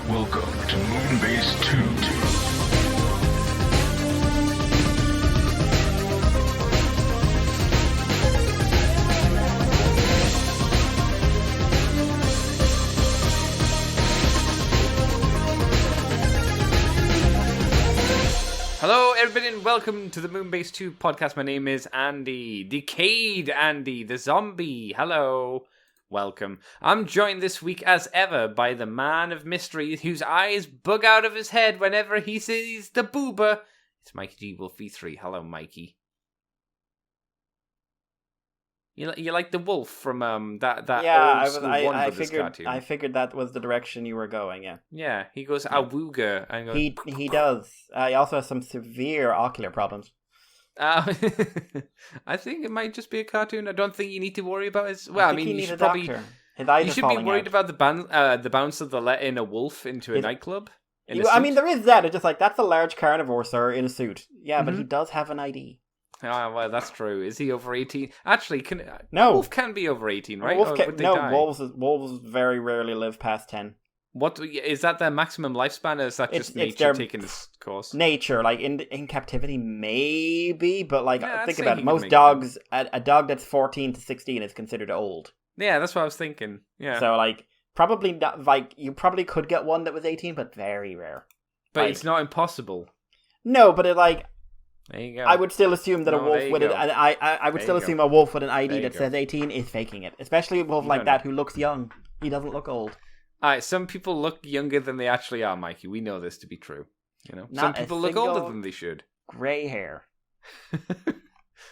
Welcome to Moonbase 2. Hello, everybody, and welcome to the Moonbase 2 podcast. My name is Andy, Decayed Andy, the zombie. Hello, welcome. I'm joined this week, as ever, by the man of mystery whose eyes bug out of his head whenever he sees the boober. It's Mikey G. Wolf V3. Hello, Mikey. You like the wolf from that yeah, old school One Brothers cartoon? I figured that was the direction you were going. Yeah. Yeah, he goes awooga and goes. He does. He also has some severe ocular problems. I think it might just be a cartoon. I don't think you need to worry about it. Well, I mean, you should probably. His eyes you are should be worried out. about the bounce of the letting a wolf into a nightclub. I mean, there is that. It's just like that's a large carnivore, sir, in a suit. Yeah, but he does have an ID. Ah, well, that's true. Is he over 18? Actually, no. A wolf can be over 18, right? Wolves very rarely live past 10. What is that their maximum lifespan, or is that just nature taking its course? Nature, like in captivity, maybe, but like think about it. Most dogs, a dog that's 14 to 16 is considered old. Yeah, that's what I was thinking. Yeah. So like probably not, like you probably could get one that was 18, but very rare. But like, it's not impossible. No, but it like. There you go. I would still assume that a wolf with I would still assume a wolf with an ID that says 18 is faking it, especially a wolf like that who looks young. He doesn't look old. Alright, some people look younger than they actually are, Mikey. We know this to be true. You know, Not some people look older than they should. Grey hair.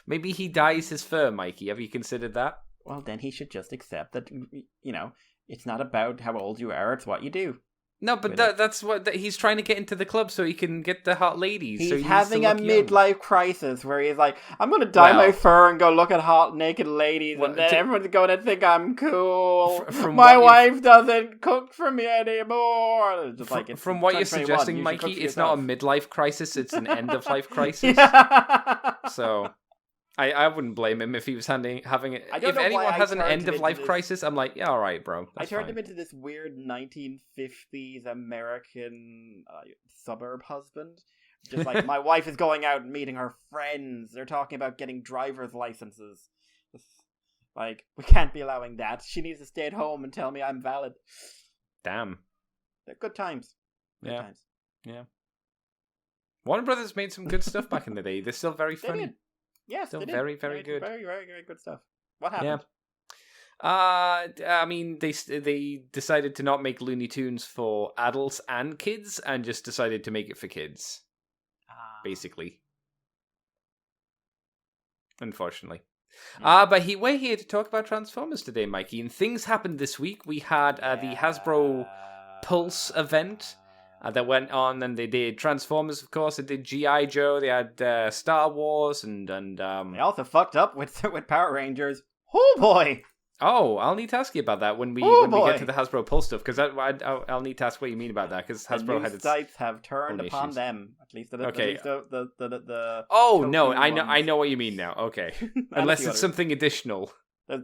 Maybe he dyes his fur, Mikey. Have you considered that? Well, then he should just accept that. You know, it's not about how old you are; it's what you do. No, but that's what he's trying to get into the club so he can get the hot ladies. He's so having a midlife crisis where he's like, I'm going to dye my fur and go look at hot naked ladies, and then everyone's going to think I'm cool. My wife doesn't cook for me anymore. Just like from what you're suggesting, Mikey, it's not a midlife crisis; it's an end of life crisis. So. I wouldn't blame him if he was having it. If anyone has an end-of-life crisis, I'm like, yeah, all right, bro. I turned him into this weird 1950s American suburb husband. Just like, my wife is going out and meeting her friends. They're talking about getting driver's licenses. Like, we can't be allowing that. She needs to stay at home and tell me I'm valid. Damn. They're good times. Good times. Yeah. Warner Brothers made some good stuff back in the day. They're still very funny. They did. Yes, still very, very good. Very, very, very good stuff. What happened? Yeah. I mean, they decided to not make Looney Tunes for adults and kids, and just decided to make it for kids. Basically. Unfortunately. But we're here to talk about Transformers today, Mikey. And things happened this week. We had the Hasbro Pulse event. That went on, and they did Transformers, of course. They did G.I. Joe. They had Star Wars, and they also fucked up with Power Rangers. Oh boy! Oh, I'll need to ask you about that when we get to the Hasbro Pulse stuff, because I'll need to ask what you mean about that, because Hasbro had its sights have turned upon them. At least the Oh no, I know what you mean now. Okay, unless it's something additional.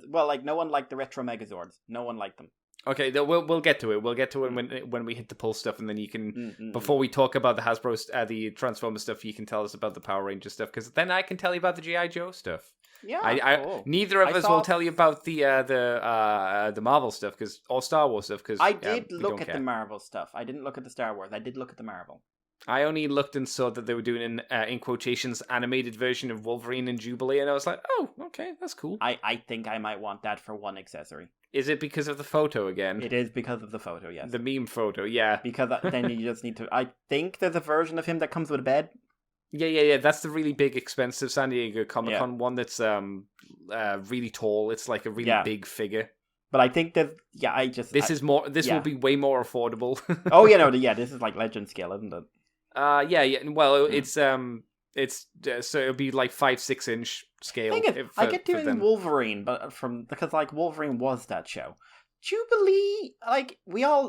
Well, like no one liked the Retro Megazords. No one liked them. Okay, we'll get to it. We'll get to it when we hit the Pulse stuff, and then you can before we talk about the Hasbro, the Transformers stuff, you can tell us about the Power Ranger stuff, because then I can tell you about the G.I. Joe stuff. Yeah, neither of us will tell you about the Marvel stuff or Star Wars stuff, because I did look at the Marvel stuff. I didn't look at the Star Wars. I did look at the Marvel. I only looked and saw that they were doing an, in quotations, animated version of Wolverine and Jubilee, and I was like, oh, okay, that's cool. I think I might want that for one accessory. Is it because of the photo again? It is because of the photo, yes. The meme photo, yeah. Because then you just need to... I think there's a version of him that comes with a bed. Yeah. That's the really big, expensive San Diego Comic-Con one that's really tall. It's like a really big figure. But I think that... Yeah, This will be way more affordable. Oh, yeah, no, this is like legend scale, isn't it? Yeah. Well, it's so it'll be like 5-6 inch scale. I get doing Wolverine, but because like Wolverine was that show. Jubilee, like,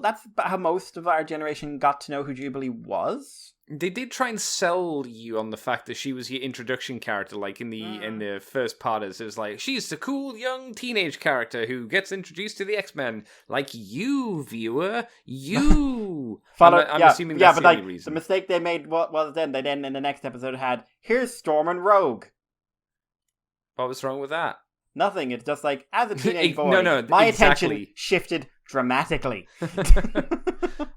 that's how most of our generation got to know who Jubilee was. They did try and sell you on the fact that she was your introduction character, like in the first part. It was like, she's the cool young teenage character who gets introduced to the X-Men. Like you, viewer, you. I'm assuming that's the only reason. The mistake they made was then they in the next episode had, here's Storm and Rogue. What was wrong with that? Nothing. It's just like, as a teenage boy, my attention shifted dramatically.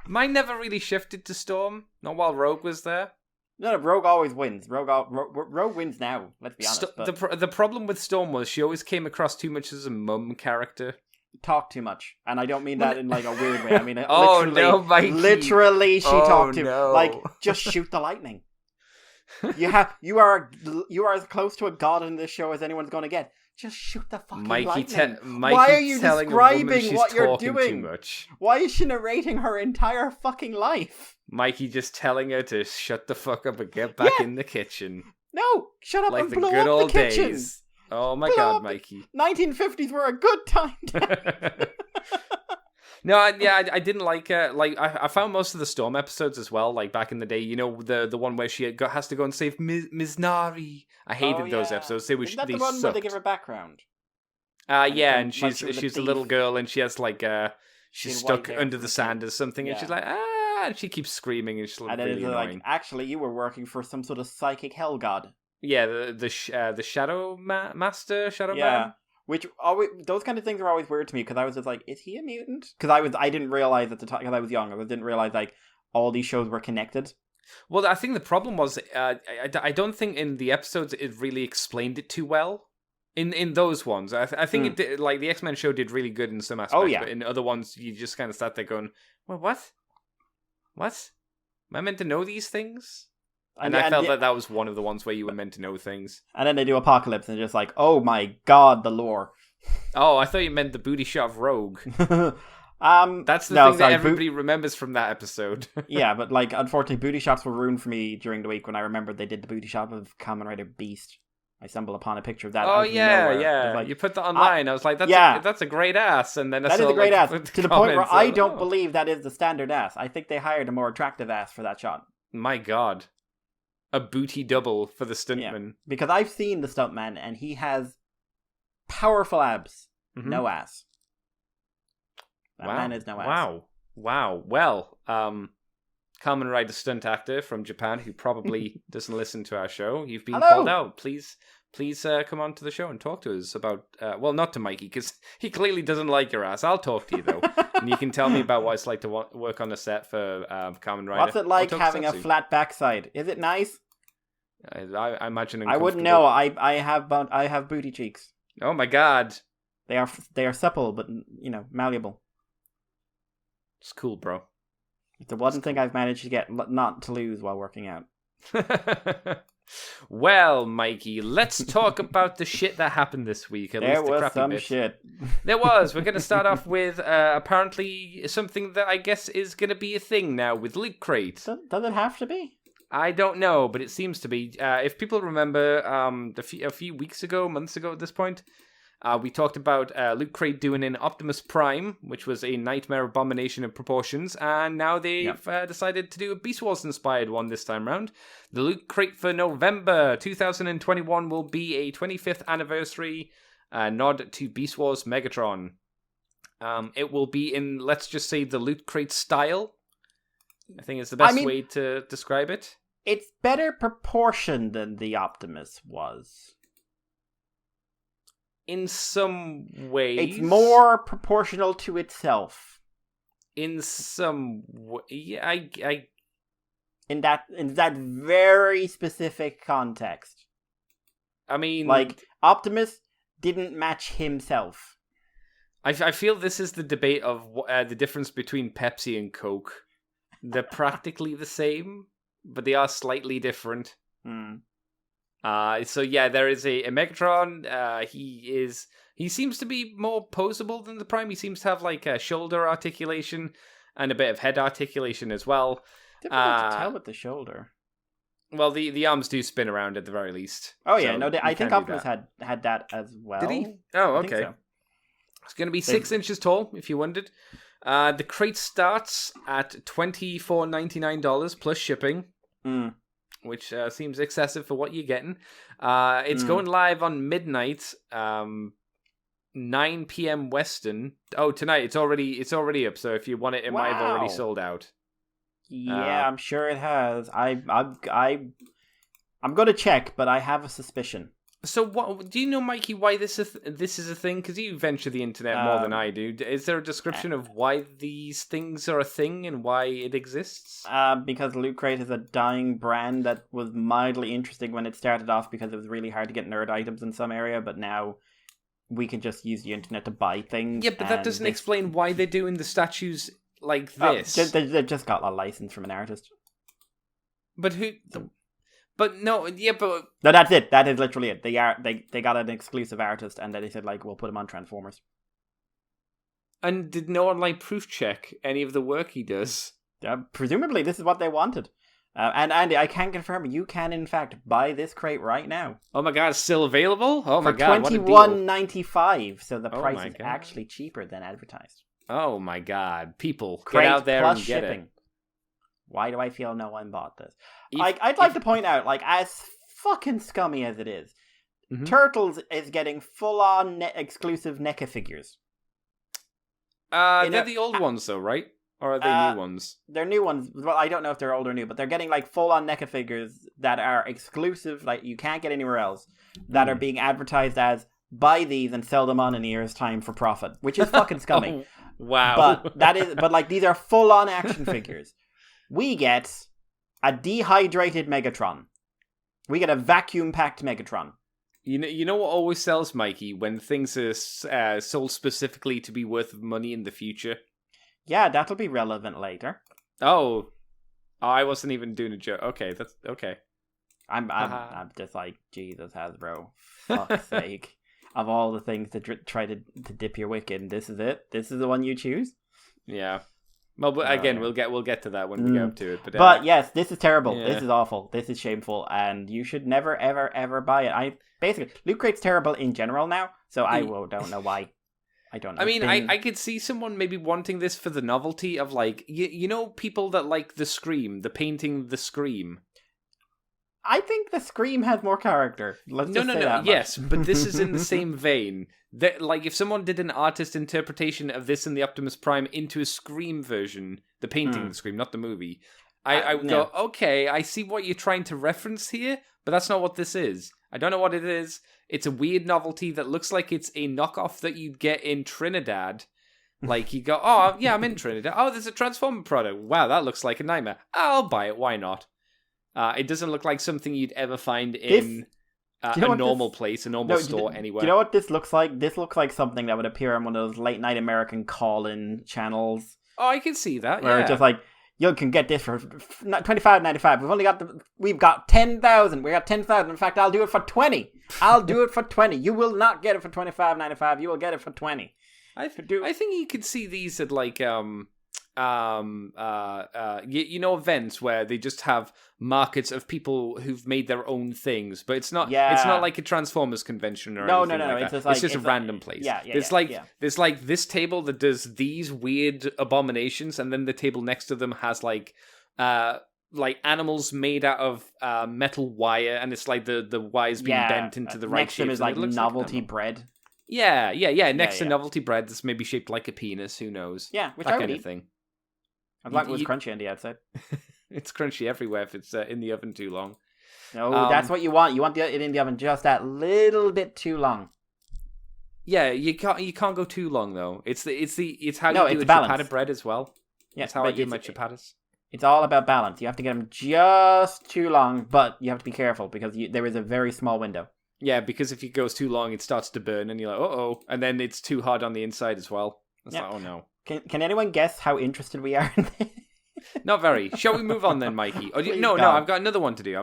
Mine never really shifted to Storm, not while Rogue was there. No, Rogue always wins. Rogue wins now, let's be honest. The problem with Storm was she always came across too much as a mum character. Talk too much. And I don't mean that in like a weird way. I mean, literally she talked too. Like, just shoot the lightning. You are as close to a god in this show as anyone's going to get. Just shoot the fucking lightning. Why are you describing what you're doing? Too much. Why is she narrating her entire fucking life? Mikey just telling her to shut the fuck up and get back in the kitchen. No, shut up like and blow up the kitchen. Days. Oh my god, Mikey. 1950s were a good time. No, I didn't like I found most of the Storm episodes as well, like back in the day, you know, the one where she has to go and save Ms. Nari. I hated those episodes. Is that the one where they give her background? Yeah, and she's a little girl and she has like she's stuck under the sand or something, and she's like, and she keeps screaming and she's like, really annoying. Like, actually, you were working for some sort of psychic hell god. Yeah, the Shadow Master, Shadow Man. Which those kind of things are always weird to me because I was just like, is he a mutant? Because I didn't realize at the time because I was young. I didn't realize like all these shows were connected. Well, I think the problem was I don't think in the episodes it really explained it too well. In those ones, I think it did, like the X-Men show did really good in some aspects, but in other ones you just kind of sat there going, well, what? Am I meant to know these things? And I felt that was one of the ones where you were meant to know things. And then they do Apocalypse, and just like, oh my god, the lore. Oh, I thought you meant the booty shot of Rogue. That's the thing that everybody remembers from that episode. Yeah, but like, unfortunately, booty shots were ruined for me during the week when I remembered they did the booty shot of Kamen Rider Beast. I stumbled upon a picture of that. Oh yeah. Like, you put that online. I was like, that's a great ass. And then that is a great ass. To the point where I don't believe that is the standard ass. I think they hired a more attractive ass for that shot. My god. A booty double for the stuntman. Yeah, because I've seen the stuntman and he has powerful abs, no ass. That man is no ass. Wow. Well, Kamen Rider stunt actor from Japan who probably doesn't listen to our show. You've been called out. Please come on to the show and talk to us about, well, not to Mikey, because he clearly doesn't like your ass. I'll talk to you, though. And you can tell me about what it's like to work on a set for Kamen Rider. What's it like having a flat backside? Is it nice? I imagine I wouldn't know. I have booty cheeks. Oh my god. They are supple, but, you know, malleable. It's cool, bro. It's the one thing I've managed to get not to lose while working out. Well, Mikey, let's talk about the shit that happened this week. There was some shit. There was. We're going to start off with apparently something that I guess is going to be a thing now with Loot Crate. Does it have to be? I don't know, but it seems to be. If people remember, a few weeks ago, months ago at this point, we talked about Loot Crate doing an Optimus Prime, which was a nightmare abomination of proportions, and now they've decided to do a Beast Wars inspired one this time round. The Loot Crate for November 2021 will be a 25th anniversary nod to Beast Wars Megatron. It will be in, let's just say, the Loot Crate style. I think it's the best way to describe it. It's better proportioned than the Optimus was. In some ways. It's more proportional to itself. In some way. Yeah, I... In that very specific context. I mean... Like, Optimus didn't match himself. I feel this is the debate of the difference between Pepsi and Coke. They're practically the same, but they are slightly different. So yeah, there is a Megatron. He seems to be more poseable than the Prime. He seems to have like a shoulder articulation and a bit of head articulation as well. Difficult to tell with the shoulder. Well, the arms do spin around at the very least. Oh yeah, so I think Optimus had that as well. Did he? Oh, okay. It's going to be 6 inches tall, if you wondered. The crate starts at $24.99 plus shipping, which seems excessive for what you're getting. It's going live on midnight, 9 p.m. Western. Oh, tonight it's already up. So if you want it, it might have already sold out. Yeah, I'm sure it has. I'm going to check, but I have a suspicion. So, what do you know, Mikey? Why this is a thing? Because you venture the internet more than I do. Is there a description of why these things are a thing and why it exists? Because Loot Crate is a dying brand that was mildly interesting when it started off because it was really hard to get nerd items in some area, but now we can just use the internet to buy things. Yeah, but that doesn't explain why they're doing the statues like this. They just got a license from an artist. But who? But no, yeah, but no, that's it. That is literally it. They got an exclusive artist, and then they said like, we'll put him on Transformers. And did no one like proof check any of the work he does? Presumably, this is what they wanted. And Andy, I can confirm you can in fact buy this crate right now. Oh my god, it's still available? Oh my god, what a deal. For $21.95, so the price is actually cheaper than advertised. Oh my god, people, crate get out there and get shipping. it. Why do I feel no one bought this? I'd like to point out, like, as fucking scummy as it is, Turtles is getting full-on exclusive NECA figures. They're the old ones, though, right? Or are they new ones? They're new ones. Well, I don't know if they're old or new, but they're getting, like, full-on NECA figures that are exclusive, like, you can't get anywhere else, that are being advertised as, buy these and sell them on in a year's time for profit, which is fucking scummy. Wow. But like, these are full-on action figures. We get a dehydrated Megatron. We get a vacuum-packed Megatron. You know what always sells, Mikey, when things are sold specifically to be worth money in the future? Yeah, that'll be relevant later. Oh, I wasn't even doing a joke. Okay, that's okay. I'm just like, Jesus, Hasbro. Fuck's sake. Of all the things to try to dip your wick in, this is it? This is the one you choose? Yeah. Well, but again, we'll get to that when we get up to it. But yes, this is terrible. Yeah. This is awful. This is shameful, and you should never, ever, ever buy it. Basically, Loot Crate's terrible in general now, so I don't know why. I don't know. I mean, I could see someone maybe wanting this for the novelty of, like, you know, people that like the Scream, the painting the Scream. I think the Scream has more character. Let's just say that much. Yes, but this is in the same vein. That, like, if someone did an artist interpretation of this in the Optimus Prime into a Scream version, the painting the Scream, not the movie, I would go, okay, I see what you're trying to reference here, but that's not what this is. I don't know what it is. It's a weird novelty that looks like it's a knockoff that you'd get in Trinidad. Like, you go, oh, yeah, I'm in Trinidad. Oh, there's a Transformer product. Wow, that looks like a nightmare. I'll buy it. Why not? It doesn't look like something you'd ever find in a normal place, a normal store, anywhere. Do you know what this looks like? This looks like something that would appear on one of those late night American call-in channels. Oh, I can see that. Where it's just like, you can get this for $25.95. We've got 10,000. We got 10,000. In fact, I'll do it for 20. I'll do it for 20. You will not get it for $25.95. You will get it for 20. I think you could see these at like events where they just have markets of people who've made their own things, but it's not like a Transformers convention or anything like that. It's just a random place. There's like this table that does these weird abominations, and then the table next to them has like animals made out of metal wire, and it's like the wires being bent into the right next shape. Next to them is like novelty bread. Yeah. Next to novelty bread that's maybe shaped like a penis. Who knows? Yeah, which that kind of thing. I'd like it was crunchy on the outside. It's crunchy everywhere if it's in the oven too long. No, that's what you want. You want it in the oven just that little bit too long. Yeah, you can't go too long though. It's how you do a ciabatta bread as well. Yeah, that's how I do my ciabattas. It's all about balance. You have to get them just too long, but you have to be careful because there is a very small window. Yeah, because if it goes too long, it starts to burn, and you're like, uh-oh. And then it's too hard on the inside as well. It's like, oh no. Can anyone guess how interested we are in this? Not very. Shall we move on then, Mikey? No, I've got another one to do.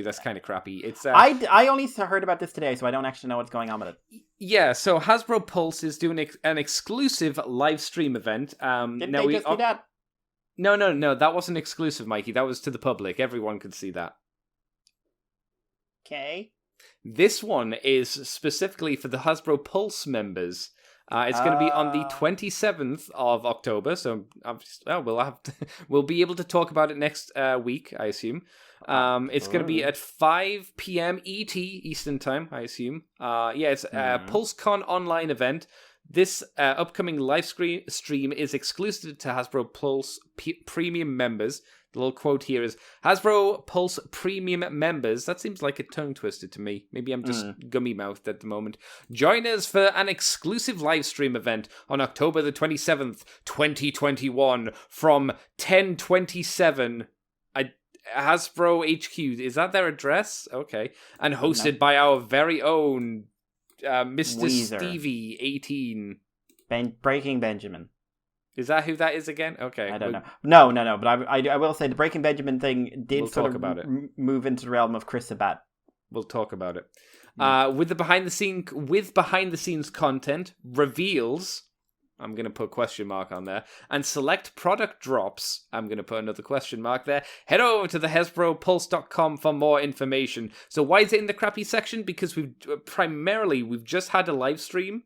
That's kind of crappy. It's I only heard about this today, so I don't actually know what's going on with it. Yeah, so Hasbro Pulse is doing an exclusive live stream event. Didn't they just do that? No, that wasn't exclusive, Mikey. That was to the public. Everyone could see that. Okay. This one is specifically for the Hasbro Pulse members. It's going to be on the 27th of October, so we'll be able to talk about it next week, I assume. It's going to be at 5 p.m. ET, Eastern Time, I assume. It's a PulseCon online event. This upcoming live stream is exclusive to Hasbro Pulse Premium members. The little quote here is, Hasbro Pulse Premium members, that seems like a tongue twister to me. Maybe I'm just gummy-mouthed at the moment. Join us for an exclusive live stream event on October the 27th, 2021 from 10:27 Hasbro HQ. Is that their address? Okay. And hosted by our very own Mr. Weezer. Stevie 18. Breaking Benjamin. Is that who that is again? Okay. I don't know. No. But I will say the Breaking Benjamin thing did talk about it. Move into the realm of Chris Sabat. We'll talk about it. With behind the scenes content, reveals, I'm going to put a question mark on there, and select product drops, I'm going to put another question mark there. Head over to the HasbroPulse.com for more information. So why is it in the crappy section? Because we've just had a live stream,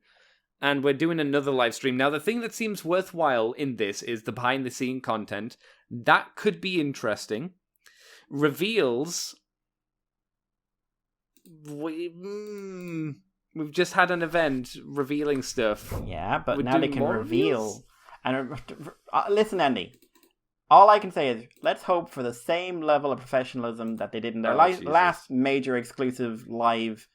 and we're doing another live stream. Now, the thing that seems worthwhile in this is the behind-the-scene content. That could be interesting. Reveals... We've just had an event revealing stuff. Yeah, but now they can reveal. And listen, Andy. All I can say is, let's hope for the same level of professionalism that they did in their last major exclusive live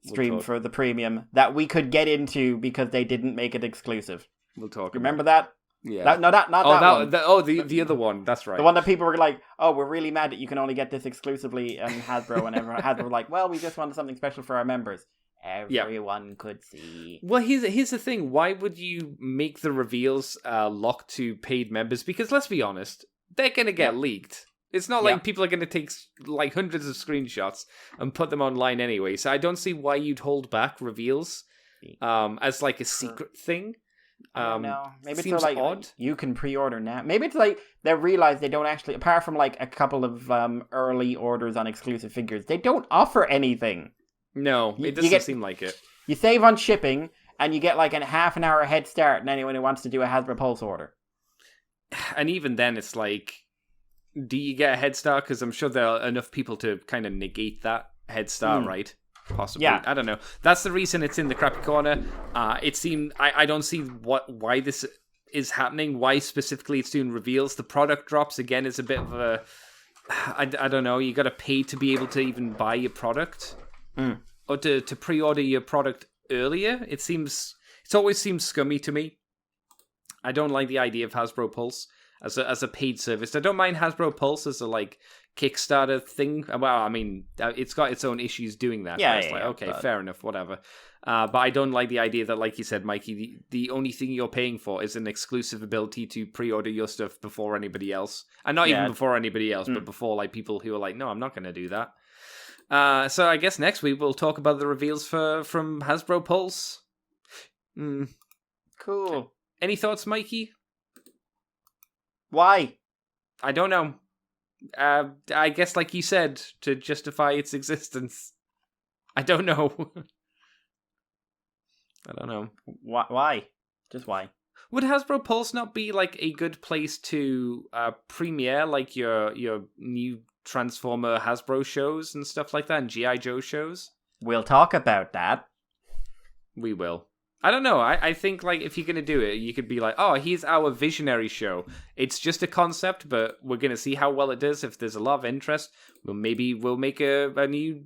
stream for the premium that we could get into because they didn't make it exclusive. We'll talk. Remember that? Yeah. Not that one. The other one. That's right. The one that people were like, "Oh, we're really mad that you can only get this exclusively," and Hasbro and everyone Hasbro were like, "Well, we just wanted something special for our members." Everyone could see. Well, here's the thing. Why would you make the reveals locked to paid members? Because let's be honest, they're going to get leaked. It's not like people are going to take like hundreds of screenshots and put them online anyway. So I don't see why you'd hold back reveals as like a secret thing. I don't know. Maybe seems it's so, like odd. You can pre-order now. Maybe it's like they realize they don't actually, apart from like a couple of early orders on exclusive figures, they don't offer anything. No, it doesn't seem like it. You save on shipping, and you get like a half an hour head start on anyone who wants to do a Hasbro Pulse order. And even then, it's like, do you get a head start? Because I'm sure there are enough people to kind of negate that head start, right? Possibly. Yeah. I don't know. That's the reason it's in the crappy corner. It seemed I don't see why this is happening. Why specifically it's doing reveals. The product drops again is a bit of a I don't know. You got to pay to be able to even buy your product or to pre-order your product earlier. It's always seems scummy to me. I don't like the idea of Hasbro Pulse as a paid service. I don't mind Hasbro Pulse as a like Kickstarter thing. Well, I mean, it's got its own issues doing that. Okay, fair enough, whatever. But I don't like the idea that, like you said, Mikey, the only thing you're paying for is an exclusive ability to pre-order your stuff before anybody else. And not even before anybody else, but before like people who are like, no, I'm not going to do that. So I guess next week we'll talk about the reveals from Hasbro Pulse. Cool. Any thoughts, Mikey? Why? I don't know. I guess, like you said, to justify its existence. I don't know. I don't know. Why? Just why? Would Hasbro Pulse not be like a good place to premiere like your new Transformer Hasbro shows and stuff like that, and G.I. Joe shows? We'll talk about that. We will. I don't know. I think like if you're going to do it, you could be like, oh, here's our visionary show. It's just a concept, but we're going to see how well it does. If there's a lot of interest, we'll make a new,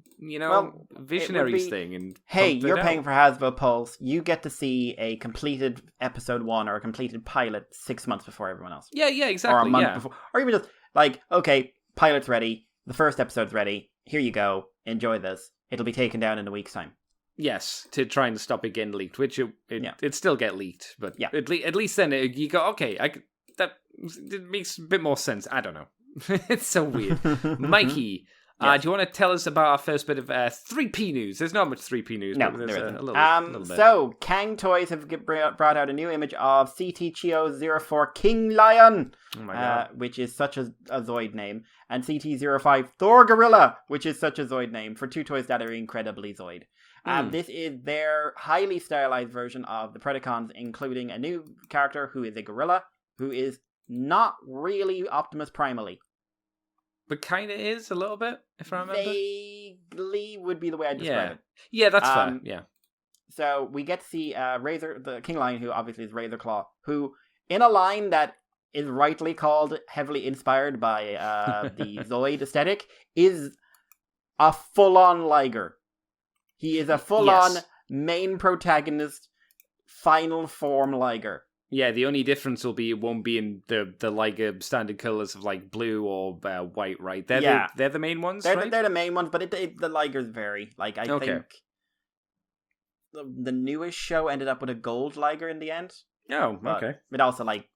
visionaries thing. And hey, you're paying for Hasbro Pulse. You get to see a completed episode 1 or a completed pilot 6 months before everyone else. Yeah, exactly. Or a month before. Or even just like, okay, pilot's ready. The first episode's ready. Here you go. Enjoy this. It'll be taken down in a week's time. Yes, to try and stop it getting leaked, which it still get leaked, but at least then you go, okay, that makes a bit more sense. I don't know. It's so weird. Mikey, do you want to tell us about our first bit of 3P news? There's not much 3P news, no, but there's there isn't. A little bit. So, Kang Toys have brought out a new image of CT Chio 04 King Lion, oh my God. Which is such a Zoid name, and CT 05 Thor Gorilla, which is such a Zoid name, for two toys that are incredibly Zoid. This is their highly stylized version of the Predacons, including a new character who is a gorilla, who is not really Optimus Primally. But kind of is a little bit, if I remember. Vaguely would be the way I describe it. Yeah, that's fair. Yeah. So we get to see Razor, the King Lion, who obviously is Razor Claw, who, in a line that is rightly called heavily inspired by the Zoid aesthetic, is a full-on Liger. He is a full-on main protagonist, final form Liger. Yeah, the only difference will be it won't be in the Liger standard colours of like blue or white, right? They're the main ones, right? They're the main ones, but the Ligers vary. Like, I think the newest show ended up with a gold Liger in the end. Oh, okay. But also, like,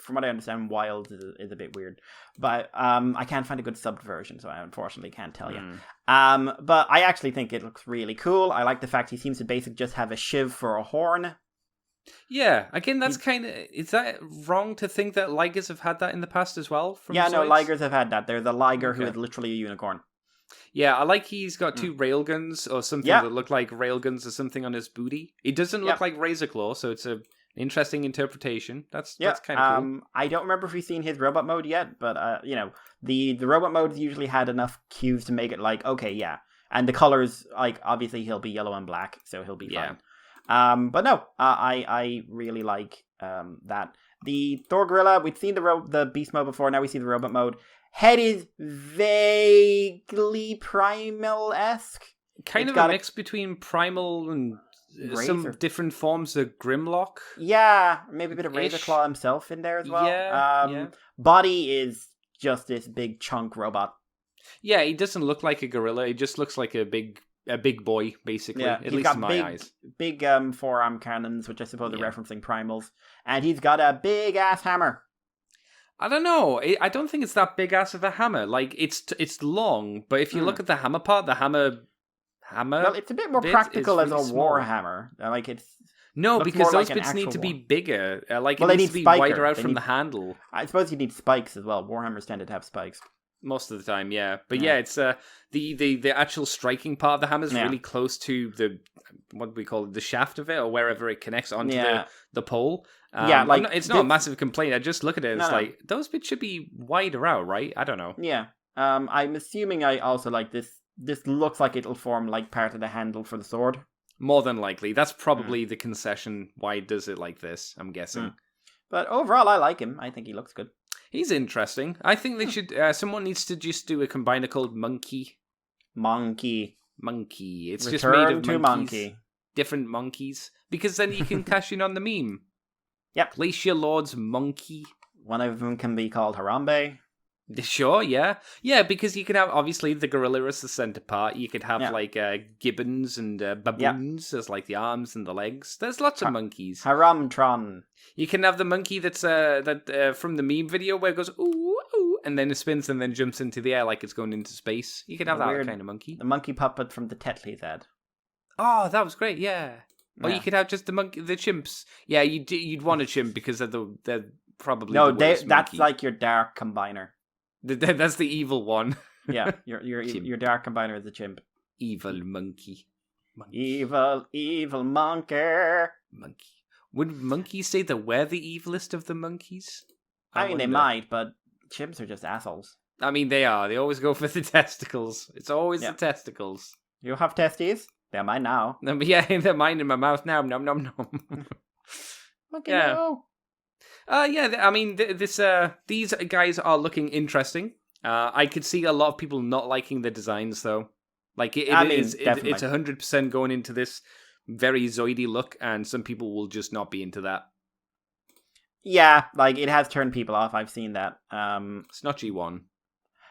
from what I understand, Wild is a bit weird. But I can't find a good subbed version, so I unfortunately can't tell you. But I actually think it looks really cool. I like the fact he seems to basically just have a shiv for a horn. Yeah, again, that's kind of... Is that wrong to think that Ligers have had that in the past as well? No, Ligers have had that. They're the Liger who is literally a unicorn. Yeah, I like he's got two railguns or something that look like railguns or something on his booty. It doesn't look like Razor Claw, so it's an interesting interpretation. That's kind of cool. I don't remember if we've seen his robot mode yet, but the robot mode's usually had enough cues to make it like, okay, yeah. And the colors, like, obviously he'll be yellow and black, so he'll be fine. But no, I really like that. The Thor Gorilla, we've seen the beast mode before, now we see the robot mode. Head is vaguely Primal-esque. Kind of a mix between Primal and some different forms of Grimlock. Yeah, maybe a bit of Razor Claw himself in there as well. Yeah. Body is just this big chunk robot. Yeah, he doesn't look like a gorilla. He just looks like a big boy, basically. Yeah, at least in my eyes. Big forearm cannons, which I suppose are referencing primals. And he's got a big-ass hammer. I don't know. I don't think it's that big-ass of a hammer. Like, it's long, but if you look at the hammer part, the hammer... Well, it's a bit more practical as a war hammer. Like, it's... No, because those bits need to be bigger. It needs to be wider out from the handle. I suppose you need spikes as well. Warhammers tended to have spikes. Most of the time, yeah. But it's the actual striking part of the hammer is really close to the, what do we call it, the shaft of it, or wherever it connects onto the pole. It's not a massive complaint. I just look at it, it's like, those bits should be wider out, right? I don't know. Yeah. I'm assuming I also like this. This looks like it'll form like part of the handle for the sword. More than likely. That's probably the concession. Why does it like this, I'm guessing. But overall, I like him. I think he looks good. He's interesting. I think they should... someone needs to just do a combiner called Monkey. Monkey. It's Return just made of to monkeys. Monkey. Different monkeys. Because then you can cash in on the meme. Yep. Place your lord's monkey. One of them can be called Harambe. Sure, yeah. Yeah, because you can have, obviously, the gorilla as the center part. You could have, gibbons and baboons as, like, the arms and the legs. There's lots of monkeys. Haramtron. You can have the monkey that's from the meme video where it goes, ooh, ooh, and then it spins and then jumps into the air like it's going into space. You can have that kind of monkey. The monkey puppet from the Tetley's ad. Oh, that was great, yeah. Or you could have just the chimps. Yeah, you'd want a chimp because they're probably the worst that's monkey. like your dark combiner. That's the evil one. Yeah, your dark combiner is a chimp. Evil monkey. Evil monkey. Would monkeys say that we're the evilest of the monkeys? I mean, they might, but chimps are just assholes. I mean, they are. They always go for the testicles. It's always the testicles. You have testes? They're mine now. Yeah, they're mine in my mouth now. Nom nom nom. No. I mean, these guys are looking interesting. I could see a lot of people not liking the designs, though. Like, it's 100% going into this very Zoidy look, and some people will just not be into that. Yeah, like, it has turned people off. I've seen that. It's not G1.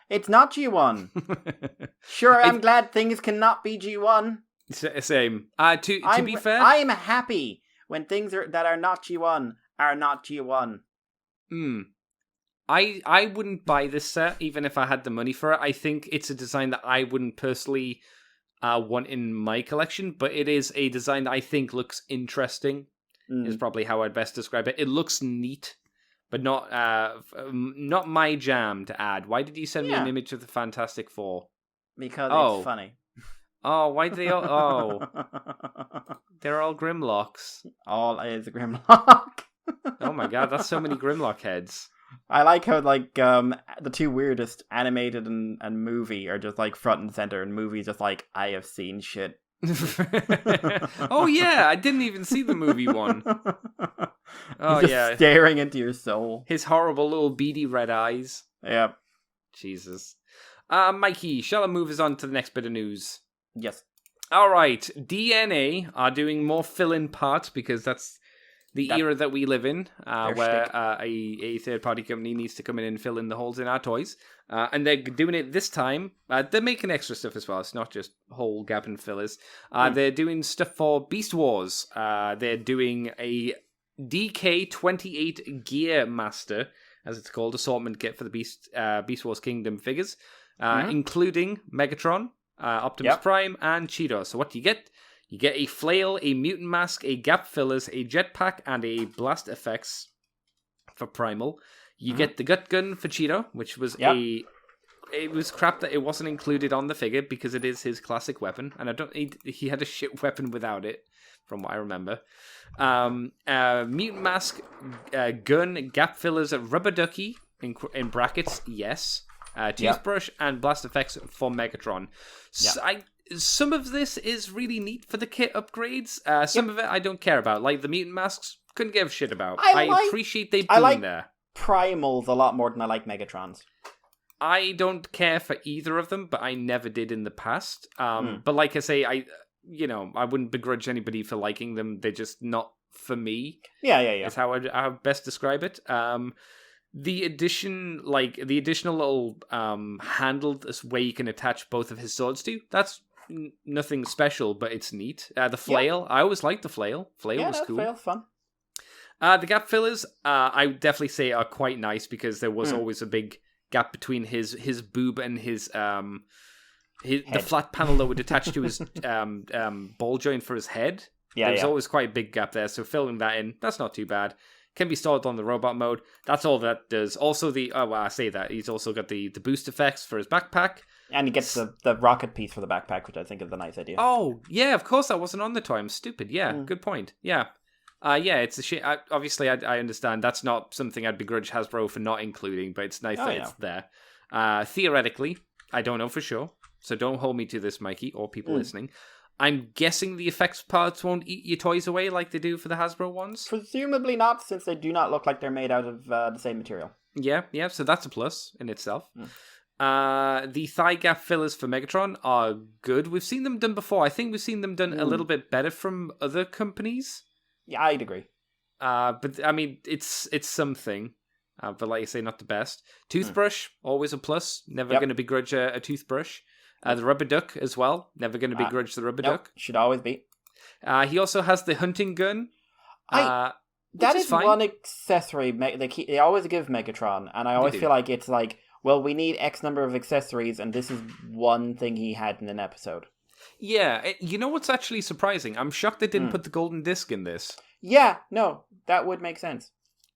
It's not G1. Sure, I'm glad things cannot be G1. Same. To be fair, I am happy when things that are not G1 are not G1. I wouldn't buy this set even if I had the money for it. I think it's a design that I wouldn't personally want in my collection, but it is a design that I think looks interesting. Is probably how I'd best describe it. It looks neat, but not my jam to add. Why did you send me an image of the Fantastic Four? Because it's funny. Oh, why do they all... Oh, they're all Grimlocks. All is a Grimlock. Oh my god, that's so many Grimlock heads. I like how, like, the two weirdest, animated and movie, are just, like, front and center, and movie's just like, I have seen shit. Oh yeah, I didn't even see the movie one. Oh He's just yeah, staring into your soul. his horrible little beady red eyes. Yeah. Jesus. Mikey, shall I move us on to the next bit of news? Yes. All right, DNA are doing more fill-in parts because that's the era that we live in, where a third-party company needs to come in and fill in the holes in our toys. And they're doing it this time. They're making extra stuff as well. It's not just hole gap and fillers. They're doing stuff for Beast Wars. They're doing a DK28 Gear Master, as it's called, assortment kit for the Beast Wars Kingdom figures, including Megatron, Optimus Prime, and Cheetor. So what do you get? You get a flail, a mutant mask, a gap fillers, a jetpack, and a blast effects for Primal. You get the gut gun for Cheetor, which was it was crap that it wasn't included on the figure because it is his classic weapon, and he had a shit weapon without it, from what I remember. Mutant mask, gun, gap fillers, rubber ducky in brackets, yes. Toothbrush and blast effects for Megatron. Some of this is really neat for the kit upgrades. Some of it I don't care about, like the mutant masks. Couldn't give a shit about. I appreciate they being there. Primals a lot more than I like Megatrons. I don't care for either of them, but I never did in the past. But like I say, I wouldn't begrudge anybody for liking them. They're just not for me. Yeah. That's how I best describe it. The additional little handle where you can attach both of his swords to, that's nothing special, but it's neat. The flail, I always liked the flail. Flail was cool. Flail's fun. The gap fillers, I would definitely say are quite nice because there was always a big gap between his boob and his the flat panel that would attach to his ball joint for his head. There's always quite a big gap there, so filling that in, that's not too bad. Can be stored on the robot mode. That's all that does. Also, I say that he's also got the boost effects for his backpack. And he gets the rocket piece for the backpack, which I think is a nice idea. Oh, yeah, of course that wasn't on the toy. I'm stupid. Yeah, good point. Yeah. It's a shit. Obviously, I understand. That's not something I'd begrudge Hasbro for not including, but it's nice that it's there. Theoretically, I don't know for sure, so don't hold me to this, Mikey, or people listening. I'm guessing the effects parts won't eat your toys away like they do for the Hasbro ones? Presumably not, since they do not look like they're made out of the same material. Yeah, so that's a plus in itself. The thigh gap fillers for Megatron are good. We've seen them done before. I think we've seen them done a little bit better from other companies. Yeah, I'd agree. But, I mean, it's something. But like I say, not the best. Toothbrush, always a plus. Never going to begrudge a toothbrush. The rubber duck as well. Never going to begrudge the rubber duck. Should always be. He also has the hunting gun. That is fine. One accessory they always give Megatron, and I always feel like it's like, well, we need X number of accessories, and this is one thing he had in an episode. Yeah, you know what's actually surprising? I'm shocked they didn't put the golden disc in this. Yeah, no, that would make sense.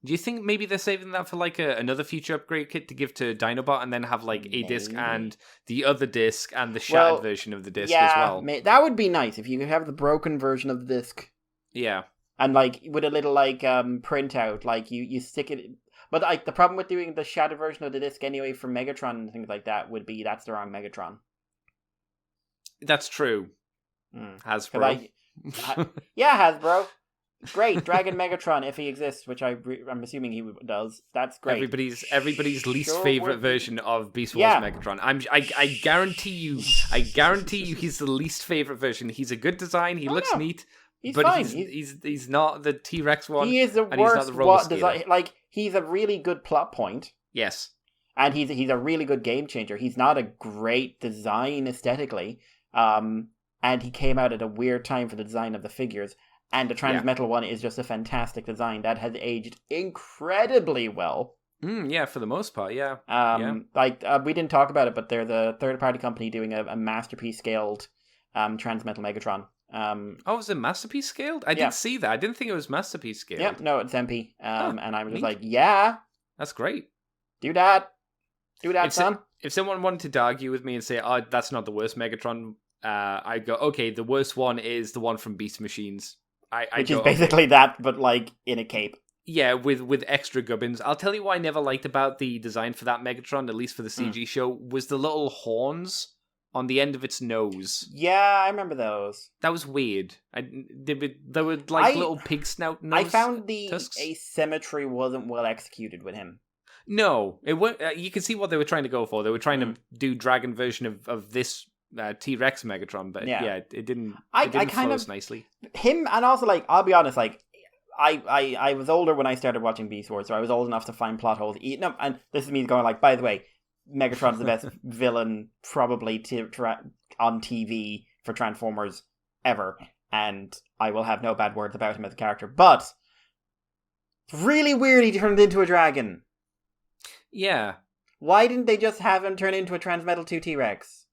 Do you think maybe they're saving that for like another future upgrade kit to give to Dinobot and then have like a disc and the other disc and the shattered version of the disc as well? That would be nice if you could have the broken version of the disc. Yeah. And like with a little like printout, like you stick it. But like the problem with doing the shattered version of the disc anyway for Megatron and things like that would be that's the wrong Megatron. That's true. Hasbro. Hasbro. Great, Dragon Megatron, if he exists, which I'm assuming he does. That's great. Everybody's least favorite version of Beast Wars Megatron. I guarantee you, he's the least favorite version. He's a good design. He looks neat. He's fine. He's not the T-Rex one. He is the worst design. Like, he's a really good plot point. Yes. And he's a really good game changer. He's not a great design aesthetically. And he came out at a weird time for the design of the figures. And the Transmetal one is just a fantastic design that has aged incredibly well. For the most part, yeah. We didn't talk about it, but they're the third-party company doing a masterpiece scaled Transmetal Megatron. Was it masterpiece scaled? I didn't see that. I didn't think it was masterpiece scaled. Yeah, no, it's MP. And I'm just like, that's great. Do that, son. If someone wanted to argue with me and say, "Oh, that's not the worst Megatron I go, okay, the worst one is the one from Beast Machines. Which is basically that, but like in a cape. Yeah, with extra gubbins. I'll tell you what I never liked about the design for that Megatron, at least for the CG show, was the little horns on the end of its nose. Yeah, I remember those. That was weird. They were like little pig snout nose. I found the tusks. asymmetry wasn't well executed with him. No, it you can see what they were trying to go for. They were trying to do dragon version of this T-Rex Megatron, but yeah it didn't flow as nicely. Him, and also, like, I'll be honest, like, I was older when I started watching Beast Wars, so I was old enough to find plot holes. And this is me going like, by the way, Megatron's the best villain probably on TV for Transformers ever, and I will have no bad words about him as a character. But it's really weird he turned into a dragon. Yeah. Why didn't they just have him turn into a Transmetal 2 T-Rex?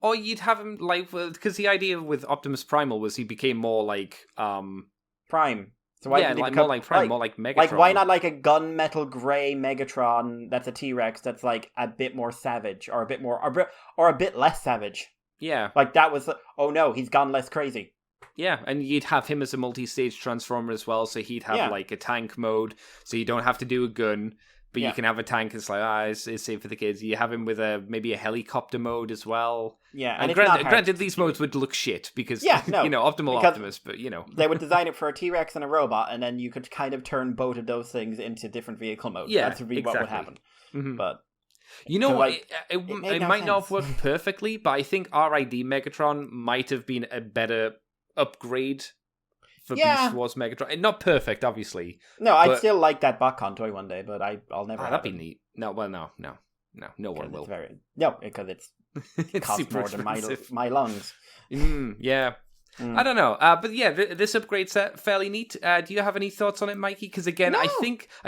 Or you'd have him like, because the idea with Optimus Primal was he became more like Prime. So why more like Prime, more like Megatron. Like, why not like a gunmetal grey Megatron that's a T-Rex that's like a bit more savage, or a bit more, or a bit less savage? Yeah. Like, that was, oh no, he's gone less crazy. Yeah, and you'd have him as a multi-stage Transformer as well, so he'd have like a tank mode, so you don't have to do a gun, but you can have a tank. It's like, it's safe for the kids. You have him with maybe a helicopter mode as well. Yeah, and granted, these modes would look shit because Optimus, but they would design it for a T-Rex and a robot, and then you could kind of turn both of those things into different vehicle modes. Yeah, that's really what would happen. Mm-hmm. But it might not have worked perfectly, but I think RID Megatron might have been a better upgrade for Beast Wars Megatron. Not perfect, obviously. No, I'd still like that BotCon toy one day, but I'll never. That'd be neat. No one will. Because It's costs more than my lungs. Yeah. I don't know, but yeah, this upgrade set fairly neat. Do you have any thoughts on it, Mikey? Because again, No. I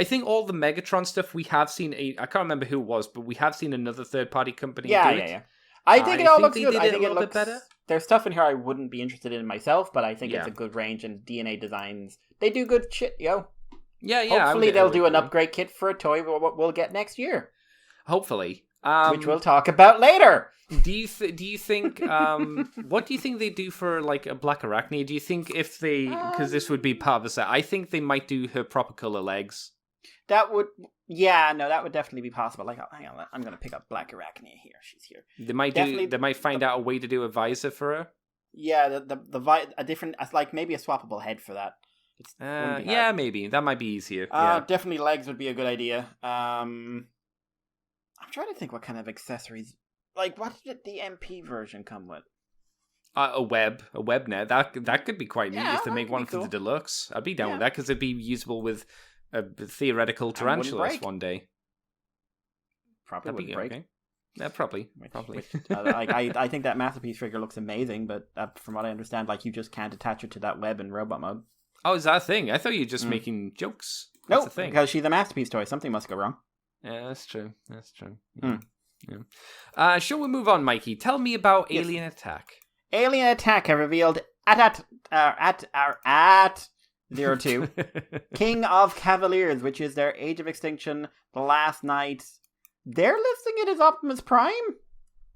think all the Megatron stuff we have seen. I can't remember who it was, but we have seen another third-party company. do it. Yeah. I think it all looks good. I think it looks bit better. There's stuff in here I wouldn't be interested in myself, but I think it's a good range, and DNA Designs, they do good shit, yo. Yeah. Hopefully they'll do an upgrade kit for a toy we'll get next year. Hopefully. Which we'll talk about later. Do you think what do you think they do for like a Black Arachne? Do you think if they, because this would be part of the set, I think they might do her proper color legs. That would definitely be possible. Like, hang on, I'm going to pick up Black Arachne here. She's here. They might find out a way to do a visor for her. Yeah, a different, like maybe a swappable head for that. Maybe that might be easier. Definitely legs would be a good idea. I'm trying to think what kind of accessories. Like, what did the MP version come with? A web net. That could be quite neat if they make one for cool. the deluxe. I'd be down with that because it'd be usable with a theoretical tarantulas one day. Probably wouldn't break. Okay. Yeah, probably. I think that Masterpiece figure looks amazing, but from what I understand, like, you just can't attach it to that web in robot mode. Oh, is that a thing? I thought you were just making jokes. No, because she's a Masterpiece toy. Something must go wrong. Yeah, that's true. Yeah. Shall we move on, Mikey? Tell me about Alien Attack. Alien Attack have revealed at 02 King of Cavaliers, which is their Age of Extinction last night. They're listing it as Optimus Prime.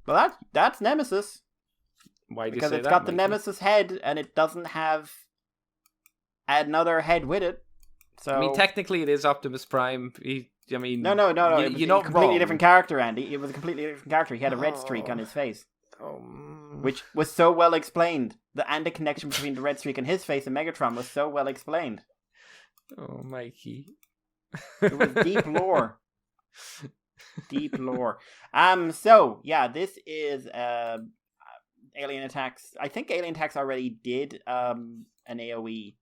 Well, that's Nemesis. Why do you say that? Because it's got the Mikey? Nemesis head, and it doesn't have another head with it. So I mean, technically, it is Optimus Prime. No. You're It was not a completely wrong. different character, Andy. It was a completely different character. He had a red streak on his face, which was so well explained. And the connection between the red streak and his face and Megatron was so well explained. Oh, Mikey. It was deep lore. Deep lore. So, yeah, this is Alien Attacks. I think Alien Attacks already did an AoE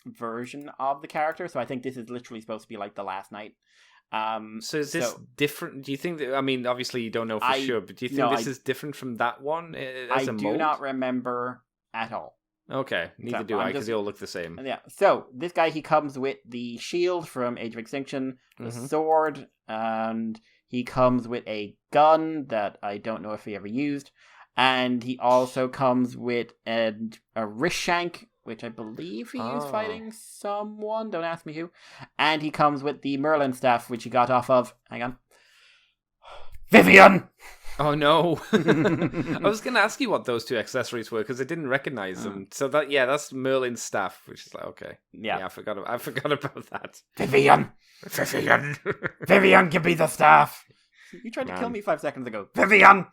version of the character, so I think this is literally supposed to be like the last night. So is this different? Do you think that, I mean, obviously you don't know for sure, but do you think this is different from that one as a mold? I do not remember at all. Okay, neither do I, because they all look the same. Yeah, so this guy, he comes with the shield from Age of Extinction, the sword, and he comes with a gun that I don't know if he ever used, and he also comes with a wrist shank, which I believe he used fighting someone, don't ask me who, and he comes with the Merlin staff, which he got off of, hang on, Vivian! Oh no! I was going to ask you what those two accessories were because I didn't recognize them. So that's Merlin's staff, which is like okay. Yeah. I forgot about that. Vivian, Vivian can be the staff. You tried to kill me 5 seconds ago, Vivian.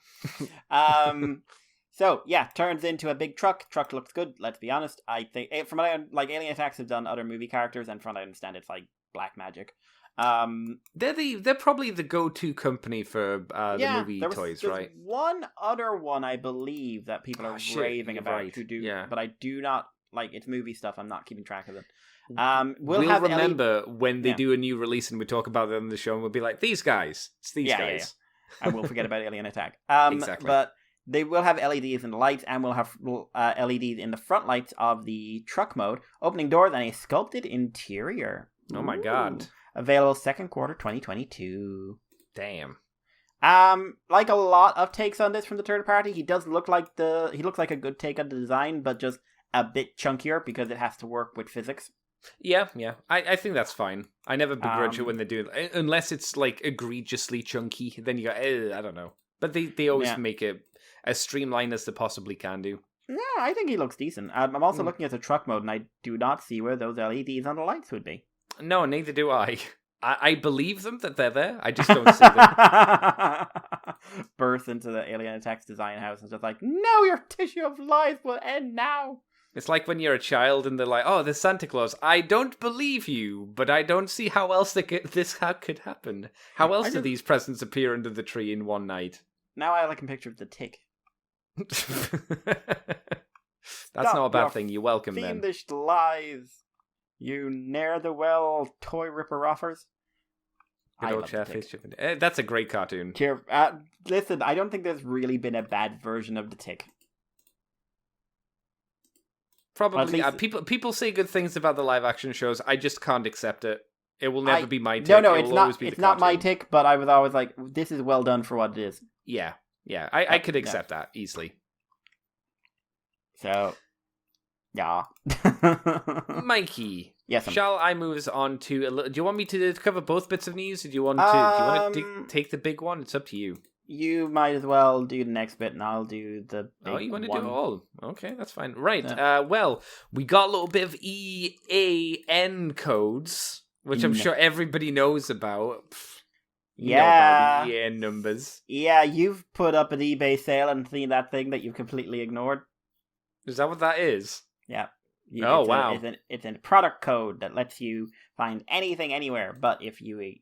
So yeah, turns into a big truck. Truck looks good. Let's be honest. I think from what Alien Attacks have done other movie characters, and from what I understand, it's like black magic. They're probably the go-to company for the movie toys, right? One other one I believe that people are raving about right. but I do not like. It's movie stuff. I'm not keeping track of it. We'll remember when they do a new release and we talk about it on the show, and we'll be like, these guys. It's these guys. Yeah. And we'll forget about Alien Attack. Exactly. But they will have LEDs in the lights, and we'll have LEDs in the front lights of the truck mode, opening doors, and a sculpted interior. Oh my god. Available second quarter 2022. Damn. Like a lot of takes on this from the third party, he looks like a good take on the design, but just a bit chunkier because it has to work with physics. Yeah. I think that's fine. I never begrudge it when they do it, unless it's like egregiously chunky. Then you go, I don't know. But they always make it as streamlined as they possibly can do. Yeah, I think he looks decent. I'm also looking at the truck mode, and I do not see where those LEDs on the lights would be. No, neither do I. I believe them that they're there. I just don't see them. Burst into the Alien Attacks design house and just like, no, your tissue of life will end now. It's like when you're a child and they're like, oh, there's Santa Claus. I don't believe you, but I don't see how else this could happen. How else do these presents appear under the tree in one night? Now I can picture the tick. That's not a bad thing. You're welcome then. Fiendish lies. You ne'er-the-well toy ripper-offers. Good old Chairface. That's a great cartoon. Listen, I don't think there's really been a bad version of the Tick. Probably. People say good things about the live-action shows. I just can't accept it. It will never be my Tick. No, it's not. It's not my Tick, but I was always like, this is well done for what it is. Yeah. I could accept that easily. So... yeah. Mikey. Yes. Shall I move us on to do you want me to cover both bits of news? Or do you want to take the big one? It's up to you. You might as well do the next bit, and I'll do the big one. Oh, you want to do it all? Okay, that's fine. Right. Yeah. Well, we got a little bit of EAN codes, which I'm sure everybody knows about. You know about the EAN numbers. Yeah, you've put up an eBay sale and seen that thing that you've completely ignored. Is that what that is? Yeah. Wow. It's a product code that lets you find anything anywhere, but if you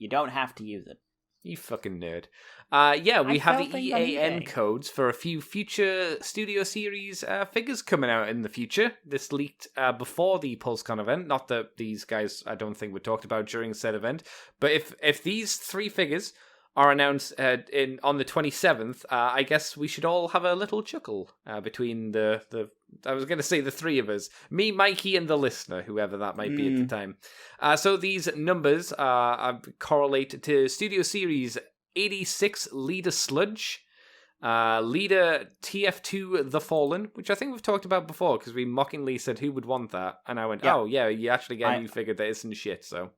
don't have to use it. You fucking nerd. We have the EAN codes for a few future Studio Series figures coming out in the future. This leaked before the PulseCon event. Not that these guys, I don't think, were talked about during said event. But if these 3 figures are announced on the 27th, I guess we should all have a little chuckle between the I was going to say the 3 of us. Me, Mikey, and the listener, whoever that might be at the time. So these numbers correlate to Studio Series 86 Leader Sludge, Leader TF2 The Fallen, which I think we've talked about before, because we mockingly said who would want that, and I went, oh yeah, you actually get a new figure that isn't shit, so...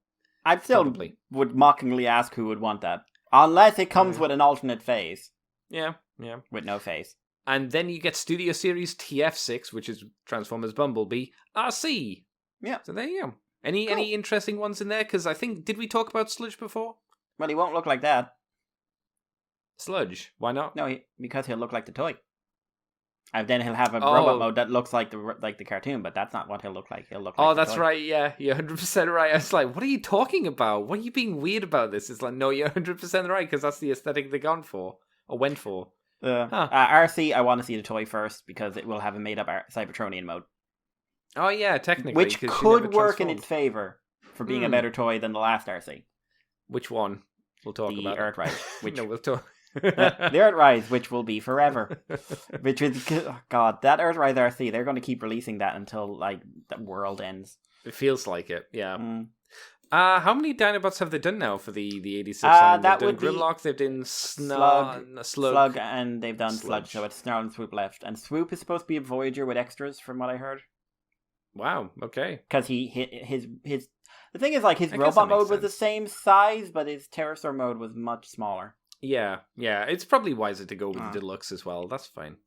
I still would mockingly ask who would want that. Unless it comes with an alternate phase. Yeah. With no phase. And then you get Studio Series TF6, which is Transformers Bumblebee, RC. Yeah. So there you go. Any interesting ones in there? Because I think, did we talk about Sludge before? Well, he won't look like that. Sludge? Why not? No, because he'll look like the toy. And then he'll have a robot mode that looks like the cartoon, but that's not what he'll look like. He'll look like that's toy. Right, yeah. You're 100% right. I was like, what are you talking about? What are you being weird about this? It's like, no, you're 100% right, because that's the aesthetic they gone for. Or went for. RC, I want to see the toy first, because it will have a made-up Cybertronian mode. Oh, yeah, technically. Which could work in its favor for being a better toy than the last RC. Which one? We'll talk about the Earthrise. No, we'll talk... the Earthrise, which will be forever. Which is, God, that Earthrise RC, they're going to keep releasing that until, like, the world ends. It feels like it, yeah. How many Dinobots have they done now for the 86? That they've would done be Grimlock, they've done Slug, and they've done Sludge. So it's Snarl and Swoop left. And Swoop is supposed to be a Voyager with extras, from what I heard. Wow, okay. Because his the thing is, like, his robot mode was the same size, but his pterosaur mode was much smaller. Yeah, it's probably wiser to go with the deluxe as well. That's fine.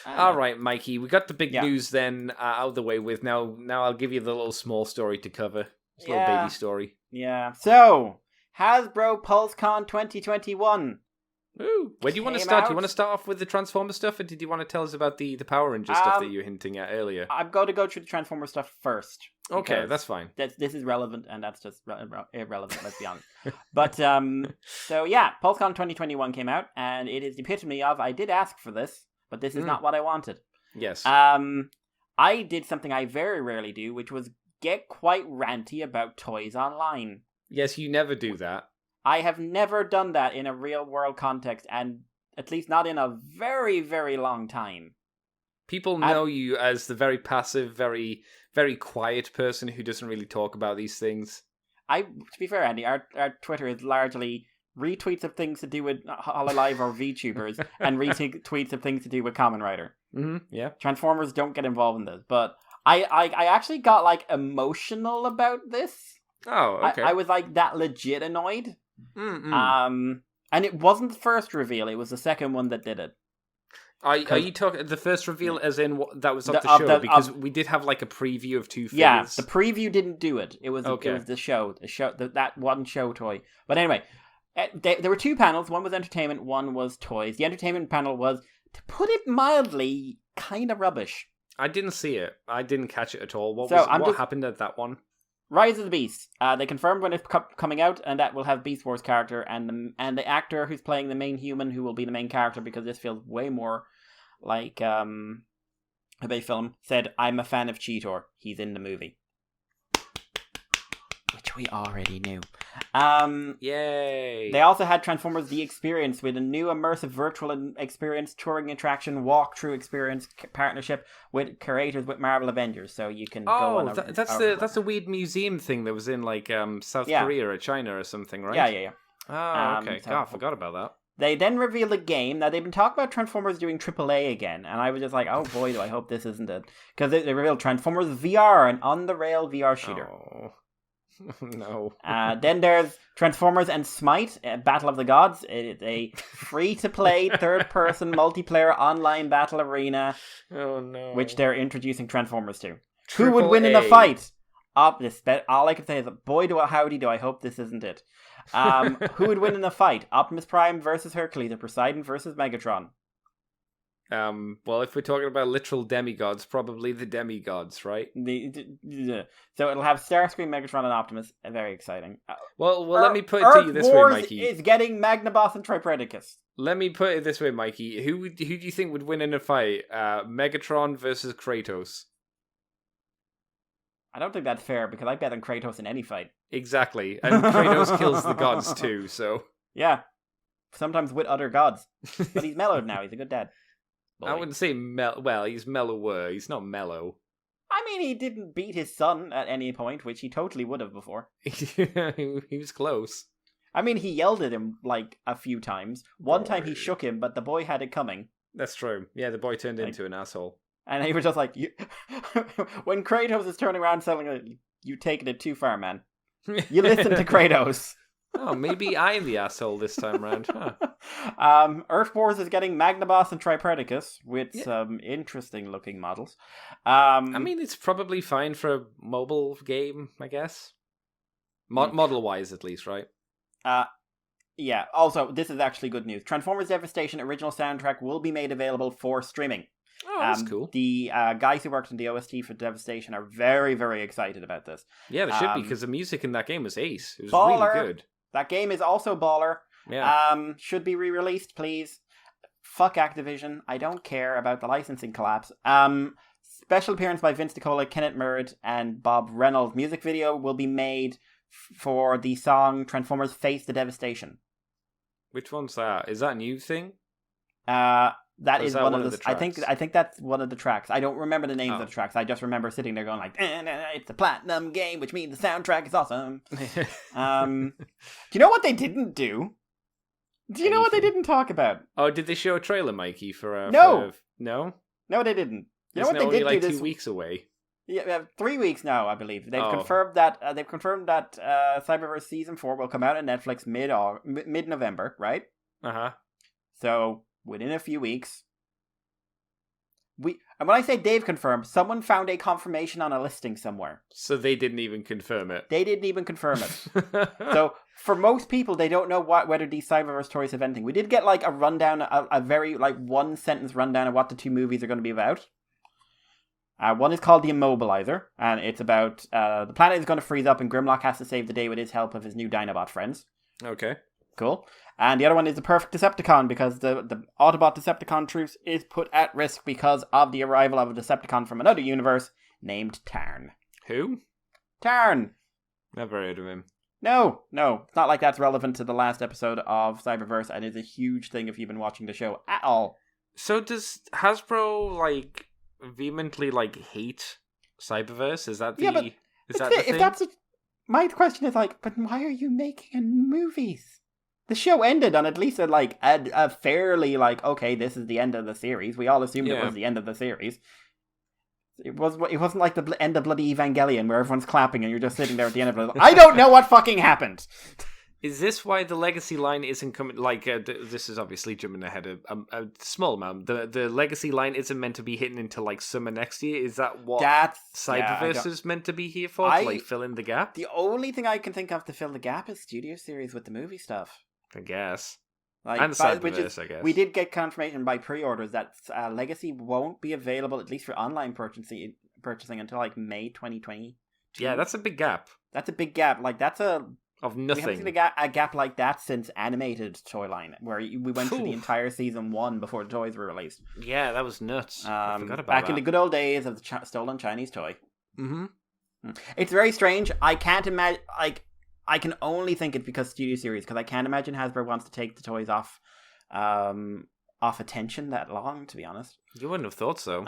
I All know. right, Mikey, we got the big Yeah. news then out of the way with. Now I'll give you the little small story to cover. It's a little Yeah. baby story. Yeah. So, Hasbro PulseCon 2021. Ooh, where do you want to Came start? Do out. you want to start off with the Transformer stuff, or did you want to tell us about the Power Ranger stuff that you were hinting at earlier? I'm going to go through the Transformer stuff first. Okay, because that's fine. This is relevant, and that's just irrelevant, let's be honest. But, so yeah, PulseCon 2021 came out, and it is the epitome of, I did ask for this, but this is not what I wanted. Yes. I did something I very rarely do, which was get quite ranty about toys online. Yes, you never do that. I have never done that in a real world context, and at least not in a very, very long time. People know you as the very passive, very, very quiet person who doesn't really talk about these things. To be fair, Andy, our Twitter is largely retweets of things to do with Hololive or VTubers, and retweets of things to do with Kamen Rider. Mm-hmm, yeah. Transformers don't get involved in this, but I actually got like emotional about this. Oh, okay. I was like that legit annoyed. Mm-mm. And it wasn't the first reveal; it was the second one that did it. Are you talking the first reveal as in what that was of The- the of show? the- because of- we did have like a preview of 2 figures. Yeah, the preview didn't do it. It was Okay. it was the show, that one show toy. But anyway, there were 2 panels. One was entertainment, one was toys. The entertainment panel was, to put it mildly, kind of rubbish. I didn't see it. I didn't catch it at all. What happened at that one? Rise of the Beast. They confirmed when it's coming out, and that will have Beast Wars character and the actor who's playing the main human, who will be the main character, because this feels way more like a Bay film, said, "I'm a fan of Cheetor. He's in the movie," which we already knew. Yay! They also had Transformers The Experience with a new immersive virtual experience, touring attraction, walkthrough experience partnership with creators with Marvel Avengers, so you can go on. That's the weird museum thing that was in like South Korea or China or something, right? Yeah. Oh, okay. So- God, I forgot about that. They then revealed a game. Now, they've been talking about Transformers doing AAA again, and I was just like, oh boy, do I hope this isn't it. Because they revealed Transformers VR, an on-the-rail VR shooter. Oh. No. Then there's Transformers and Smite, Battle of the Gods. It's a free-to-play, third-person, multiplayer online battle arena, Oh no. which they're introducing Transformers to. Who would Triple win in a A. fight? All I can say is, boy, howdy, do I hope this isn't it. Who would win in a fight? Optimus Prime versus Hercules, or Poseidon versus Megatron? Well, if we're talking about literal demigods, probably the demigods, right? So it'll have Starscream, Megatron, and Optimus. Very exciting. Well, let me put it to you this way, Mikey. Is getting Magnaboss and Tripredicus. Let me put it this way, Mikey. Who do you think would win in a fight? Megatron versus Kratos. I don't think that's fair, because I bet on Kratos in any fight. Exactly, and Kratos kills the gods too. So Yeah, sometimes with other gods. But he's mellowed now. He's a good dad. I Boy. wouldn't say well. He's mellower. He's not mellow. I mean, he didn't beat his son at any point, which he totally would have before. He was close. I mean, he yelled at him like a few times. One time he Boy. shook him, but the boy had it coming. That's true. Yeah, the boy turned into an asshole. And he was just like, when Kratos is turning around selling it, you taking it too far, man. You listen to Kratos. Oh, maybe I'm the asshole this time round. Huh. Earth Wars is getting Magnaboss and Tripredicus with some interesting looking models. I mean, it's probably fine for a mobile game, I guess. Model-wise, at least, right? Yeah, also, this is actually good news. Transformers Devastation original soundtrack will be made available for streaming. Oh, that's cool. The guys who worked on the OST for Devastation are very, very excited about this. Yeah, they should be, because the music in that game was ace. It was baller. really good. That game is also baller. Yeah. Should be re-released, please. Fuck Activision. I don't care about the licensing collapse. Special appearance by Vince DiCola, Kenneth Murd, and Bob Reynolds. Music video will be made for the song Transformers Face the Devastation. Which one's that? Is that a new thing? That Or is that one one of of the. the I think tracks? that's one of the tracks. I don't remember the names Oh. of the tracks. I just remember sitting there going like, "It's a platinum game, which means the soundtrack is awesome." Do you know what they didn't do? Do you know what they Anything. didn't talk about? Oh, did they show a trailer, Mikey? No. No? No, they didn't. You know Isn't what it they only did like do 2 this weeks away. Yeah, 3 weeks now, I believe. They've Oh. confirmed that. Cyberverse Season 4 will come out on Netflix mid-November, right? Uh-huh. So, within a few weeks, and when I say Dave confirmed, someone found a confirmation on a listing somewhere. So they didn't even confirm it. They didn't even confirm it. So, for most people, they don't know whether these Cyberverse toys have anything. We did get, like, a rundown, a very, like, one-sentence rundown of what the two movies are going to be about. One is called The Immobilizer, and it's about the planet is going to freeze up and Grimlock has to save the day with his help of his new Dinobot friends. Okay. Cool. And the other one is the Perfect Decepticon, because the Autobot Decepticon truce is put at risk because of the arrival of a Decepticon from another universe named Tarn. Who? Tarn! Never heard of him. No. It's not like that's relevant to the last episode of Cyberverse, and is a huge thing if you've been watching the show at all. So does Hasbro, like, vehemently, like, hate Cyberverse? Is that the... Yeah, but is that the thing? if that's my question is, like, but why are you making movies? The show ended on at least a fairly, like, okay, this is the end of the series. We all assumed it was the end of the series. It wasn't like the end of bloody Evangelion where everyone's clapping and you're just sitting there at the end of it. I don't know what fucking happened. Is this why the Legacy line isn't coming? Like, this is obviously jumping ahead a small amount. The Legacy line isn't meant to be hitting until, like, summer next year. Is that what Cyberverse is meant to be here for? To, like, fill in the gap? The only thing I can think of to fill the gap is Studio Series with the movie stuff. I guess. Like, and Cyberverse, I guess. We did get confirmation by pre-orders that Legacy won't be available, at least for online purchasing until, like, May 2020. Yeah, that's a big gap. That's a big gap. Like, that's of nothing. We haven't seen a gap like that since Animated Toy Line, where we went through the entire season 1 before the toys were released. Yeah, that was nuts. I forgot about back in the good old days of the stolen Chinese toy. Mm-hmm. It's very strange. I can't imagine, like, I can only think it's because Studio Series, because I can't imagine Hasbro wants to take the toys off attention that long, to be honest. You wouldn't have thought so.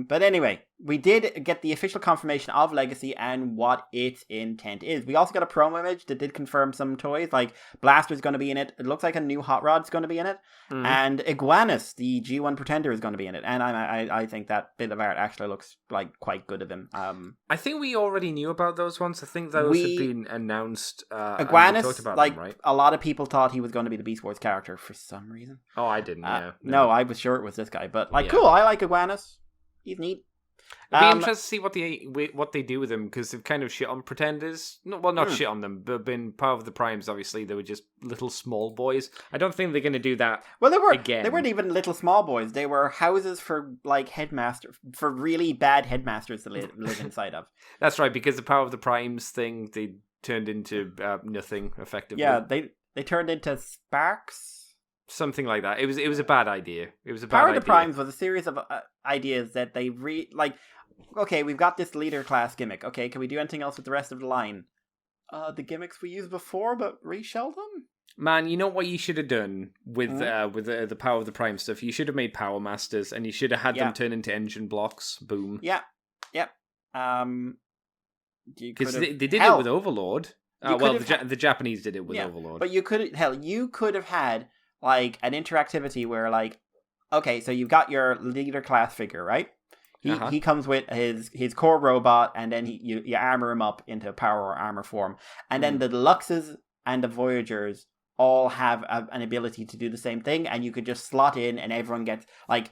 But anyway, we did get the official confirmation of Legacy and what its intent is. We also got a promo image that did confirm some toys, like Blaster's going to be in it. It looks like a new Hot Rod's going to be in it. Mm. And Iguanus, the G1 Pretender, is going to be in it. And I think that bit of art actually looks like quite good of him. I think we already knew about those ones. I think those had been announced. Iguanus, talked about like, them, right? A lot of people thought he was going to be the Beast Wars character for some reason. Oh, I didn't, yeah. No, I was sure it was this guy. But, like, cool, I like Iguanus. He's neat. It'd be interesting to see what they do with them, because they've kind of shit on Pretenders. Not shit on them, but been part of the Primes, obviously. They were just little small boys. I don't think they're going to do that again. They weren't even little small boys. They were houses for, like, for really bad headmasters to live inside of. That's right, because the Power of the Primes thing, they turned into nothing, effectively. Yeah, they turned into Sparks. Something like that. It was a bad idea. Power of the Primes was a series of ideas that they okay, we've got this leader class gimmick. Okay, can we do anything else with the rest of the line? The gimmicks we used before, but reshell them? Man, you know what you should have done with the Power of the Prime stuff? You should have made Power Masters, and you should have had them turn into engine blocks. Boom. Yeah. Yep. Because they did it with Overlord. The Japanese did it with Overlord. But you could have had, like, an interactivity where, like, okay, so you've got your leader class figure, right? He comes with his core robot, and then you armor him up into power or armor form. And then the Deluxes and the Voyagers all have an ability to do the same thing, and you could just slot in, and everyone gets, like,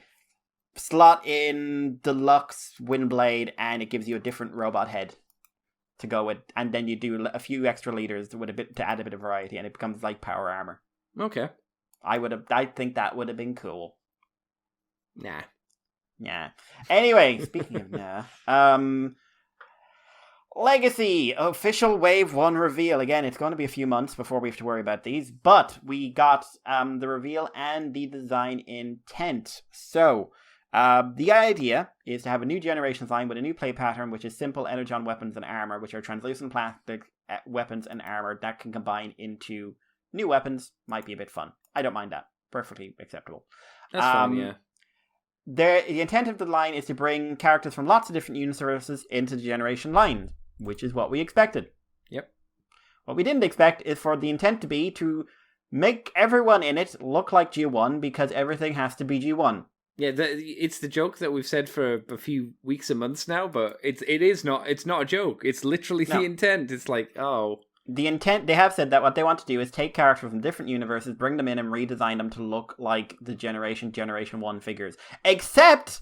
slot in Deluxe Windblade, and it gives you a different robot head to go with, and then you do a few extra leaders to add a bit of variety, and it becomes like power armor. Okay. I think that would have been cool. Nah. Yeah. Anyway, speaking of Legacy, official Wave 1 reveal. Again, it's going to be a few months before we have to worry about these, but we got the reveal and the design intent. So, the idea is to have a new Generations line with a new play pattern, which is simple energon weapons and armor, which are translucent plastic weapons and armor that can combine into new weapons. Might be a bit fun. I don't mind that. Perfectly acceptable. That's fun, yeah. The intent of the line is to bring characters from lots of different universes into the Generation line, which is what we expected. Yep. What we didn't expect is for the intent to be to make everyone in it look like G1, because everything has to be G1. Yeah, it's the joke that we've said for a few weeks and months now, but it's not a joke. It's literally the intent. It's like, oh. the intent, they have said that what they want to do is take characters from different universes, bring them in and redesign them to look like the Generation 1 figures. Except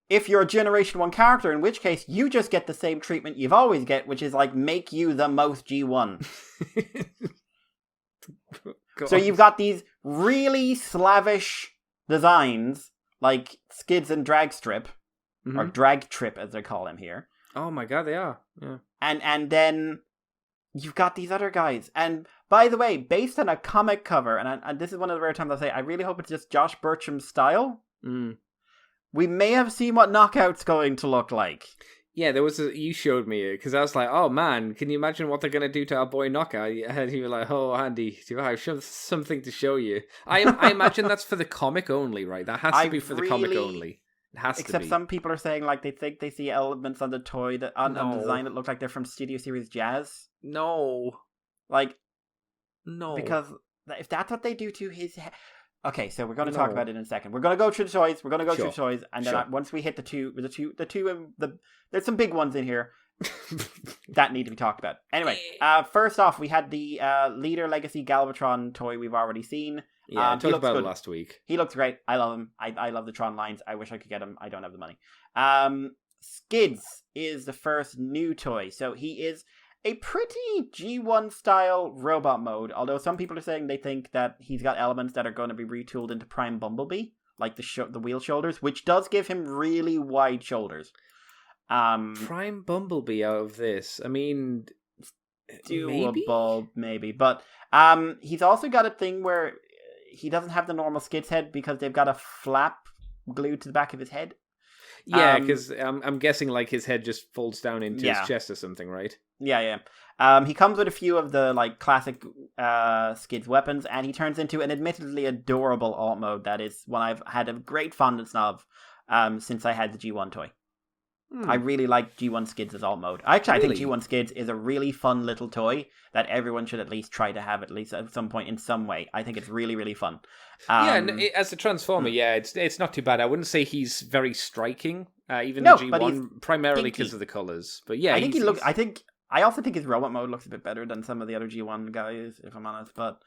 if you're a Generation 1 character, in which case you just get the same treatment you've always get, which is like make you the most G1. So you've got these really slavish designs, like Skids and Drag Strip, or Drag Trip as they call him here. Oh my god, they are. Yeah. And then you've got these other guys. And by the way, based on a comic cover, and this is one of the rare times I'll say, I really hope it's just Josh Burcham's style. We may have seen what Knockout's going to look like. Yeah, you showed me it, because I was like, oh man, can you imagine what they're going to do to our boy Knockout? And you were like, oh Andy, do I have something to show you? I imagine that's for the comic only, right? That has to be for the comic only. It has to be. Except some people are saying like they think they see elements on the toy, on the design that look like they're from Studio Series Jazz. No. Like, no. Because if that's what they do to his head... Okay, so we're going to talk about it in a second. We're going to go through the toys. We're going to go through the toys, and then once we hit there's some big ones in here that need to be talked about. Anyway, first off, we had the Leader Legacy Galvatron toy we've already seen. Yeah, I talked about it last week. He looks great. I love him. I love the Tron lines. I wish I could get him. I don't have the money. Skids is the first new toy. So he is a pretty G1 style robot mode, although some people are saying they think that he's got elements that are going to be retooled into Prime Bumblebee, like the wheel shoulders, which does give him really wide shoulders. Prime Bumblebee out of this, I mean, doable maybe, but he's also got a thing where he doesn't have the normal Skids head because they've got a flap glued to the back of his head. Yeah, because I'm guessing like his head just folds down into his chest or something, right? Yeah. He comes with a few of the like classic Skids weapons, and he turns into an admittedly adorable alt mode that is one I've had a great fondness of since I had the G1 toy. I really like G1 Skids as alt mode. Actually, I think G1 Skids is a really fun little toy that everyone should at least try to have at least at some point in some way. I think it's really, really fun. As a Transformer, it's not too bad. I wouldn't say he's very striking, even the G1, primarily because of the colours. But yeah, I also think his robot mode looks a bit better than some of the other G1 guys, if I'm honest. But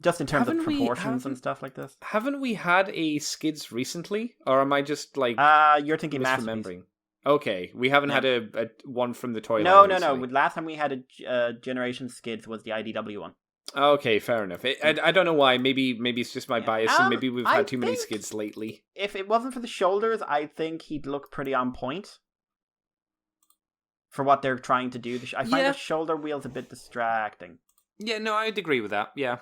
just in terms of proportions and stuff like this. Haven't we had a Skids recently? Or am I just like you're thinking misremembering? Okay, we haven't had a one from the toy line. No. Last time we had a Generation Skids was the IDW one. Okay, fair enough. I don't know why. Maybe it's just my bias, and maybe we've had too many Skids lately. If it wasn't for the shoulders, I think he'd look pretty on point for what they're trying to do. I find the shoulder wheels a bit distracting. Yeah, no, I'd agree with that. Yeah,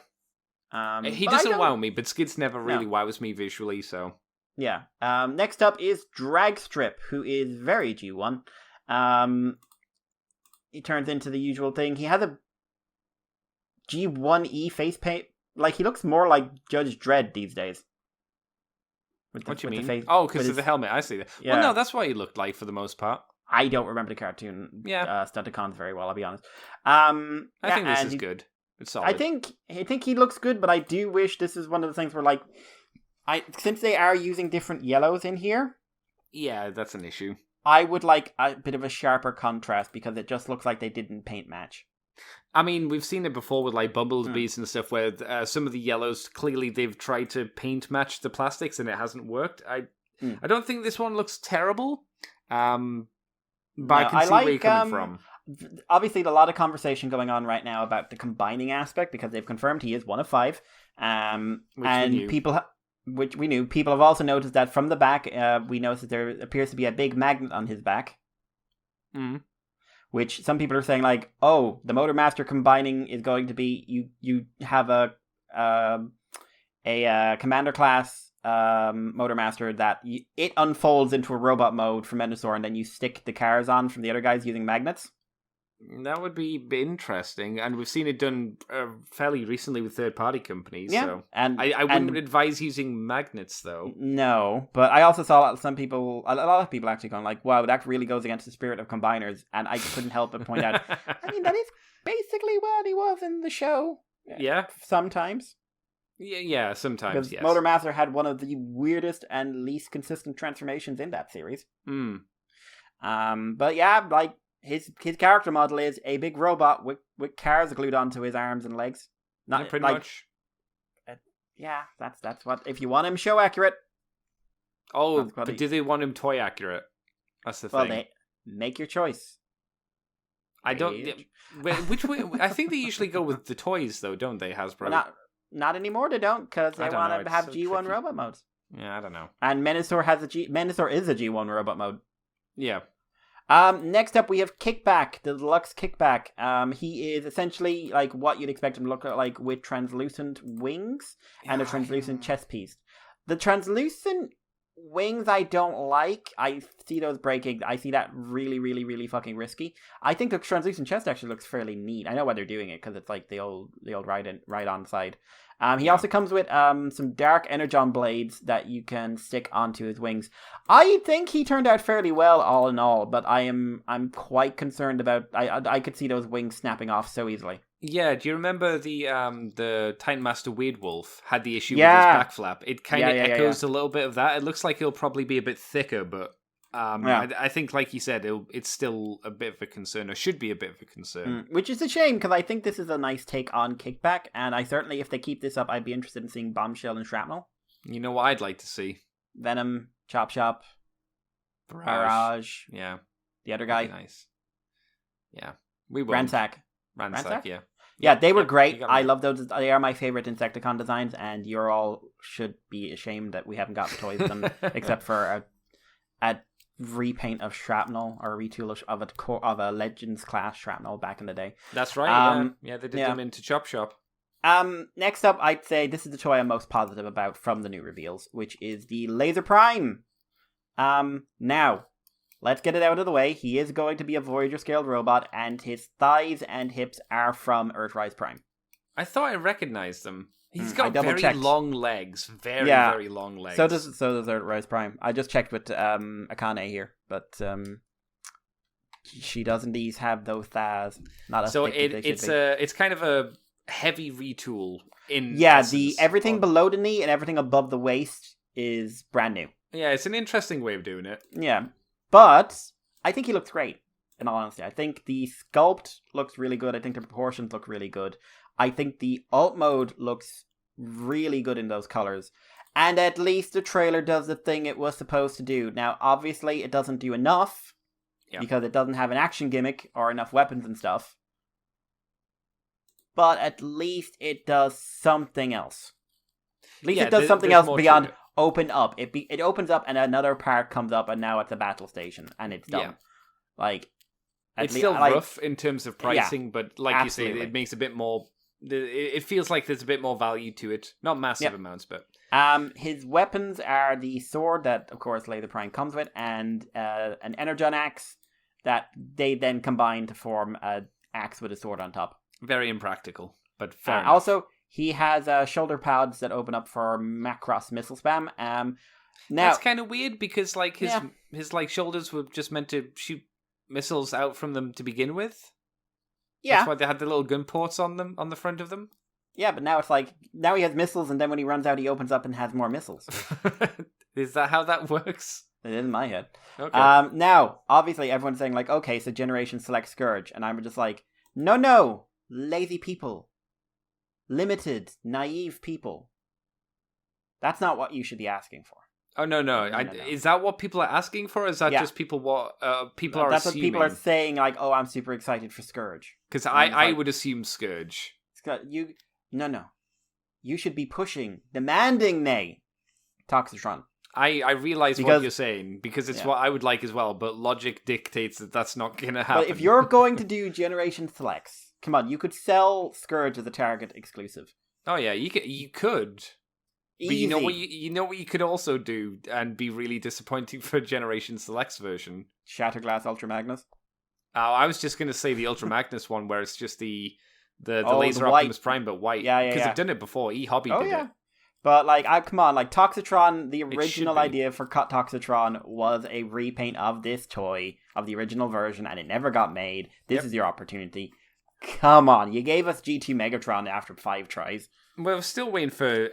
he doesn't wow me, but Skids never really wows me visually. So yeah. Next up is Drag Strip, who is very G1. He turns into the usual thing. He has a G1E face paint. Like, he looks more like Judge Dredd these days. What do you mean? Because of the helmet. I see that. Yeah. Well, no, that's what he looked like for the most part. I don't remember the cartoon Stunticons very well, I'll be honest. I think this is good. It's solid. I think he looks good, but I do wish this is one of the things where, like, since they are using different yellows in here... Yeah, that's an issue. I would like a bit of a sharper contrast because it just looks like they didn't paint match. I mean, we've seen it before with like Bumblebees and stuff where some of the yellows, clearly they've tried to paint match the plastics and it hasn't worked. I don't think this one looks terrible, but I can see where you're coming from. Obviously, a lot of conversation going on right now about the combining aspect because they've confirmed he is one of 5. Which we knew. People have also noticed that from the back, we noticed that there appears to be a big magnet on his back. Which some people are saying, like, oh, the Motor Master combining is going to be you have a Commander class Motor Master that it unfolds into a robot mode from Mendosaur, and then you stick the cars on from the other guys using magnets. That would be interesting, and we've seen it done fairly recently with third-party companies. Yeah, so and I wouldn't advise using magnets, though. No, but I also saw a lot of people actually going like, "Wow, that really goes against the spirit of combiners," and I couldn't help but point out. I mean, that is basically what he was in the show. Yeah, sometimes. Yeah, sometimes. Because yes. Motor Master had one of the weirdest and least consistent transformations in that series. Hmm. But yeah, like. his character model is a big robot with cars glued onto his arms and legs. Not pretty much. Yeah, that's what. If you want him show accurate. Oh, but do they want him toy accurate? That's the thing. Well, make your choice. I don't. Which way? I think they usually go with the toys, though, don't they, Hasbro? Not anymore. They don't, because they want to have so G1 tricky. robot modes. Yeah, I don't know. And Menasor is a G1 robot mode. Yeah. Next up, we have Kickback, the deluxe Kickback. He is essentially like what you'd expect him to look like, with translucent wings and a translucent chest piece. The translucent wings I don't like. I see those breaking. I see that really, really, really fucking risky. I think the translucent chest actually looks fairly neat. I know why they're doing it, because it's like the old right-on side. He also comes with some dark energon blades that you can stick onto his wings. I think he turned out fairly well, all in all, but I'm quite concerned about. I could see those wings snapping off so easily. Yeah, do you remember the Titan Master Weird Wolf had the issue with his back flap? It kind of echoes a little bit of that. It looks like it'll probably be a bit thicker, but I think, like you said, it's still a bit of a concern, or should be a bit of a concern. Which is a shame, because I think this is a nice take on Kickback, and I certainly, if they keep this up, I'd be interested in seeing Bombshell and Shrapnel. You know what I'd like to see? Venom, Chop Chop, Barrage. Yeah. The other guy. Nice. Yeah. We will. Ransack, yeah. Yeah, they were great. I love those. They are my favorite Insecticon designs, and you all should be ashamed that we haven't got toys of them, except for a repaint of Shrapnel, or a retool of a Legends class Shrapnel back in the day. That's right. Yeah, they did them into Chop Shop. Next up, I'd say this is the toy I'm most positive about from the new reveals, which is the Laser Prime. Now, let's get it out of the way. He is going to be a Voyager scaled robot, and his thighs and hips are from Earthrise Prime. I thought I recognized them. He's got very long legs. Very long legs. So does Earthrise Prime. I just checked with Akane here, but she does indeed have those thighs. Not as thick as they should be. It's kind of a heavy retool in everything below the knee and everything above the waist is brand new. Yeah, it's an interesting way of doing it. Yeah, but I think he looks great, in all honesty. I think the sculpt looks really good. I think the proportions look really good. I think the alt mode looks really good in those colors. And at least the trailer does the thing it was supposed to do. Now, obviously, it doesn't do enough, because it doesn't have an action gimmick or enough weapons and stuff. But at least it does something else. At least it does something else beyond open up. It opens up and another part comes up, and now it's a battle station and it's done. Like, it's still rough in terms of pricing, but like you say, it makes a bit more. It feels like there's a bit more value to it. Not massive amounts, but his weapons are the sword that, of course, Laser Prime comes with, and an energon axe that they then combine to form an axe with a sword on top. Very impractical, but fair enough. Also, he has shoulder pads that open up for Macross missile spam. Now that's kind of weird, because like his like shoulders were just meant to shoot missiles out from them to begin with. Yeah, that's why they had the little gun ports on them, on the front of them. Yeah, but now it's like, now he has missiles, and then when he runs out, he opens up and has more missiles. Is that how that works? It is in my head. Okay. Now, obviously, everyone's saying like, okay, so Generation Select Scourge, and I'm just like, no, lazy people, limited, naive people. That's not what you should be asking for. Oh no. Is that what people are asking for? Or is that just people are assuming? That's what people are saying. Like, oh, I'm super excited for Scourge. Because I would assume Scourge. No. You should be pushing, demanding, Toxitron. I realize what you're saying, because it's what I would like as well. But logic dictates that that's not going to happen. But if you're going to do Generation Selects, come on, you could sell Scourge as a Target exclusive. Oh yeah, you could. But Easy. you know what you could also do and be really disappointing for a Generation Selects version? Shatterglass Ultra Magnus. I was just going to say the Ultra Magnus one, where it's just the Laser Optimus Prime, but white. Yeah. Because I've done it before. E-Hobby did it. But like, come on, like Toxitron, the original idea for Toxitron was a repaint of this toy, of the original version, and it never got made. This is your opportunity. Come on, you gave us G2 Megatron after 5 tries. We're still waiting for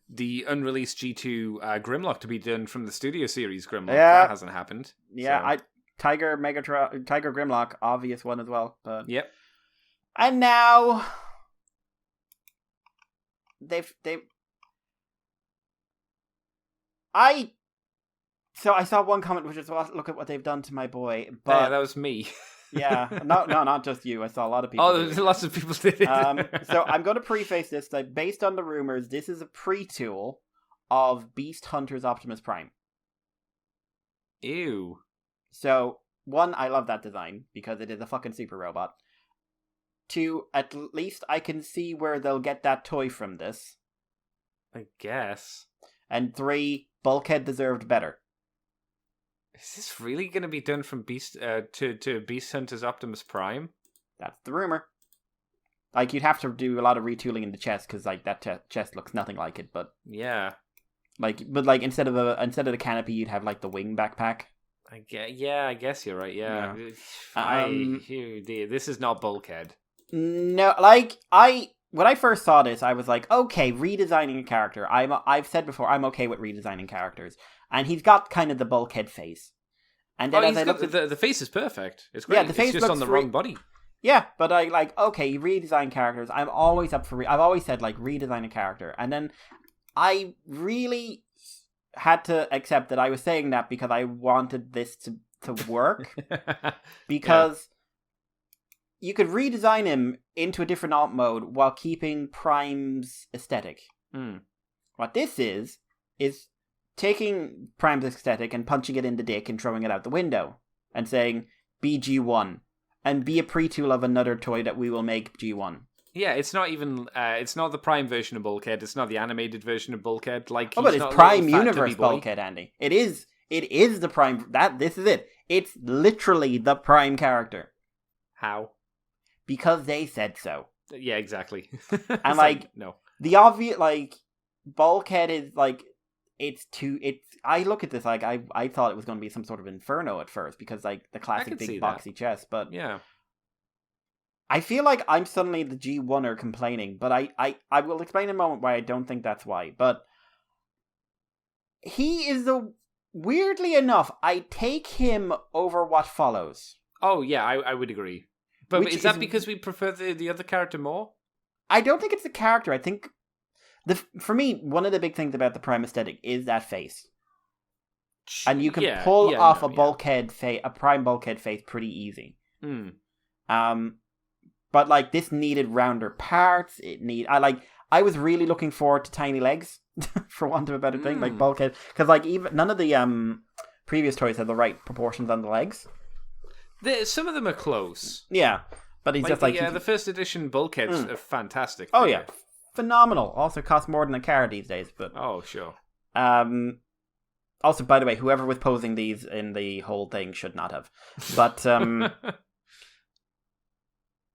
the unreleased G2 Grimlock to be done from the Studio Series Grimlock. That hasn't happened. Yeah, Tiger Megatron, Tiger Grimlock, obvious one as well. But Yep. and now I saw one comment which is, look at what they've done to my boy. But Yeah, that was me. yeah, no, not just you. I saw a lot of people. Oh, there's lots of people did it. So I'm going to preface this that based on the rumors, this is a pre-tool of Beast Hunter's Optimus Prime. Ew. So, one, I love that design because it is a fucking super robot. Two, at least I can see where they'll get that toy from this. I guess. And three, Bulkhead deserved better. Is this really going to be done from Beast to Beast Hunter's Optimus Prime? That's the rumor. Like, you'd have to do a lot of retooling in the chest because, like, that chest looks nothing like it. But yeah, instead of the canopy, you'd have like the wing backpack. I guess you're right. Yeah. This is not Bulkhead. No, like when I first saw this, I was like, okay, redesigning a character. I've said before, I'm okay with redesigning characters, and he's got kind of the Bulkhead face. And then the face is perfect. It's great. Yeah, the face it's just on the wrong body. Yeah, but I like, okay, you redesign characters. I'm always up for. I've always said like redesign a character, and then I really had to accept that I was saying that because I wanted this to work. Because you could redesign him into a different alt mode while keeping Prime's aesthetic. What this is taking Prime's aesthetic and punching it in the dick and throwing it out the window and saying, be G1 and be a pre-tool of another toy that we will make G1. Yeah, it's not even. It's not the Prime version of Bulkhead. It's not the animated version of Bulkhead. Like, but it's Prime Universe Bulkhead, Andy. It is the Prime. This is it. It's literally the Prime character. How? Because they said so. Yeah, exactly. And like, no, the obvious Bulkhead is like it's too. It's. I look at this like I thought it was going to be some sort of Inferno at first because like the classic big boxy chest, but yeah. I feel like I'm suddenly the G1er complaining, but I will explain in a moment why I don't think that's why. But he is weirdly enough, I take him over what follows. Oh yeah, I would agree. But is that because we prefer the other character more? I don't think it's the character. I think for me, one of the big things about the Prime aesthetic is that face. And you can pull off a Prime Bulkhead face pretty easy. But like this needed rounder parts. I was really looking forward to tiny legs, for want of a better thing, like Bulkhead, because like even none of the previous toys had the right proportions on the legs. Some of them are close. Yeah, but he's just like the first edition Bulkheads are fantastic. Oh yeah, phenomenal. Also cost more than a car these days, but oh sure. Also, by the way, whoever was posing these in the whole thing should not have. But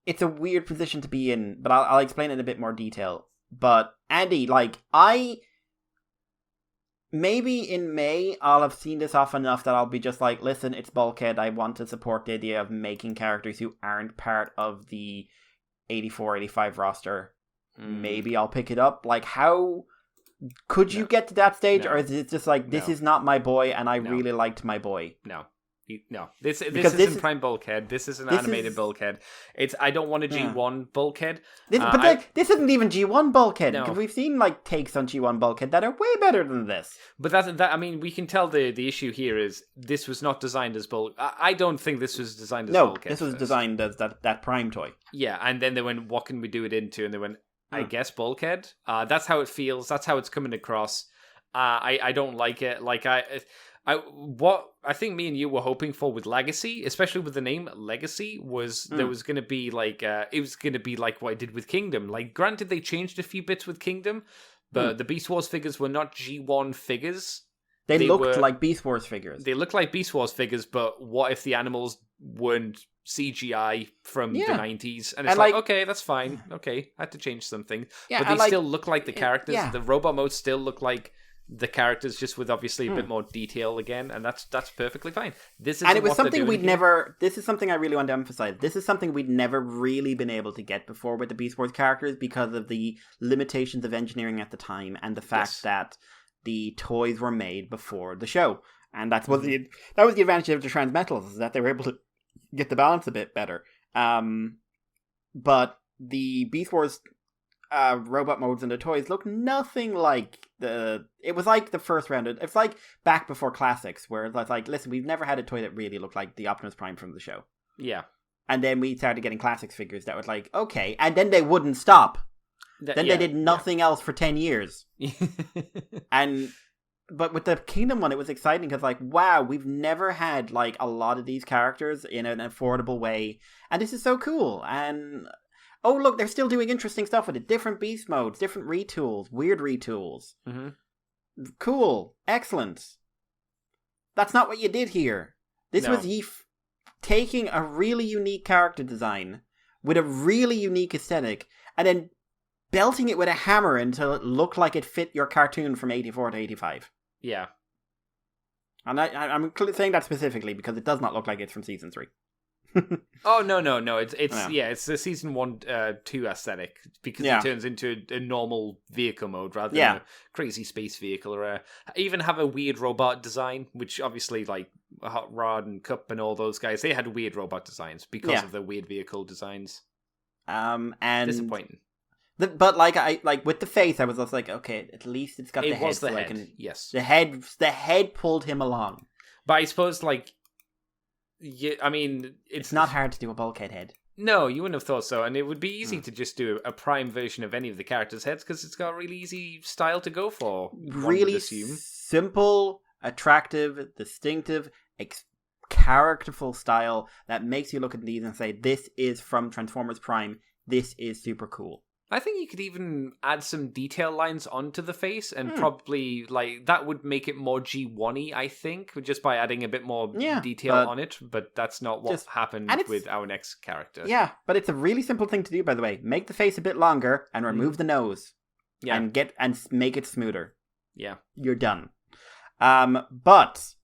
it's a weird position to be in, but I'll explain it in a bit more detail. But Andy, maybe in May I'll have seen this off enough that I'll be just like, listen, it's Bulkhead. I want to support the idea of making characters who aren't part of the 84, 85 roster. Maybe I'll pick it up. Like, how could you get to that stage, or is it just like, this is not my boy, and I really liked my boy? No, this isn't Prime Bulkhead. This is an animated Bulkhead. I don't want a G1 Bulkhead. This isn't even G1 Bulkhead, because we've seen like takes on G1 Bulkhead that are way better than this. But I mean, we can tell the issue here is this was not designed as Bulkhead. I don't think this was designed as Bulkhead. No, this was designed as that Prime toy. Yeah, and then they went, what can we do it into? And they went, I guess Bulkhead. That's how it feels. That's how it's coming across. I don't like it. Like what I think me and you were hoping for with Legacy, especially with the name Legacy, was there was going to be like it was going to be like what I did with Kingdom. Like, granted, they changed a few bits with Kingdom, but the Beast Wars figures were not G1 figures. They looked like Beast Wars figures. They looked like Beast Wars figures, but what if the animals weren't CGI from the 90s? And it's like, okay, that's fine. Okay, I had to change something. Yeah, but they still look like the characters. Yeah. The robot modes still look like the characters, just with obviously a bit more detail again, and that's perfectly fine. This is something we'd never. This is something I really want to emphasize. This is something we'd never really been able to get before with the Beast Wars characters because of the limitations of engineering at the time and the fact that the toys were made before the show. And that was the advantage of the Transmetals, is that they were able to get the balance a bit better. But the Beast Wars robot modes in the toys look nothing like it was like the first round. It's like back before Classics, where it's like, listen, we've never had a toy that really looked like the Optimus Prime from the show. Yeah. And then we started getting Classics figures that was like, okay, and then they wouldn't stop. Then they did nothing else for 10 years. But with the Kingdom one, it was exciting because, like, wow, we've never had, like, a lot of these characters in an affordable way. And this is so cool. And, oh, look, they're still doing interesting stuff with it. Different beast modes, different retools, weird retools. Mm-hmm. Cool. Excellent. That's not what you did here. This was taking a really unique character design with a really unique aesthetic and then belting it with a hammer until it looked like it fit your cartoon from 84 to 85. Yeah. And I'm saying that specifically because it does not look like it's from season 3. Oh, no. It's the season 1-2 aesthetic because it turns into a normal vehicle mode rather than a crazy space vehicle or even have a weird robot design, which obviously, like, Hot Rod and Cup and all those guys, they had weird robot designs because of the weird vehicle designs. And disappointing. But like with the face, I was just like, okay, at least it's got the head. Was the so head. Yes. The head pulled him along. But I suppose, like, yeah, I mean, it's not hard to do a bulkhead head. No, you wouldn't have thought so, and it would be easy to just do a prime version of any of the characters' heads because it's got a really easy style to go for. Really simple, attractive, distinctive, characterful style that makes you look at these and say, "This is from Transformers Prime. This is super cool." I think you could even add some detail lines onto the face and probably, like, that would make it more G1-y, I think, just by adding a bit more detail on it, but that's not what happened with our next character. Yeah, but it's a really simple thing to do, by the way. Make the face a bit longer and remove the nose. Yeah. And make it smoother. Yeah. You're done. But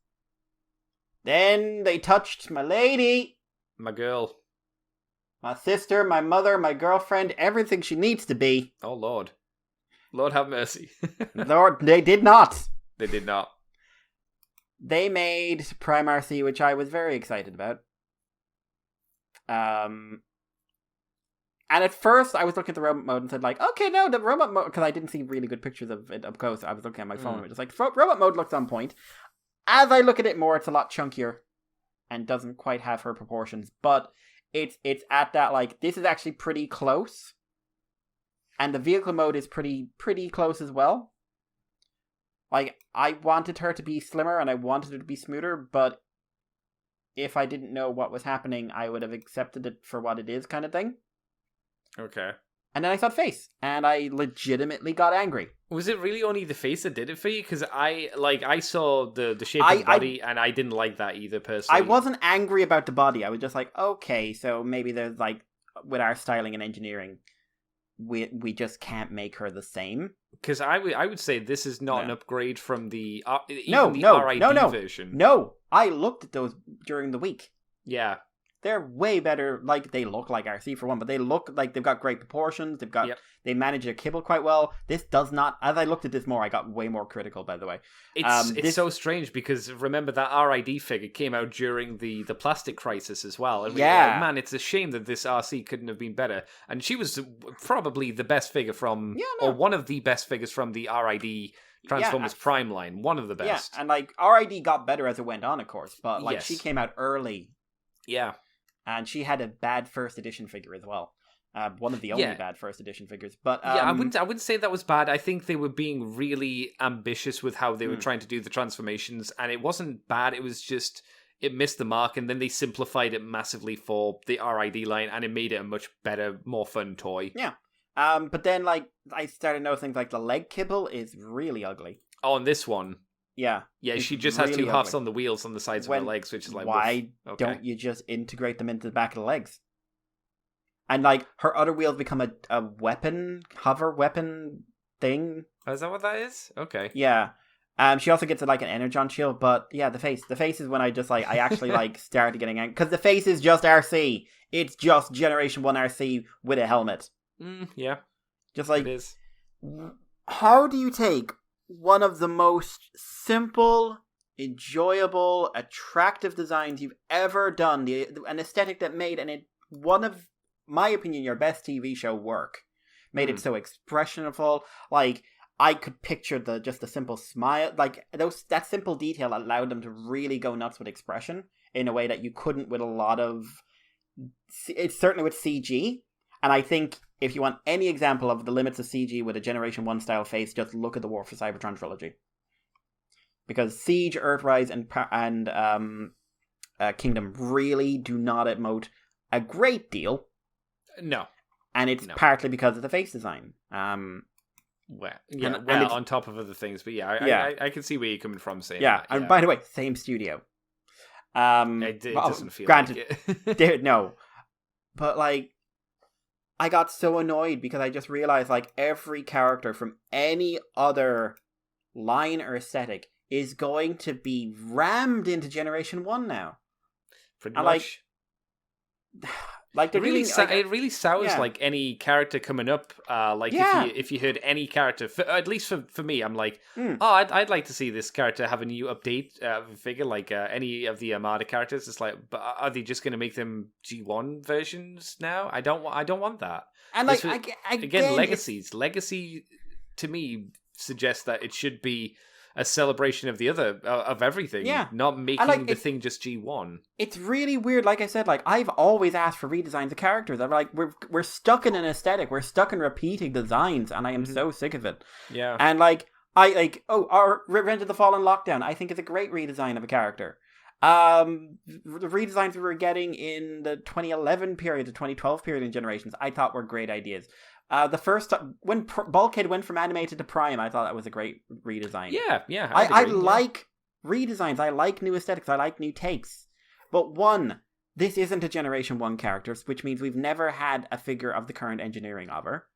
then they touched my lady. My girl. My sister, my mother, my girlfriend, everything she needs to be. Oh, Lord. Lord have mercy. Lord, they did not. They did not. They made Prime RC, which I was very excited about. And at first, I was looking at the robot mode and said, like, okay, no, the robot mode, because I didn't see really good pictures of it up close. I was looking at my phone, and it was like, robot mode looks on point. As I look at it more, it's a lot chunkier and doesn't quite have her proportions, but it's at that, like, this is actually pretty close. And the vehicle mode is pretty close as well. Like, I wanted her to be slimmer and I wanted her to be smoother, but if I didn't know what was happening, I would have accepted it for what it is, kind of thing. Okay. And then I saw the face, and I legitimately got angry. Was it really only the face that did it for you? Because I saw the shape of the body, and I didn't like that either, personally. I wasn't angry about the body. I was just like, okay, so maybe there's, like, with our styling and engineering, we just can't make her the same. Because I would say this is not an upgrade from the RID version. No, I looked at those during the week. Yeah. They're way better. Like, they look like RC for one, but they look like they've got great proportions. They manage their kibble quite well. This does not. As I looked at this more, I got way more critical, by the way. It's so strange because remember that RID figure came out during the plastic crisis as well. And man, it's a shame that this RC couldn't have been better. And she was probably the best figure from, or one of the best figures from the RID Transformers Prime line. One of the best. Yeah, and like RID got better as it went on, of course, but like she came out early. Yeah. And she had a bad first edition figure as well. One of the only bad first edition figures. But I wouldn't say that was bad. I think they were being really ambitious with how they were trying to do the transformations, and it wasn't bad. It was just it missed the mark, and then they simplified it massively for the RID line, and it made it a much better, more fun toy. Yeah. But then like I started noticing like the leg kibble is really ugly. Oh, and this one. Yeah. Yeah, she just has two halves on the wheels on the sides of her legs, which is like, why don't you just integrate them into the back of the legs? And like her other wheels become a weapon, hover weapon thing. Oh, is that what that is? Okay. Yeah. She also gets like an energon shield, but yeah, the face is when I just like I actually like started getting angry because the face is just RC. It's just Generation 1 RC with a helmet. Yeah. Just like it is. How do you take one of the most simple enjoyable, attractive designs you've ever done. An aesthetic that made one of my opinion your best TV show work. Made it so expressionful. Like I could picture the simple smile. Like that simple detail allowed them to really go nuts with expression in a way that you couldn't with a lot of. It's certainly with CG. And I think if you want any example of the limits of CG with a Generation 1 style face, just look at the War for Cybertron trilogy. Because Siege, Earthrise, and Kingdom really do not emote a great deal. No. And it's partly because of the face design. On top of other things. But I can see where you're coming from saying that. And by the way, same studio. It doesn't feel like it. No. But, like, I got so annoyed because I just realized, like, every character from any other line or aesthetic is going to be rammed into Generation 1 now. Pretty much. Like it really sounds like any character coming up. If you heard any character, at least for me, I'm like, I'd like to see this character have a new update figure, like any of the Armada characters. It's like, but are they just going to make them G1 versions now? I don't want that. And like again, legacy to me suggests that it should be a celebration of the other, of everything. Not making the thing just G1. It's really weird. Like I said, like I've always asked for redesigns of characters. I'm like, we're stuck in an aesthetic. We're stuck in repeating designs, and I am so sick of it. Yeah. And like, our Revenge of the Fallen Lockdown, I think is a great redesign of a character. The redesigns we were getting in the 2011 period, the 2012 period in Generations, I thought were great ideas. The first when Bulkhead went from animated to Prime, I thought that was a great redesign. Yeah. I like redesigns. I like new aesthetics. I like new takes. But this isn't a Generation 1 character, which means we've never had a figure of the current engineering of her.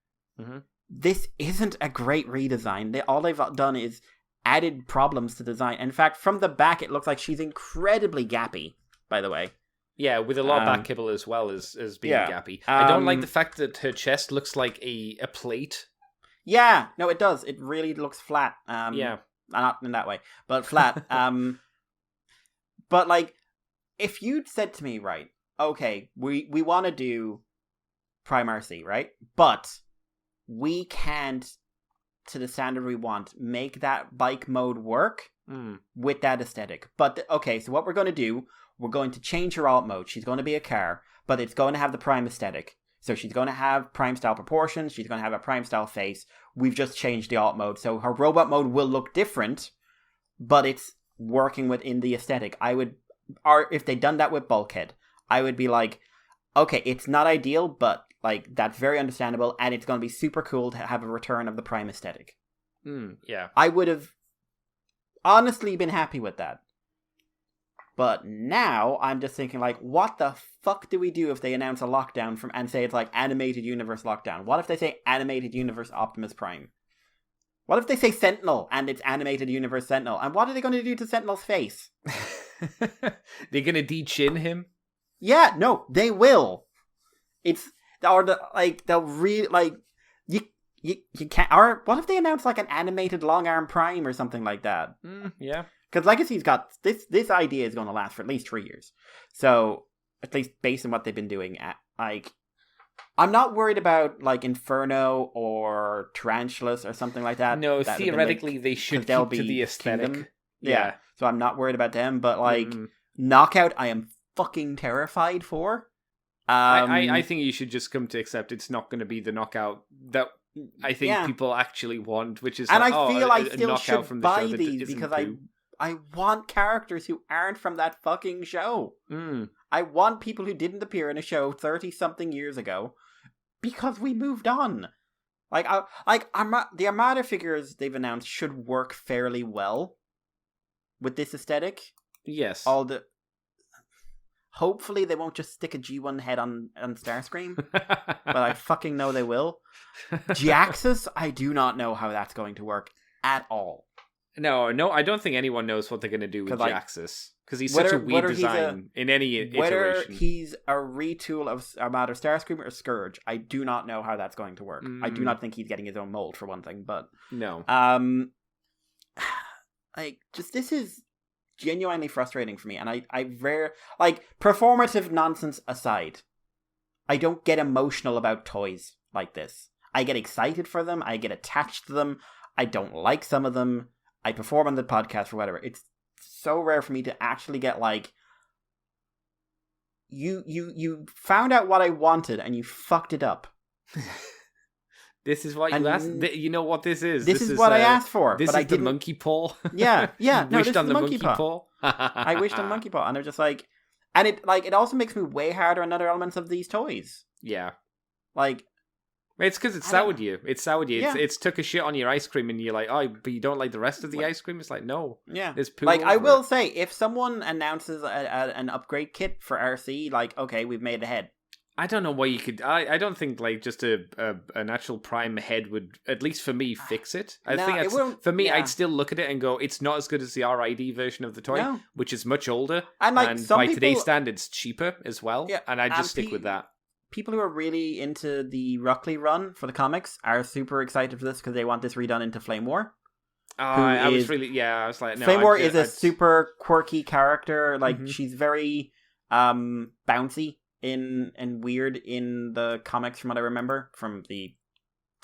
Mm-hmm. This isn't a great redesign. All they've done is added problems to design. In fact, from the back, it looks like she's incredibly gappy, by the way. Yeah, with a lot of back kibble as well as being gappy. I don't like the fact that her chest looks like a plate. Yeah, no, it does. It really looks flat. Not in that way, but flat. But like, if you'd said to me, right, okay, we want to do Prime RC, right? But we can't, to the standard we want, make that bike mode work with that aesthetic. But, okay, so what we're going to do, we're going to change her alt mode. She's going to be a car, but it's going to have the Prime aesthetic. So she's going to have Prime style proportions. She's going to have a Prime style face. We've just changed the alt mode. So her robot mode will look different, but it's working within the aesthetic. Or if they'd done that with Bulkhead, I would be like, okay, it's not ideal, but like that's very understandable, and it's going to be super cool to have a return of the Prime aesthetic. Yeah. I would have honestly been happy with that. But now I'm just thinking, like, what the fuck do we do if they announce a lockdown and say it's like Animated Universe Lockdown? What if they say Animated Universe Optimus Prime? What if they say Sentinel and it's Animated Universe Sentinel? And what are they going to do to Sentinel's face? They're going to de-chin him? Yeah, no, they will. They'll really, like, you can't, or what if they announce like an animated long arm Prime or something like that? Yeah. Because Legacy's got, this idea is going to last for at least 3 years. So, at least based on what they've been doing, I'm not worried about, like, Inferno or Tarantulas or something like that. No, theoretically, they should keep to the aesthetic. Kingdom. Yeah. So I'm not worried about them, but, like, Knockout, I am fucking terrified for. I think you should just come to accept it's not going to be the Knockout that I think people actually want, which is and like, I feel I a still knockout should from the buy show these because I want characters who aren't from that fucking show. I want people who didn't appear in a show 30-something years ago because we moved on. The Armada figures they've announced should work fairly well with this aesthetic. Yes. Hopefully they won't just stick a G1 head on Starscream, but I fucking know they will. G-Axis, I do not know how that's going to work at all. No, I don't think anyone knows what they're going to do with G-Axis. Because he's such a weird design in any iteration. Whether he's a retool of Armada Starscream or Scourge, I do not know how that's going to work. I do not think he's getting his own mold, for one thing, but... No. This is genuinely frustrating for me. And like, performative nonsense aside, I don't get emotional about toys like this. I get excited for them. I get attached to them. I don't like some of them. I perform on the podcast or whatever. It's so rare for me to actually get like, you found out what I wanted and you fucked it up. This is what you asked. You know what this is? This is what I asked for. This but is the monkey paw. Yeah. No, this is on the monkey paw. I wished on the monkey paw, and they're just like, and it also makes me way harder on other elements of these toys. Yeah, like it's because it soured you. It soured you. Yeah. It's took a shit on your ice cream, and you're like, oh, but you don't like the rest of the ice cream. It's like, no, yeah. There's poo. Like I will say, if someone announces an upgrade kit for RC, like, okay, we've made a head. I don't know why you could. I don't think like just an actual prime head would, at least for me, fix it. I think it won't, for me, yeah. I'd still look at it and go, it's not as good as the RID version of the toy, which is much older and like by today's standards, cheaper as well. Yeah, and I just stick with that. People who are really into the Ruckley run for the comics are super excited for this because they want this redone into Flame War. I was like, no. Flame War is a super quirky character. Like she's very bouncy and weird in the comics, from what I remember from the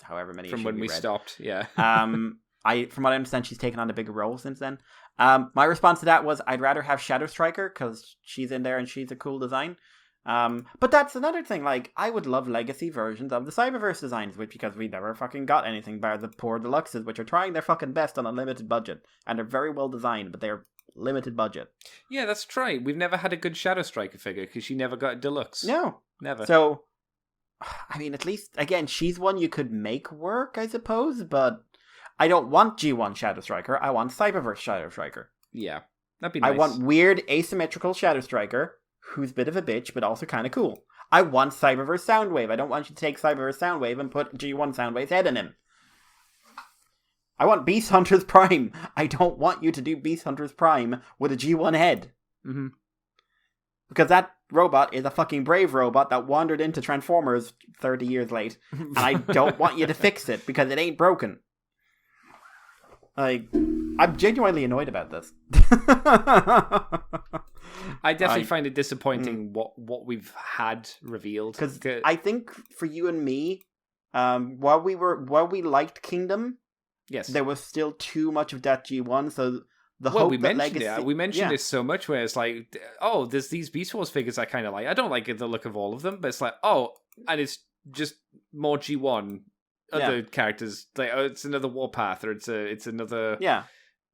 however many from when we read. Stopped. Yeah. From what I understand, she's taken on a bigger role since then. My response to that was I'd rather have Shadow Striker because she's in there and she's a cool design. But that's another thing, like, I would love legacy versions of the Cyberverse designs, which, because we never fucking got anything bar the poor deluxes, which are trying their fucking best on a limited budget, and they're very well designed, but they're limited budget. Yeah, that's right. We've never had a good Shadow Striker figure, because she never got a deluxe. No. Never. So, I mean, at least, again, she's one you could make work, I suppose, but I don't want G1 Shadow Striker, I want Cyberverse Shadow Striker. Yeah, that'd be nice. I want weird, asymmetrical Shadow Striker, who's a bit of a bitch, but also kind of cool. I want Cyberverse Soundwave. I don't want you to take Cyberverse Soundwave and put G1 Soundwave's head in him. I want Beast Hunters Prime. I don't want you to do Beast Hunters Prime with a G1 head. Mm-hmm. Because that robot is a fucking brave robot that wandered into Transformers 30 years late. And I don't want you to fix it because it ain't broken. Like, I'm genuinely annoyed about this. I definitely find it disappointing what we've had revealed. Because I think for you and me, while we liked Kingdom, yes, there was still too much of that G1. So we mentioned this so much where it's like, oh, there's these Beast Wars figures I kind of like. I don't like the look of all of them, but it's like, oh, and it's just more G1. Other characters, like, oh, it's another Warpath, or it's another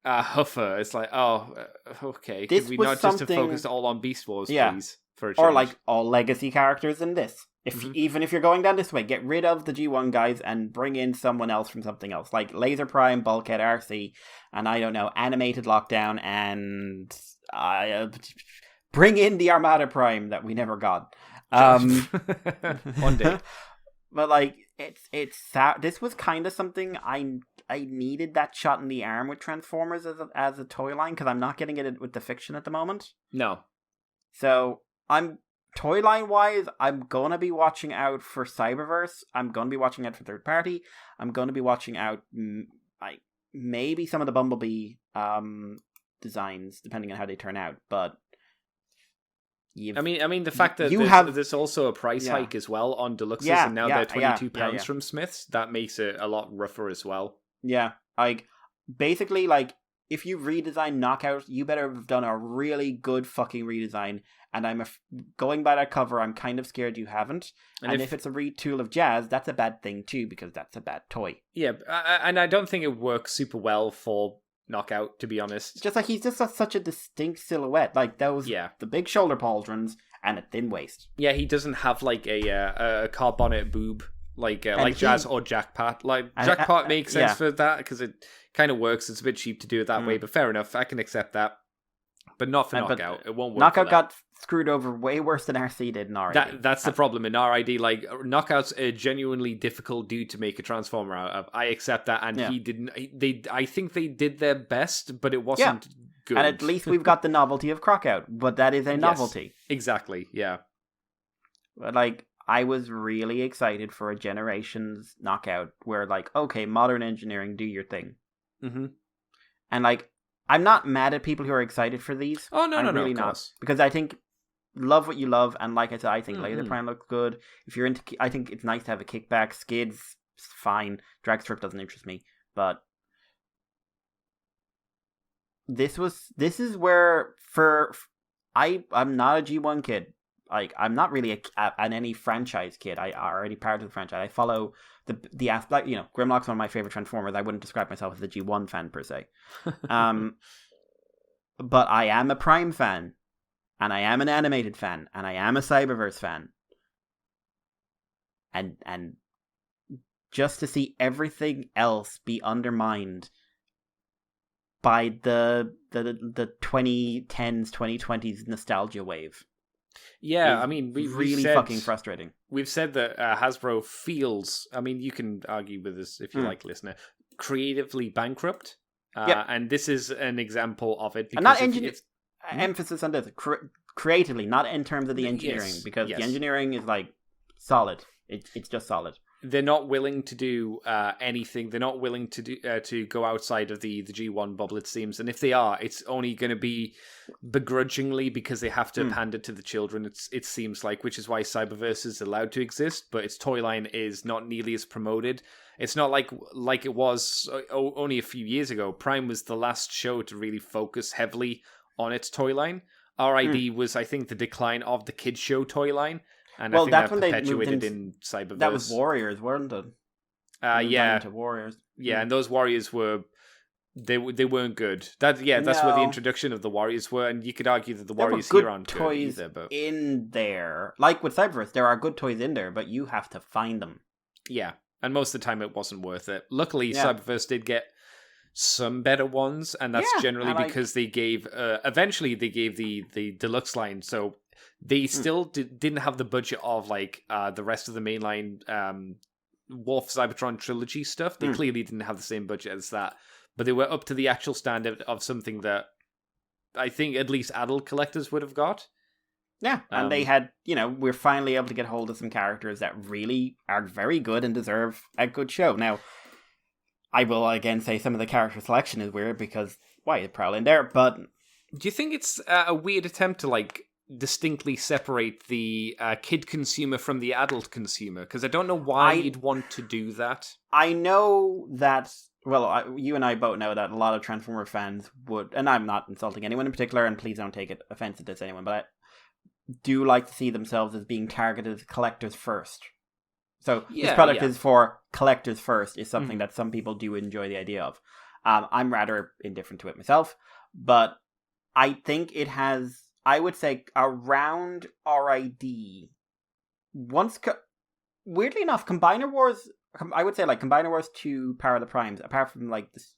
Huffer. It's like, oh, okay. Could we not just have focused all on Beast Wars, please? For a change? Or like all legacy characters in this. Even if you're going down this way, get rid of the G1 guys and bring in someone else from something else, like Laser Prime, Bulkhead RC, and I don't know, Animated Lockdown, and bring in the Armada Prime that we never got. One day. But like, it's this was kind of something I needed, that shot in the arm with Transformers as a toy line, because I'm not getting it with the fiction at the moment. No. So toy line wise, I'm gonna be watching out for Cyberverse. I'm gonna be watching out for third party. I'm gonna be watching out maybe some of the Bumblebee designs, depending on how they turn out. But I mean, the fact that there's also a price hike as well on deluxes, and now they're £22 from Smiths, that makes it a lot rougher as well. Yeah, like, basically, like, if you redesign Knockout, you better have done a really good fucking redesign, and going by that cover, I'm kind of scared you haven't. And if it's a retool of Jazz, that's a bad thing too, because that's a bad toy. Yeah, and I don't think it works super well for Knockout, to be honest. Just like, he's just such a distinct silhouette, like those the big shoulder pauldrons and a thin waist. Yeah, he doesn't have like a car bonnet boob like Jazz or Jackpot. Like, Jackpot makes sense for that because it kind of works. It's a bit cheap to do it that way, but fair enough, I can accept that. But not for Knockout. It won't work. Knockout got screwed over way worse than RC did in RID. That's the problem in RID. Like, Knockout's a genuinely difficult dude to make a Transformer out of. I accept that, and he didn't. I think they did their best, but it wasn't good. And at least we've got the novelty of Crockout, but that is a novelty. Exactly. Yeah. But like, I was really excited for a Generations Knockout, where like, okay, modern engineering, do your thing. Mm-hmm. And like, I'm not mad at people who are excited for these. Oh, no, I'm no, really of not. course. Because I think, love what you love, and like I said, I think Mm-hmm. Laser Prime looks good. If you're into, I think it's nice to have a kickback. Skids, fine. Dragstrip doesn't interest me, but this is where I'm not a G1 kid. Like, I'm not really an any franchise kid. I already part of the franchise. I follow the aspect. You know, Grimlock's one of my favorite Transformers. I wouldn't describe myself as a G1 fan per se. But I am a Prime fan, and I am an animated fan, and I am a Cyberverse fan. And just to see everything else be undermined by the 2010s, 2020s nostalgia wave. Yeah, I mean, we really said, fucking frustrating. We've said that Hasbro feels, I mean, you can argue with us if you like, listener, creatively bankrupt. And this is an example of it. And not emphasis on this. Creatively, not in terms of the engineering, because the engineering is like solid. It's just solid. They're not willing to do anything. They're not willing to do to go outside of the G1 bubble, it seems. And if they are, it's only going to be begrudgingly because they have to hand it to the children. It seems like, which is why Cyberverse is allowed to exist, but its toy line is not nearly as promoted. It's not like it was only a few years ago. Prime was the last show to really focus heavily on its toy line. RID was, I think, the decline of the kids show toy line. And I think that perpetuated in Cyberverse. That was Warriors, weren't it? Yeah. Into Warriors. Yeah, and those Warriors were... They weren't good. That's where the introduction of the Warriors were, and you could argue that the Warriors here aren't good either. But in there, like with Cyberverse, there are good toys in there, but you have to find them. Yeah, and most of the time it wasn't worth it. Luckily, Cyberverse did get some better ones, and that's generally because they gave... eventually, they gave the deluxe line, so... They still didn't have the budget of like the rest of the mainline War for Cybertron trilogy stuff. They clearly didn't have the same budget as that, but they were up to the actual standard of something that I think at least adult collectors would have got. Yeah, and they had, we're finally able to get hold of some characters that really are very good and deserve a good show. Now, I will again say some of the character selection is weird because why is Prowl in there? But do you think it's a weird attempt to like distinctly separate the kid consumer from the adult consumer? Because I don't know why you'd want to do that. I know that, you and I both know that a lot of Transformer fans would, and I'm not insulting anyone in particular, and please don't take it offensive to anyone, but I do like to see themselves as being targeted as collectors first. So this product is for collectors first, is something that some people do enjoy the idea of. I'm rather indifferent to it myself, but I think it has... I would say around RID, weirdly enough, Combiner Wars, I would say like Combiner Wars 2 Power of the Primes, apart from like this,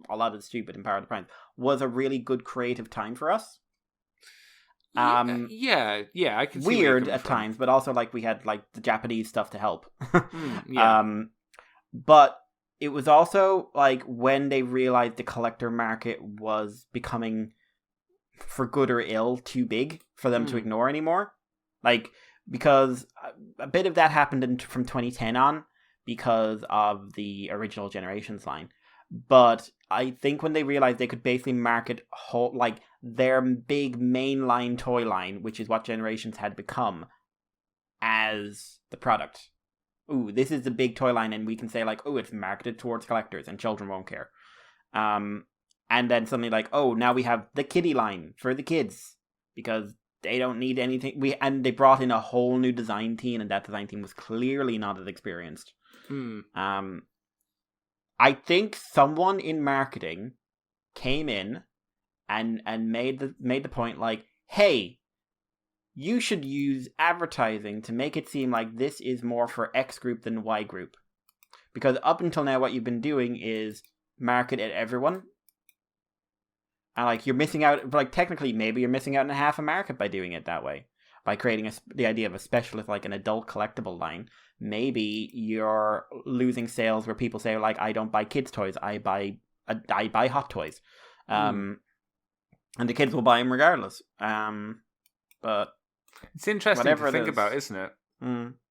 a lot of the stupid in Power of the Primes, was a really good creative time for us. I could see weird at times, but also like we had like the Japanese stuff to help. But it was also like when they realized the collector market was becoming, for good or ill, too big for them to ignore anymore. Like, because a bit of that happened from 2010 on because of the original Generations line. But I think when they realized they could basically market their big mainline toy line, which is what Generations had become, as the product. Ooh, this is the big toy line, and we can say like, oh, it's marketed towards collectors and children won't care. And then suddenly like, oh, now we have the kiddie line for the kids because they don't need anything. And they brought in a whole new design team, and that design team was clearly not as experienced. I think someone in marketing came in and made the point like, hey, you should use advertising to make it seem like this is more for X group than Y group. Because up until now, what you've been doing is market at everyone. And like you're missing out, like technically maybe you're missing out on half a market by doing it that way. By creating the idea of a specialist, like an adult collectible line, maybe you're losing sales where people say like, I don't buy kids' toys, I buy hot toys, and the kids will buy them regardless. But it's interesting to think about, isn't it?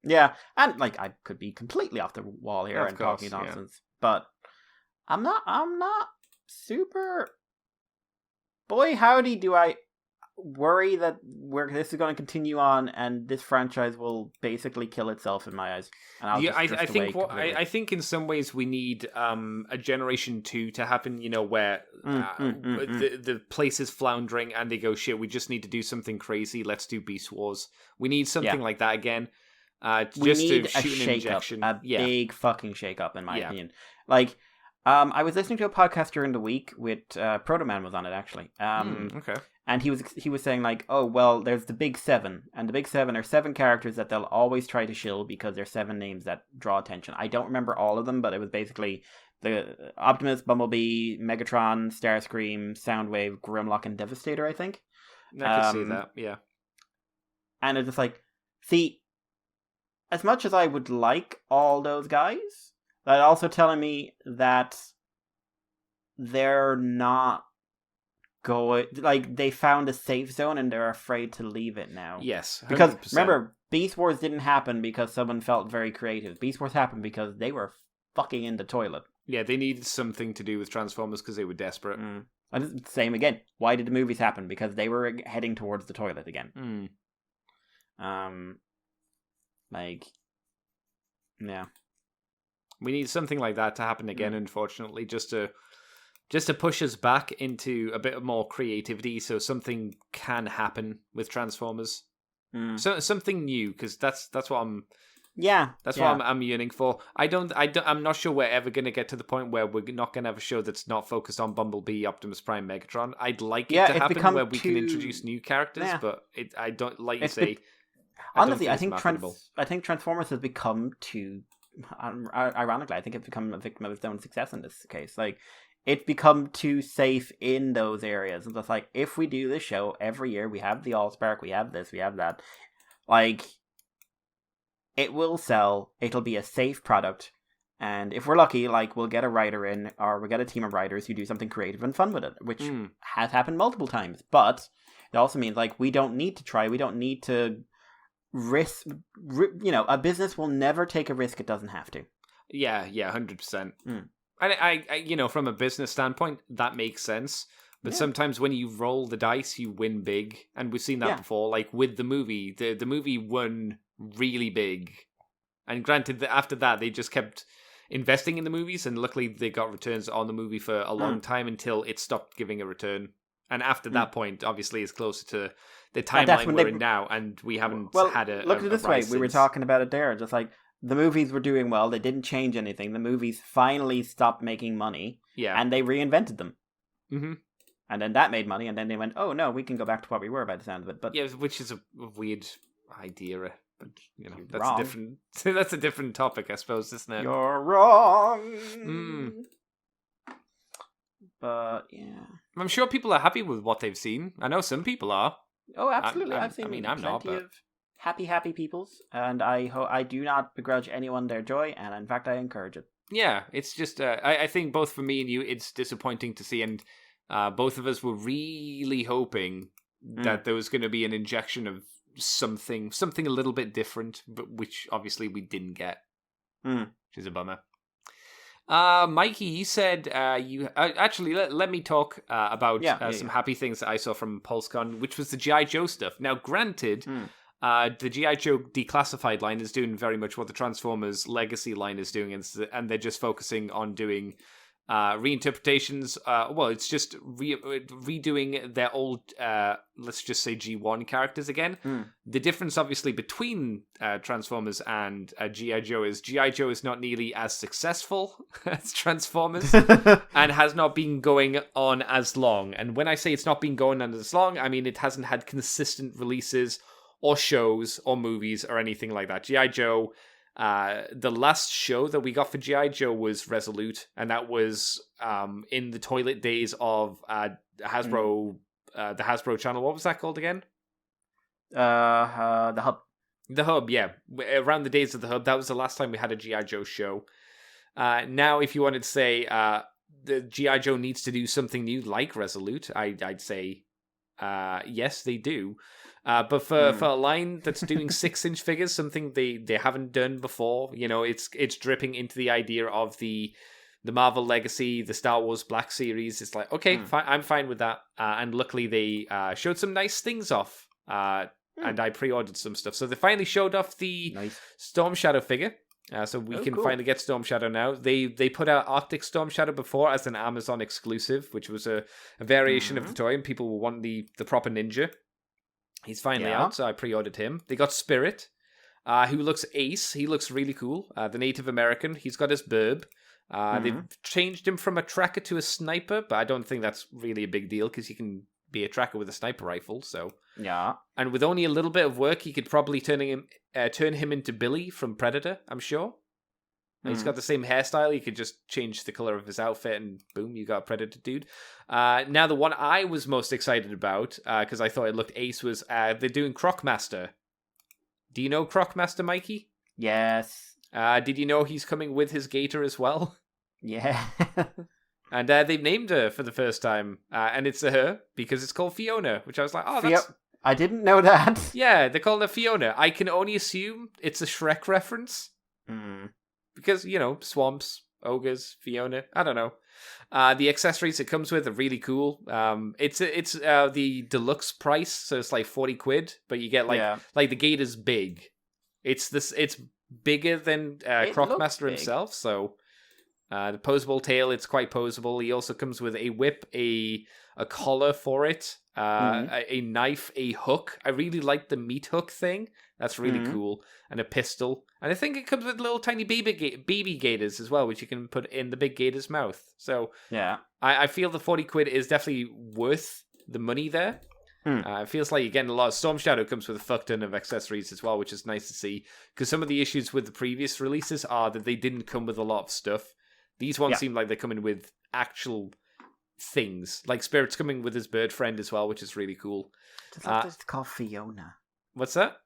Yeah, and like I could be completely off the wall here and talking nonsense, but I'm not super boy, howdy, do I worry that this is going to continue on and this franchise will basically kill itself in my eyes. And I'll I think in some ways we need a Generation 2 to happen, where the place is floundering and they go, shit, we just need to do something crazy. Let's do Beast Wars. We need something like that again. We need a shake-up, big fucking shake-up, in my opinion. Like, I was listening to a podcast during the week with Proto Man was on it, actually. Okay. And he was saying, like, oh, well, there's the Big Seven. And the Big Seven are 7 characters that they'll always try to shill because they're 7 names that draw attention. I don't remember all of them, but it was basically the Optimus, Bumblebee, Megatron, Starscream, Soundwave, Grimlock, and Devastator, I think. I can see that, yeah. And it's just like, see, as much as I would like all those guys, that's also telling me that they're not going, like, they found a safe zone and they're afraid to leave it now. Yes, 100%. Because remember, Beast Wars didn't happen because someone felt very creative. Beast Wars happened because they were fucking in the toilet. Yeah, they needed something to do with Transformers because they were desperate. And same again. Why did the movies happen? Because they were heading towards the toilet again. Like, yeah. We need something like that to happen again, unfortunately, just to push us back into a bit more creativity, so something can happen with Transformers. So something new, because that's what I'm. Yeah, that's what I'm yearning for. I'm not sure we're ever going to get to the point where we're not going to have a show that's not focused on Bumblebee, Optimus Prime, Megatron. I'd like it to happen where we can introduce new characters, but I don't like you say. Honestly, I think Transformers has become too. Ironically, I think it's become a victim of its own success in this case. Like, it's become too safe in those areas. And it's like, if we do this show every year, we have the Allspark, we have this, we have that. Like, it will sell. It'll be a safe product. And if we're lucky, like, we'll get a writer in, or we'll get a team of writers who do something creative and fun with it, which has happened multiple times. But it also means, like, we don't need to try. We don't need to risk. A business will never take a risk it doesn't have to. Yeah, 100%. And I from a business standpoint, that makes sense. But sometimes when you roll the dice, you win big. And we've seen that before. Like with the movie, the movie won really big. And granted, after that, they just kept investing in the movies. And luckily, they got returns on the movie for a long time until it stopped giving a return. And after that point, obviously, it's closer to the timeline we're in now. And we haven't had a. Look at it this way. Since. We were talking about it there. Just like, the movies were doing well. They didn't change anything. The movies finally stopped making money. Yeah. And they reinvented them. Mm-hmm. And then that made money. And then they went, oh, no, we can go back to what we were by the sound of it. But yeah, which is a weird idea. But, that's wrong. a different. That's a different topic, I suppose, isn't it? You're wrong. But, yeah. I'm sure people are happy with what they've seen. I know some people are. Oh, absolutely. I've seen I'm not, but... of happy peoples, and I do not begrudge anyone their joy, and in fact I encourage it. Yeah, it's just I think both for me and you, it's disappointing to see, and both of us were really hoping that there was going to be an injection of something a little bit different, but which obviously we didn't get, which is a bummer. Mikey, you said you actually let me talk about some happy things that I saw from PulseCon, which was the G.I. Joe stuff. Now, granted. The G.I. Joe Declassified line is doing very much what the Transformers Legacy line is doing, and they're just focusing on doing reinterpretations. It's just redoing their old, let's just say G1 characters again. The difference, obviously, between Transformers and G.I. Joe is G.I. Joe is not nearly as successful as Transformers and has not been going on as long. And when I say it's not been going on as long, I mean it hasn't had consistent releases or shows, or movies, or anything like that. G.I. Joe, the last show that we got for G.I. Joe was Resolute, and that was in the toilet days of Hasbro, the Hasbro channel. What was that called again? The Hub. The Hub, yeah. Around the days of the Hub, that was the last time we had a G.I. Joe show. Now, if you wanted to say the G.I. Joe needs to do something new like Resolute, I'd say yes, they do. But for a line that's doing 6-inch figures, something they haven't done before, it's dripping into the idea of the the Marvel Legacy, the Star Wars Black Series. It's like, okay, I'm fine with that. And luckily they showed some nice things off. And I pre-ordered some stuff. So they finally showed off the Storm Shadow figure. So we can finally get Storm Shadow now. They put out Arctic Storm Shadow before as an Amazon exclusive, which was a variation of the toy, and people were wanting the proper ninja. He's finally out, so I pre-ordered him. They got Spirit, who looks ace. He looks really cool. The Native American. He's got his burb. They've changed him from a tracker to a sniper, but I don't think that's really a big deal because he can be a tracker with a sniper rifle. So and with only a little bit of work, you could probably turn him into Billy from Predator. I'm sure. He's got the same hairstyle. You could just change the color of his outfit, and boom, you got a Predator dude. Now, the one I was most excited about, because I thought it looked ace, was they're doing Croc Master. Do you know Croc Master, Mikey? Yes. Did you know he's coming with his gator as well? Yeah. And they've named her for the first time, and it's a her, because it's called Fiona, which I was like, oh, that's... I didn't know that. Yeah, they're calling her Fiona. I can only assume it's a Shrek reference. Because, swamps, ogres, Fiona, I don't know. The accessories it comes with are really cool. It's the deluxe price, so it's like 40 quid, but you get like the gator's big. It's bigger than Croc Master himself, so the posable tail, it's quite posable. He also comes with a whip, a collar for it, a knife, a hook. I really like the meat hook thing. That's really cool. And a pistol. And I think it comes with little tiny baby gators as well, which you can put in the big gator's mouth. So I feel the 40 quid is definitely worth the money there. It feels like you're getting a lot. Storm Shadow comes with a fuck ton of accessories as well, which is nice to see. Because some of the issues with the previous releases are that they didn't come with a lot of stuff. These ones seem like they're coming with actual things. Like Spirit's coming with his bird friend as well, which is really cool. It's called Fiona. What's that?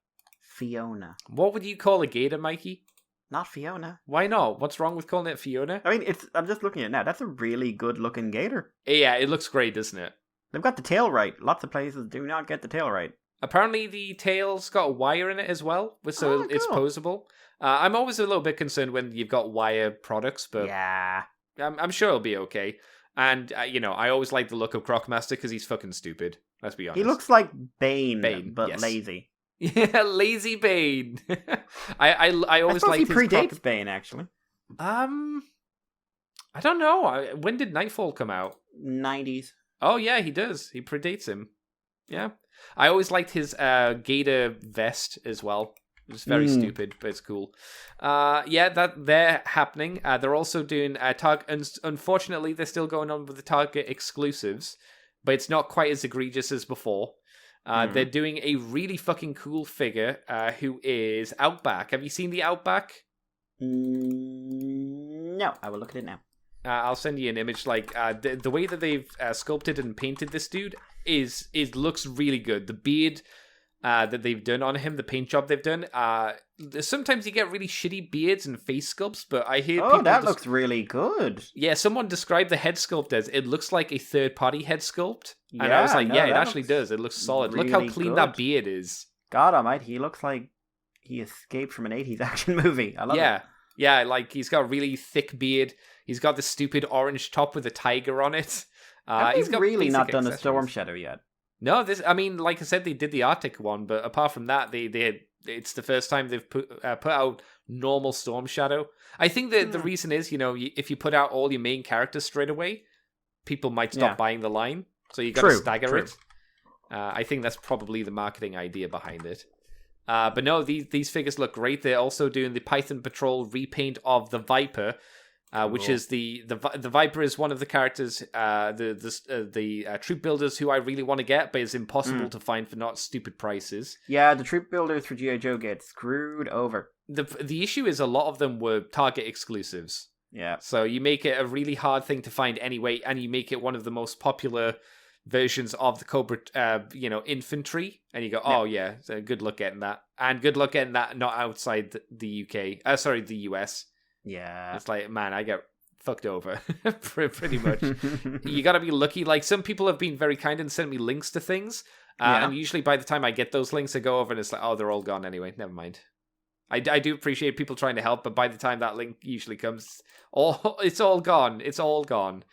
Fiona. What would you call a gator, Mikey? Not Fiona. Why not? What's wrong with calling it Fiona? I mean, I'm just looking at it now. That's a really good looking gator. Yeah, it looks great, doesn't it? They've got the tail right. Lots of places do not get the tail right. Apparently the tail's got a wire in it as well, so it's posable. I'm always a little bit concerned when you've got wire products, but I'm sure it'll be okay. And, I always like the look of Croc Master because he's fucking stupid. Let's be honest. He looks like Bane but lazy. Yeah, lazy Bane. I always like his... he predates Bane, actually. I don't know. When did Nightfall come out? 90s. Oh, yeah, he does. He predates him. Yeah. I always liked his gator vest as well. It's very stupid, but it's cool. They're happening. They're also doing Target. Unfortunately, they're still going on with the Target exclusives, but it's not quite as egregious as before. They're doing a really fucking cool figure who is Outback. Have you seen the Outback? No, I will look at it now. I'll send you an image. Like the way that they've sculpted and painted this dude looks really good. The beard that they've done on him, the paint job they've done. Sometimes you get really shitty beards and face sculpts, but I hear people that looks really good. Yeah, someone described the head sculpt as it looks like a third-party head sculpt, and I was like, it actually does. It looks solid. Really Look how clean that beard is. God almighty, he looks like he escaped from an 80s action movie. I love it. Yeah, like he's got a really thick beard. He's got the stupid orange top with a tiger on it. He's really not done a Storm Shadow yet. No, like I said, they did the Arctic one, but apart from that, it's the first time they've put out normal Storm Shadow. I think that the reason is, if you put out all your main characters straight away, people might stop buying the line. So you got to stagger it. I think that's probably the marketing idea behind it. But no, these figures look great. They're also doing the Python Patrol repaint of the Viper. Which is the Viper is one of the characters, the troop builders who I really want to get, but it's impossible to find for not stupid prices. Yeah, the troop builders for G.I. Joe get screwed over. The issue is a lot of them were Target exclusives. Yeah. So you make it a really hard thing to find anyway, and you make it one of the most popular versions of the Cobra, infantry, and you go, so good luck getting that, and good luck getting that not outside the UK. The US. Yeah. It's like, man, I get fucked over pretty much. You gotta be lucky. Like, some people have been very kind and sent me links to things. And usually by the time I get those links, I go over and it's like, oh, they're all gone anyway. Never mind. I do appreciate people trying to help, but by the time that link usually comes, it's all gone. It's all gone.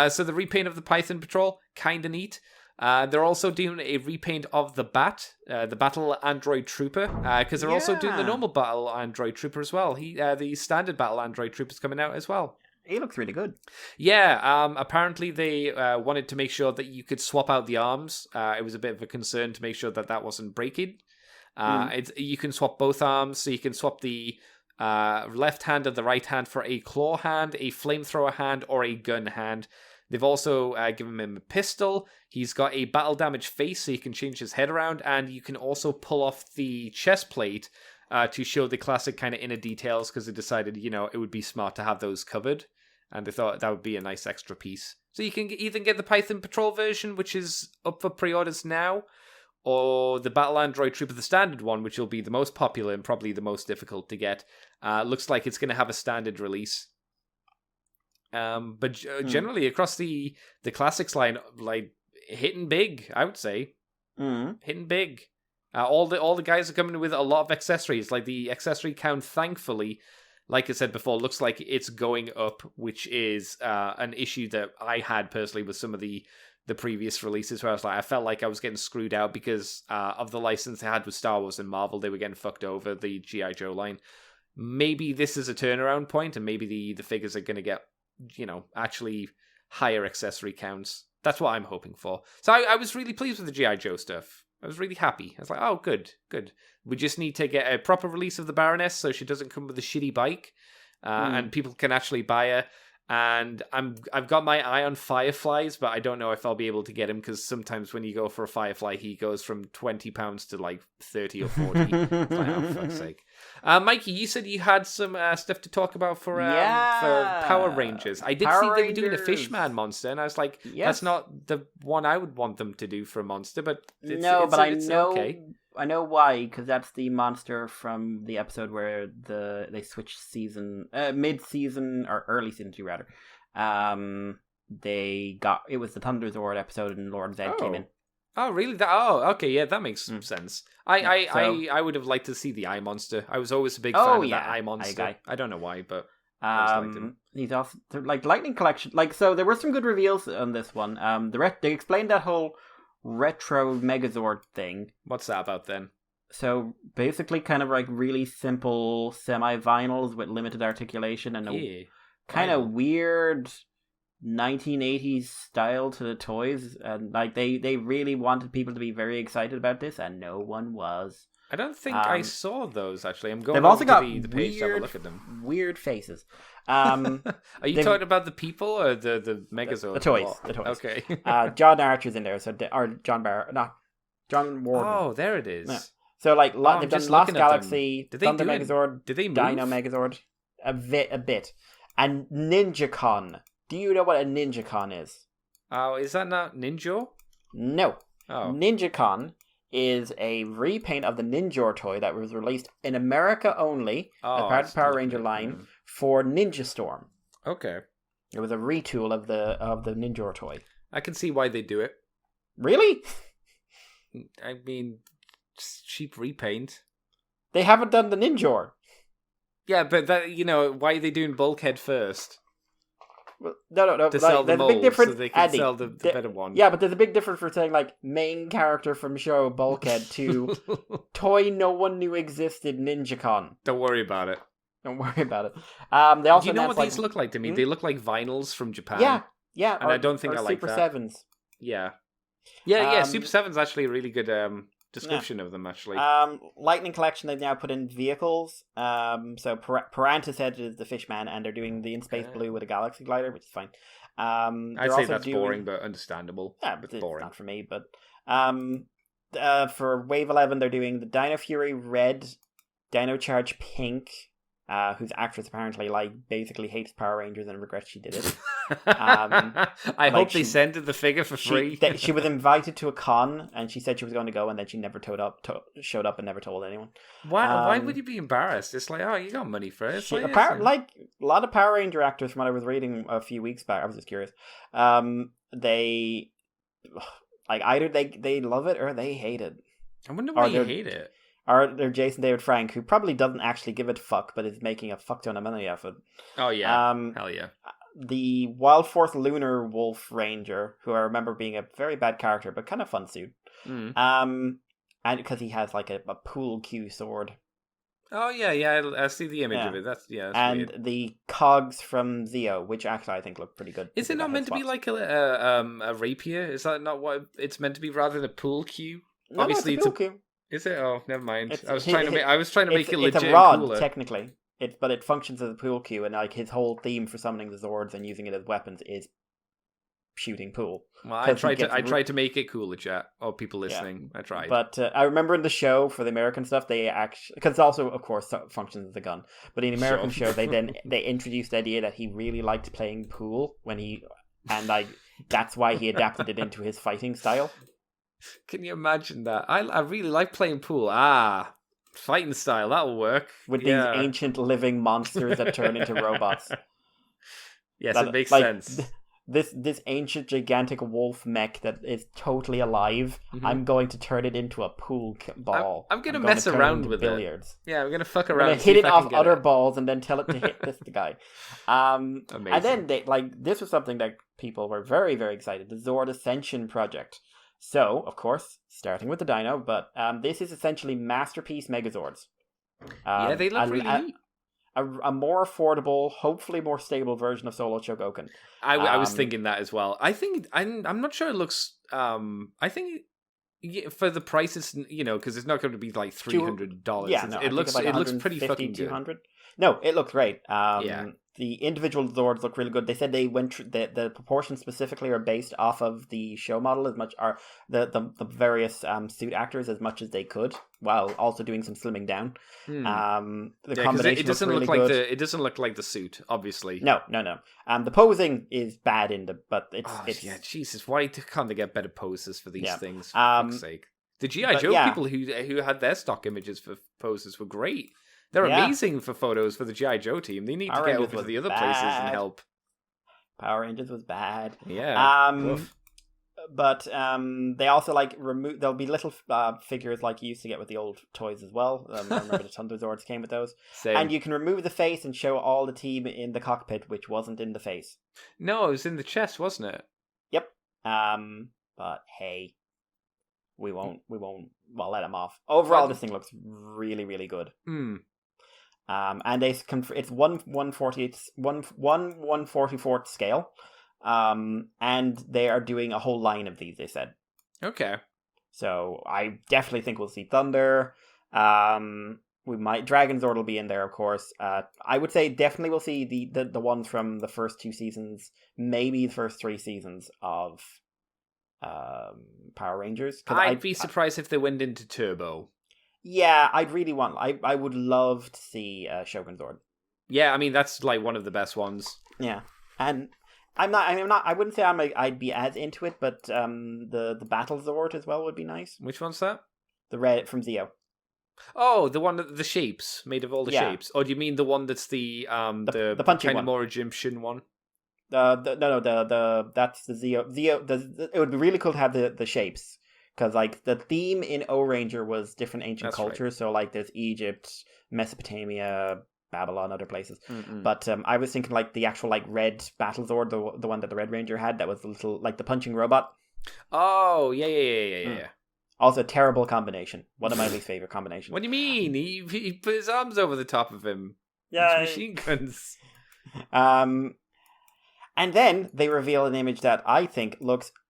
So the repaint of the Python Patrol, kind of neat. They're also doing a repaint of the the Battle Android Trooper, because they're also doing the normal Battle Android Trooper as well. The standard Battle Android Trooper is coming out as well. He looks really good. Yeah, apparently they wanted to make sure that you could swap out the arms. It was a bit of a concern to make sure that wasn't breaking. You can swap both arms, so you can swap the left hand and the right hand for a claw hand, a flamethrower hand, or a gun hand. They've also given him a pistol. He's got a battle damage face, so you can change his head around, and you can also pull off the chest plate to show the classic kind of inner details, because they decided, it would be smart to have those covered, and they thought that would be a nice extra piece. So you can either get the Python Patrol version, which is up for pre-orders now, or the Battle Android Trooper, the standard one, which will be the most popular and probably the most difficult to get. Looks like it's going to have a standard release. But generally across the classics line, like hitting big, I would say. Hitting big. All the guys are coming with a lot of accessories. Like the accessory count, thankfully, like I said before, looks like it's going up, which is an issue that I had personally with some of the previous releases, where I felt like I was getting screwed out because of the license they had with Star Wars and Marvel. They were getting fucked over, the G.I. Joe line. Maybe this is a turnaround point, and maybe the figures are going to get, actually higher accessory counts. That's what I'm hoping for. So I was really pleased with the G.I. Joe stuff. I was really happy. I was like, oh, good. We just need to get a proper release of the Baroness so she doesn't come with a shitty bike, and people can actually buy her. And I've got my eye on Fireflies, but I don't know if I'll be able to get him, because sometimes when you go for a Firefly, he goes from £20 to like 30 or 40. Like, oh, for fuck's sake. Mikey, you said you had some stuff to talk about for Power Rangers. I did see they were doing a Fishman monster, and I was like, that's not the one I would want them to do for a monster, but it's okay. I know why, because that's the monster from the episode where they switched season, mid-season, or early season 2, rather. It was the Thunderzord episode, and Lord Zed came in. Oh, really? Okay, yeah, that makes sense. I would have liked to see the Eye Monster. I was always a big fan of that Eye Monster. I don't know why, but I always liked him. He's also, like, Lightning Collection. Like, so there were some good reveals on this one. They explained that whole retro Megazord thing. What's that about then? So basically kind of like really simple semi-vinyls with limited articulation and a kind of weird 1980s style to the toys, and like they really wanted people to be very excited about this, and no one was. I don't think I saw those, actually. I'm going they've also got the page to have a look at them. Weird faces. Are you talking about the people or the Megazord? The toys. The toys. Okay. John Archer's in there, or John Warden. Oh, there it is. Yeah. So like they've done Lost Galaxy, Thunder Megazord, did they move? Dino Megazord, a bit, and NinjaCon. Do you know what a NinjaCon is? Oh, is that not Ninja? No. Oh. NinjaCon is a repaint of the Ninja toy that was released in America only as part of the Power Ranger line for Ninja Storm. Okay. It was a retool of the Ninja toy. I can see why they do it. Really? I mean, cheap repaint. They haven't done the Ninja. Yeah, but that, why are they doing Bulkhead first? Well, no. To sell the there's a big difference. So they can sell the better one. Yeah, but there's a big difference for saying like main character from show Bulkhead to toy no one knew existed NinjaCon. Don't worry about it. Don't worry about it. They also do you know what these look like to me? They look like vinyls from Japan. Yeah. And I don't think I like Super that. 7s. Yeah. Super 7's actually a really good description of them, actually. Lightning Collection, they've now put in vehicles. So Parantis Head is the Fishman, and they're doing the In Space Blue with a Galaxy Glider, which is fine. I'd say that's boring, but understandable. Yeah, but it's boring. not for me. But for Wave 11, they're doing the Dino Fury Red, Dino Charge Pink, whose actress apparently basically hates Power Rangers and regrets she did it. I hope they sent her the figure for free. She was invited to a con, and she said she was going to go, and then she never showed up and never told anyone. Why would you be embarrassed? It's like, oh, you got money for it. Like a lot of Power Ranger actors, from what I was reading a few weeks back, I was just curious. They like either they love it or they hate it. I wonder why you hate it. or Jason David Frank, who probably doesn't actually give a fuck, but is making a fuck ton of money off it. Oh yeah, hell yeah. The Wild Force Lunar Wolf Ranger, who I remember being a very bad character, but kind of fun suit. And because he has like a pool cue sword. Oh yeah, I see the image of it. That's and weird. The cogs from Zeo, which actually I think look pretty good. Is it not meant to be like a rapier? Is that not what it's meant to be? Rather than a pool cue? No, obviously, it's a pool cue. Is it? Oh, never mind. I was trying to make it legit. It's a rod, cooler. technically. But it functions as a pool cue, and like his whole theme for summoning the Zords and using it as weapons is shooting pool. Well, I tried to make it cooler, chat. Or people listening, I tried. But I remember in the show for the American stuff, they actually, because it's also, of course, functions as a gun. But in the American show, they introduced the idea that he really liked playing pool that's why he adapted it into his fighting style. Can you imagine that? I really like playing pool. Fighting style, that'll work. With these ancient living monsters that turn into robots. Yes, it makes sense. This ancient gigantic wolf mech that is totally alive, I'm going to turn it into a pool ball. I'm going to mess around with billiards. Yeah, I'm going to fuck around. I'm going to hit it off other balls and then tell it to hit this guy. Amazing. And then this was something that people were very, very excited. The Zord Ascension project. So, of course, starting with the dino, but this is essentially Masterpiece Megazords. They look really neat. A more affordable, hopefully more stable version of Solo Chogokin. I was thinking that as well. I think I'm not sure it looks. I think for the prices, because it's not going to be like $300. Yeah, no, it looks pretty fucking good. $200. No, it looks great. The individual Zords look really good. They said they went the proportions specifically are based off of the show model as much, are the various suit actors as much as they could, while also doing some slimming down. The combination it doesn't really look good. It doesn't look like the suit, obviously. No. The posing is bad but it's Jesus, why can't they get better poses for these things? For fuck's sake. The G.I. Joe people who had their stock images for poses were great. They're amazing for photos for the G.I. Joe team. They need to get over to the other places and help. Power Rangers was bad. Yeah. But they also remove. There'll be little figures like you used to get with the old toys as well. I remember the Thunderzords came with those. Same. And you can remove the face and show all the team in the cockpit, which wasn't in the face. No, it was in the chest, wasn't it? Yep. But hey, we won't. Well, let them off. Overall, this thing looks really, really good. And it's 1/144th scale. And they are doing a whole line of these, they said. Okay. So I definitely think we'll see Thunder. We might Dragonzord will be in there, of course. I would say definitely we'll see the ones from the first 2 seasons, maybe the first 3 seasons of Power Rangers. I'd be surprised if they went into Turbo. Yeah, I'd really want. I would love to see Shogun Zord. Yeah, I mean that's like one of the best ones. Yeah, and I'm not. I wouldn't say I'd be as into it, but the Battle Zord as well would be nice. Which one's that? The red from Zeo. Oh, the one the shapes made of all the shapes. Or do you mean the one that's the punching kind one. of more Egyptian one? That's the Zeo. It would be really cool to have the shapes. Because, the theme in O-Ranger was different ancient cultures. Right. So, there's Egypt, Mesopotamia, Babylon, other places. Mm-mm. But I was thinking, the actual, red Battlezord, the one that the Red Ranger had, that was a little, the punching robot. Oh, yeah. Also, a terrible combination. One of my least favorite combinations. What do you mean? He put his arms over the top of him. Yeah. It's machine guns. And then they reveal an image that I think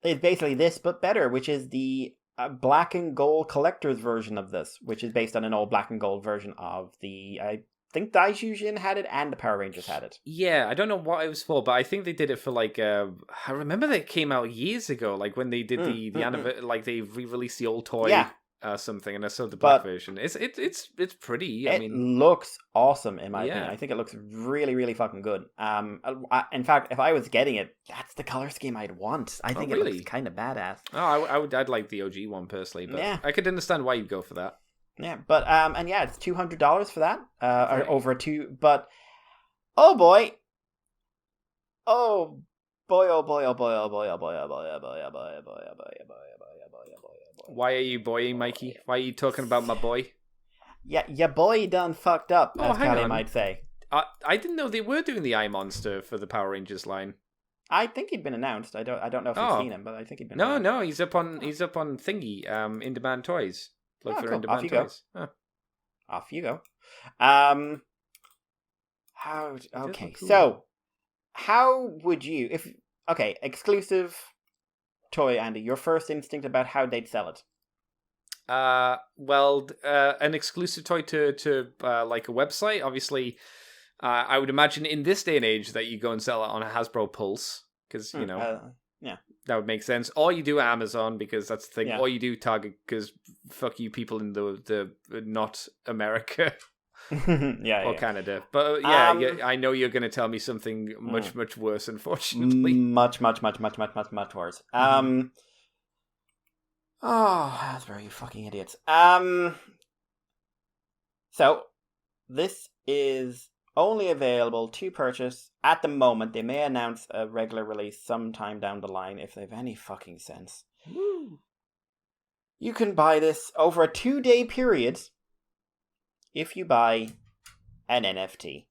is basically this, but better, which is the black and gold collector's version of this, which is based on an old black and gold version of I think Daijujin had it and the Power Rangers had it. Yeah, I don't know what it was for, but I think they did it for I remember that it came out years ago, when they did they re-released the old toy. Yeah. Something, and I saw the black version. It's pretty. It looks awesome in my opinion. I think it looks really, really fucking good. In fact, if I was getting it, that's the color scheme I'd want. I think it looks kind of badass. Oh, I'd like the OG one personally, but I could understand why you'd go for that. Yeah, but it's $200 for that, or over 2. But oh boy, oh boy, oh boy, oh boy, oh boy, oh boy, oh boy, oh boy, oh boy, oh boy, oh boy, oh boy, oh boy, oh boy, oh boy. Why are you boying, Mikey? Why are you talking about my boy? Yeah, your boy done fucked up, Oh, as hang Callie on. might say. I didn't know they were doing the Eye Monster for the Power Rangers line. I think he'd been announced. I don't know if you've seen him, but I think he'd been announced. No, he's up on Thingy, In Demand Toys. Look for cool. In Demand Off you Toys. go. Huh. Off you go. Okay, Cool. so how would you exclusive toy, Andy, your first instinct about how they'd sell it? An exclusive toy to like a website. Obviously, I would imagine in this day and age that you go and sell it on a Hasbro Pulse because that would make sense. Or you do Amazon because that's the thing. Yeah. Or you do Target because fuck you people in the not America or Canada. But I know you're going to tell me something much worse. Unfortunately, much worse. Oh, Hasbro, you fucking idiots. So this is only available to purchase at the moment. They may announce a regular release sometime down the line if they've any fucking sense. Woo. You can buy this over a 2-day period if you buy an NFT.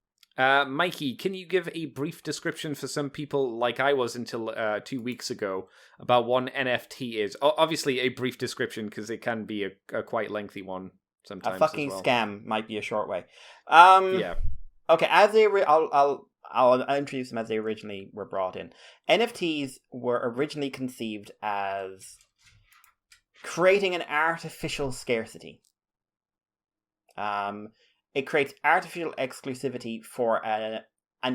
Mikey, can you give a brief description for some people, like I was until 2 weeks ago, about what an NFT is? Obviously, a brief description because it can be a quite lengthy one sometimes. A fucking as well. scam might be a short way. Yeah. Okay, I'll introduce them as they originally were brought in. NFTs were originally conceived as creating an artificial scarcity. It creates artificial exclusivity for an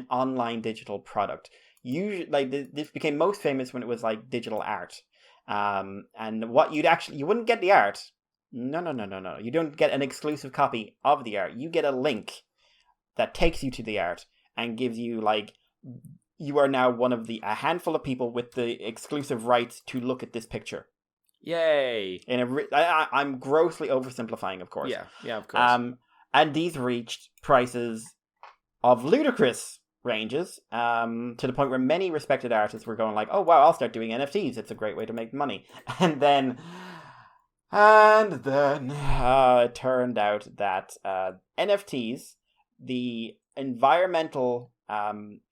online digital product. Usually, this became most famous when it was like digital art. And what you wouldn't get the art. No. You don't get an exclusive copy of the art. You get a link that takes you to the art and gives you you are now one of a handful of people with the exclusive rights to look at this picture. Yay! I'm grossly oversimplifying, of course. Yeah, of course. And these reached prices of ludicrous ranges, to the point where many respected artists were going like, "Oh wow, I'll start doing NFTs. It's a great way to make money." And then it turned out that NFTs, the environmental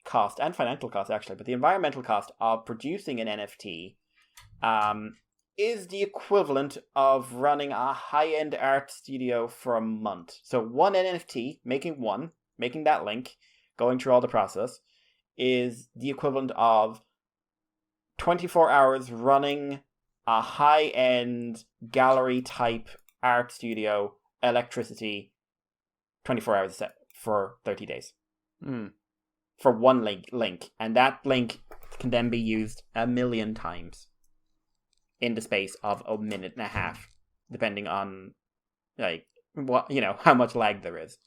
cost and financial cost actually, but the environmental cost of producing an NFT is the equivalent of running a high-end art studio for a month. So one NFT, making that link, going through all the process, is the equivalent of 24 hours running a high-end gallery-type art studio, electricity, 24 hours a set for 30 days. For one link. And that link can then be used 1 million times in the space of a minute and a half, depending on how much lag there is.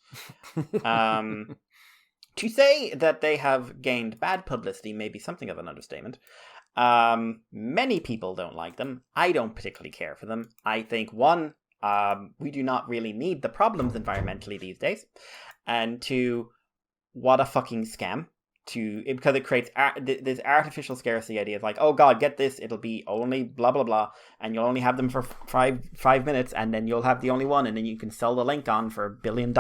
To say that they have gained bad publicity may be something of an understatement. Many people don't like them. I don't particularly care for them. I think, one, we do not really need the problems environmentally these days, and two, what a fucking scam. Because it creates this artificial scarcity idea. It's like, oh god, get this, it'll be only blah blah blah, and you'll only have them for five minutes, and then you'll have the only one, and then you can sell the link on for $1 billion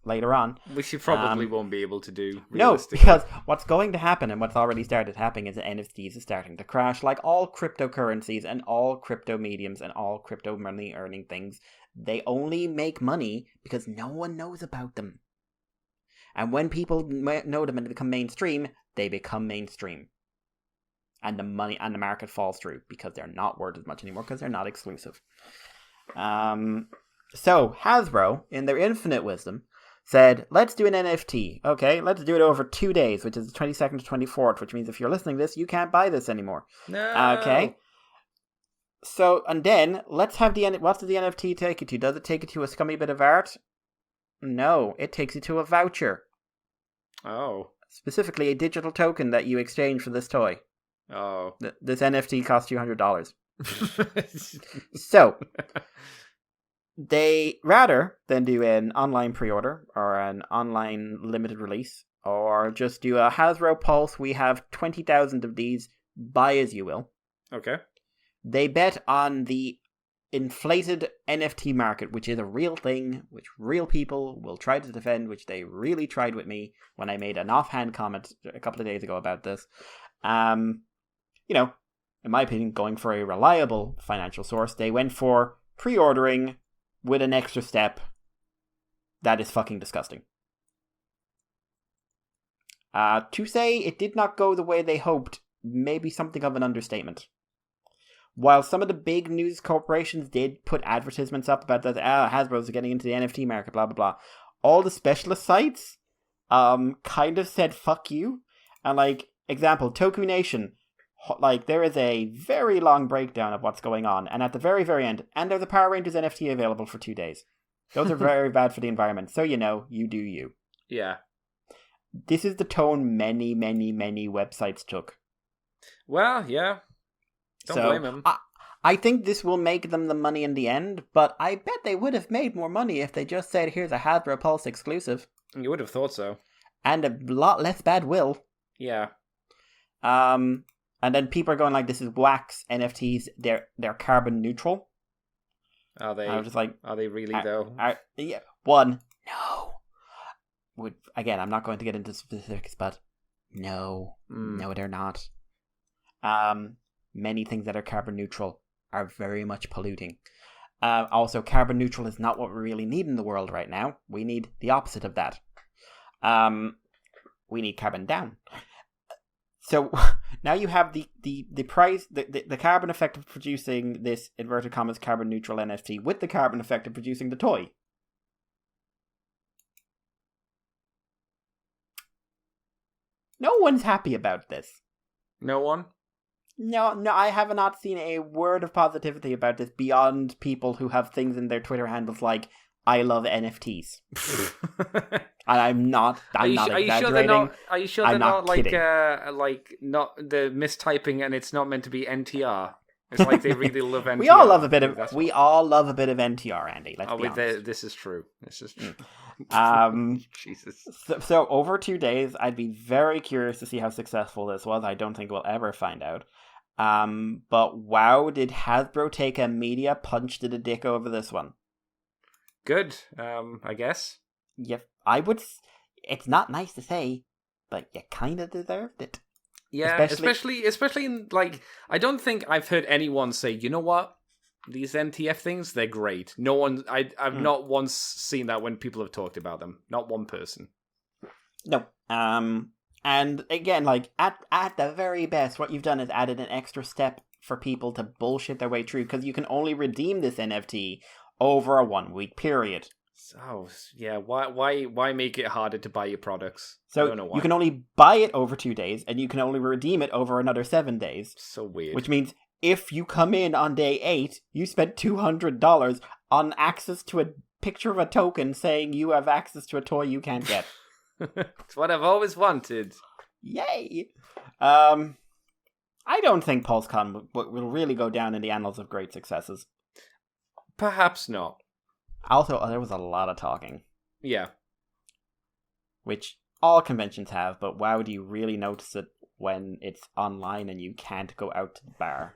later on. Which you probably won't be able to do. No, because what's going to happen, and what's already started happening, is that NFTs is starting to crash. Like all cryptocurrencies and all crypto mediums and all crypto money earning things, they only make money because no one knows about them. And when people know them and become mainstream, they become mainstream. And the money and the market falls through because they're not worth as much anymore because they're not exclusive. So Hasbro, in their infinite wisdom, said, let's do an NFT. Okay, let's do it over 2 days, which is the 22nd to 24th, which means if you're listening to this, you can't buy this anymore. No. Okay. So, and then, let's have what does the NFT take you to? Does it take you to a scummy bit of art? No, it takes you to a voucher. Oh. Specifically, a digital token that you exchange for this toy. Oh. This NFT costs you $100. So, they, rather than do an online pre-order or an online limited release, or just do a Hasbro Pulse, we have 20,000 of these, buy as you will. Okay. They bet on the inflated NFT market, which is a real thing, which real people will try to defend, which they really tried with me when I made an offhand comment a couple of days ago about this. You know, in my opinion, going for a reliable financial source, they went for pre-ordering with an extra step. That is fucking disgusting. To say it did not go the way they hoped may be something of an understatement. While some of the big news corporations did put advertisements up about that, Hasbro's getting into the NFT market, blah, blah, blah, all the specialist sites kind of said, fuck you. And, like, example, Toku Nation, like, there is a very long breakdown of what's going on. And at the very, very end, and there's a Power Rangers NFT available for 2 days. Those are very bad for the environment. So, you know, you do you. Yeah. This is the tone many, many, many websites took. Well, yeah. Don't blame him. I think this will make them the money in the end, but I bet they would have made more money if they just said, here's a Hasbro Pulse exclusive. You would have thought so. And a lot less bad will. Yeah. And then people are going like, this is wax NFTs, they're carbon neutral. Are they? I was just like, are they really though? Yeah. No. Again, I'm not going to get into specifics, but no, they're not. Many things that are carbon neutral are very much polluting. Also, carbon neutral is not what we really need in the world right now. We need the opposite of that. We need carbon down. So now you have the price, the carbon effect of producing this inverted commas carbon neutral NFT with the carbon effect of producing the toy. No one's happy about this. No one? No, I have not seen a word of positivity about this beyond people who have things in their Twitter handles like, I love NFTs. And I'm not exaggerating. Are you sure they're not kidding. like not the mistyping and it's not meant to be NTR? It's like they really love NTR. We all love a bit of NTR, Andy. Let's be honest. This is true. Jesus. So over 2 days, I'd be very curious to see how successful this was. I don't think we'll ever find out. But wow, did Hasbro take a media punch to the dick over this one? Good, I guess. Yeah, I would. It's not nice to say, but you kind of deserved it. Yeah, especially in, like, I don't think I've heard anyone say, you know what, these NTF things, they're great. No one, I've not once seen that when people have talked about them. Not one person. No. And again, like, at the very best, what you've done is added an extra step for people to bullshit their way through, because you can only redeem this NFT over a 1 week period. Oh, yeah, why make it harder to buy your products? So I don't know why. You can only buy it over 2 days, and you can only redeem it over another 7 days. So weird. Which means if you come in on day 8, you spent $200 on access to a picture of a token saying you have access to a toy you can't get. It's what I've always wanted. Yay! I don't think PulseCon will really go down in the annals of great successes. Perhaps not. Also, there was a lot of talking. Yeah. Which all conventions have, but wow, do you really notice it when it's online and you can't go out to the bar?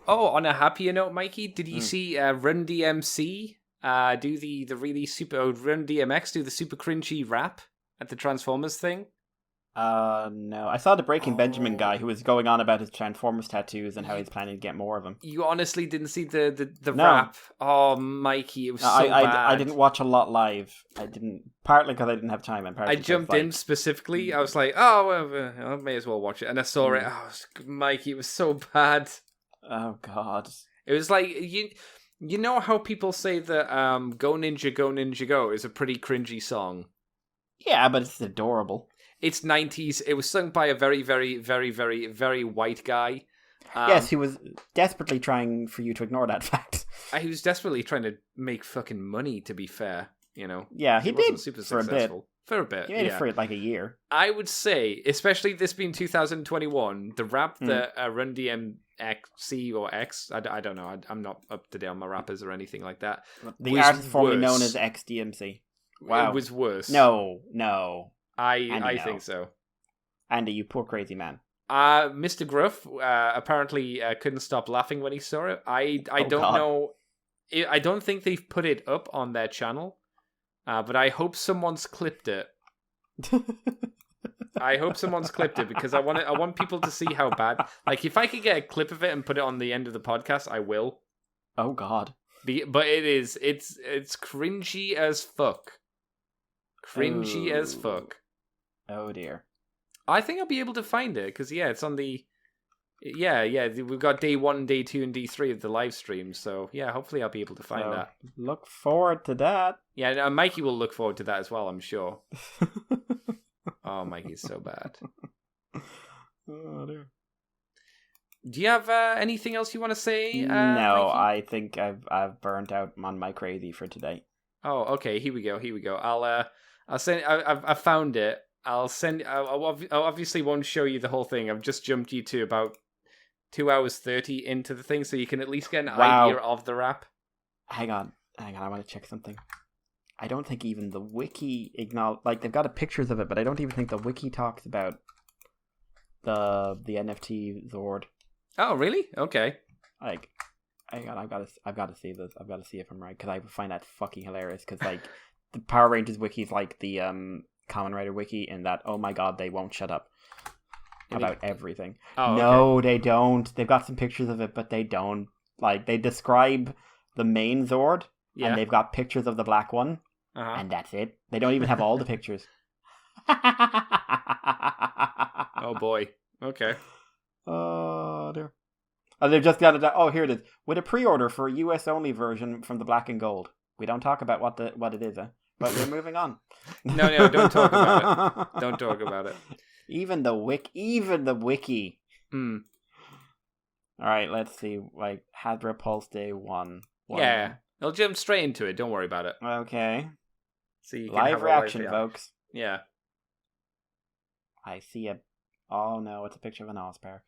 Oh, on a happier note, Mikey, did you see Run DMC do the really super... Run DMX do the super cringy rap at the Transformers thing? No. I saw the Breaking Benjamin guy who was going on about his Transformers tattoos and how he's planning to get more of them. You honestly didn't see the rap? Oh, Mikey, it was so bad. I didn't watch a lot live. I didn't, partly because I didn't have time. And I jumped in specifically. I was like, oh, well, I may as well watch it. And I saw it. Oh, Mikey, it was so bad. Oh, God. It was like, you know how people say that Go Ninja Go is a pretty cringy song? Yeah, but it's adorable. It's 90s. It was sung by a very, very, very, very, very white guy. Yes, he was desperately trying for you to ignore that fact. He was desperately trying to make fucking money, to be fair, you know. Yeah, he did super for successful. a bit. For a bit, He made it for like a year. I would say, especially this being 2021, the rap that Run DMC or X, I don't know, I'm not up to date on my rappers or anything like that. The artist formerly known as XDMC. Wow. It was worse. No. I think so. Andy, you poor crazy man. Mr. Gruff apparently couldn't stop laughing when he saw it. I don't know I don't think they've put it up on their channel, but I hope someone's clipped it. I hope someone's clipped it because I want people to see how bad. Like, if I could get a clip of it and put it on the end of the podcast, I will. Oh God! But it's cringy as fuck. Cringy as fuck. Oh dear. I think I'll be able to find it because it's on the. Yeah. We've got day 1, day 2, and day 3 of the live stream. So yeah, hopefully I'll be able to find that. Look forward to that. Yeah, Mikey will look forward to that as well, I'm sure. Oh, Mikey's so bad. Oh dear. Do you have anything else you want to say? No, Mikey? I think I've burnt out on my crazy for today. Oh, okay. Here we go. I'll send. I found it. I'll send. I obviously won't show you the whole thing. I've just jumped you to about 2 hours 30 into the thing, so you can at least get an idea of the wrap. Hang on. I want to check something. I don't think even the wiki like they've got pictures of it, but I don't even think the wiki talks about the NFT Zord. Oh, really? Okay. Like, hang on, I've got to see this. I've got to see if I'm right because I find that fucking hilarious. Because like the Power Rangers wiki is like the Kamen Rider wiki, and that oh my god, they won't shut up about everything. Oh, no, okay. they don't. They've got some pictures of it, but they don't. Like they describe the main Zord, and they've got pictures of the black one, and that's it. They don't even have all the pictures. Oh boy. Okay. Oh dear. Oh, they've just got it. Oh, here it is. With a pre-order for a US only version from the black and gold. We don't talk about what it is, but we're moving on. No, don't talk about it. Don't talk about it. Even the wiki. Hmm. All right, let's see. Like Hasbro Pulse Day 1. Yeah, they'll jump straight into it. Don't worry about it. Okay. So you can live have reaction, folks. Yeah. I see a. Oh no, it's a picture of an Allspark.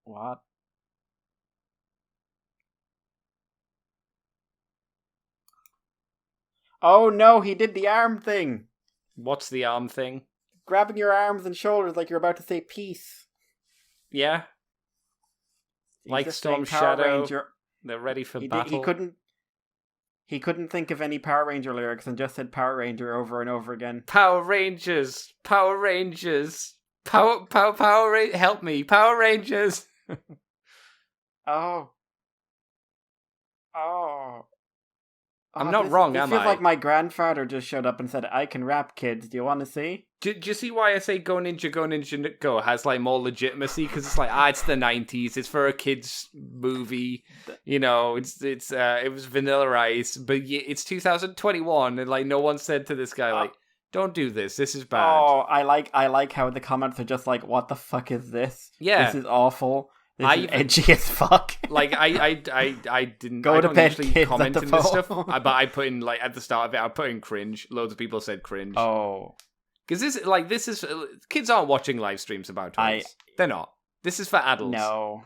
What? Oh no, he did the arm thing. What's the arm thing? Grabbing your arms and shoulders like you're about to say peace. Yeah. Like Storm Shadow. Ranger. They're ready for battle. He couldn't think of any Power Ranger lyrics and just said Power Ranger over and over again. Power Rangers. Power Rangers. Power help me. Power Rangers. Oh. I'm not wrong, am I? It feels like my grandfather just showed up and said, I can rap, kids. Do you want to see? Do you see why I say Go Ninja Go has like more legitimacy? Because it's like, it's the 90s. It's for a kid's movie. You know, it was Vanilla Ice. But it's 2021 and like no one said to this guy like, don't do this. This is bad. Oh, I like how the comments are just like, what the fuck is this? Yeah. This is awful. This is edgy as fuck. Like I didn't go to bed, usually kids, comment in this stuff. But I put in like at the start of it, I put in cringe. Loads of people said cringe. Oh, because this is kids aren't watching live streams about toys. They're not. This is for adults. No.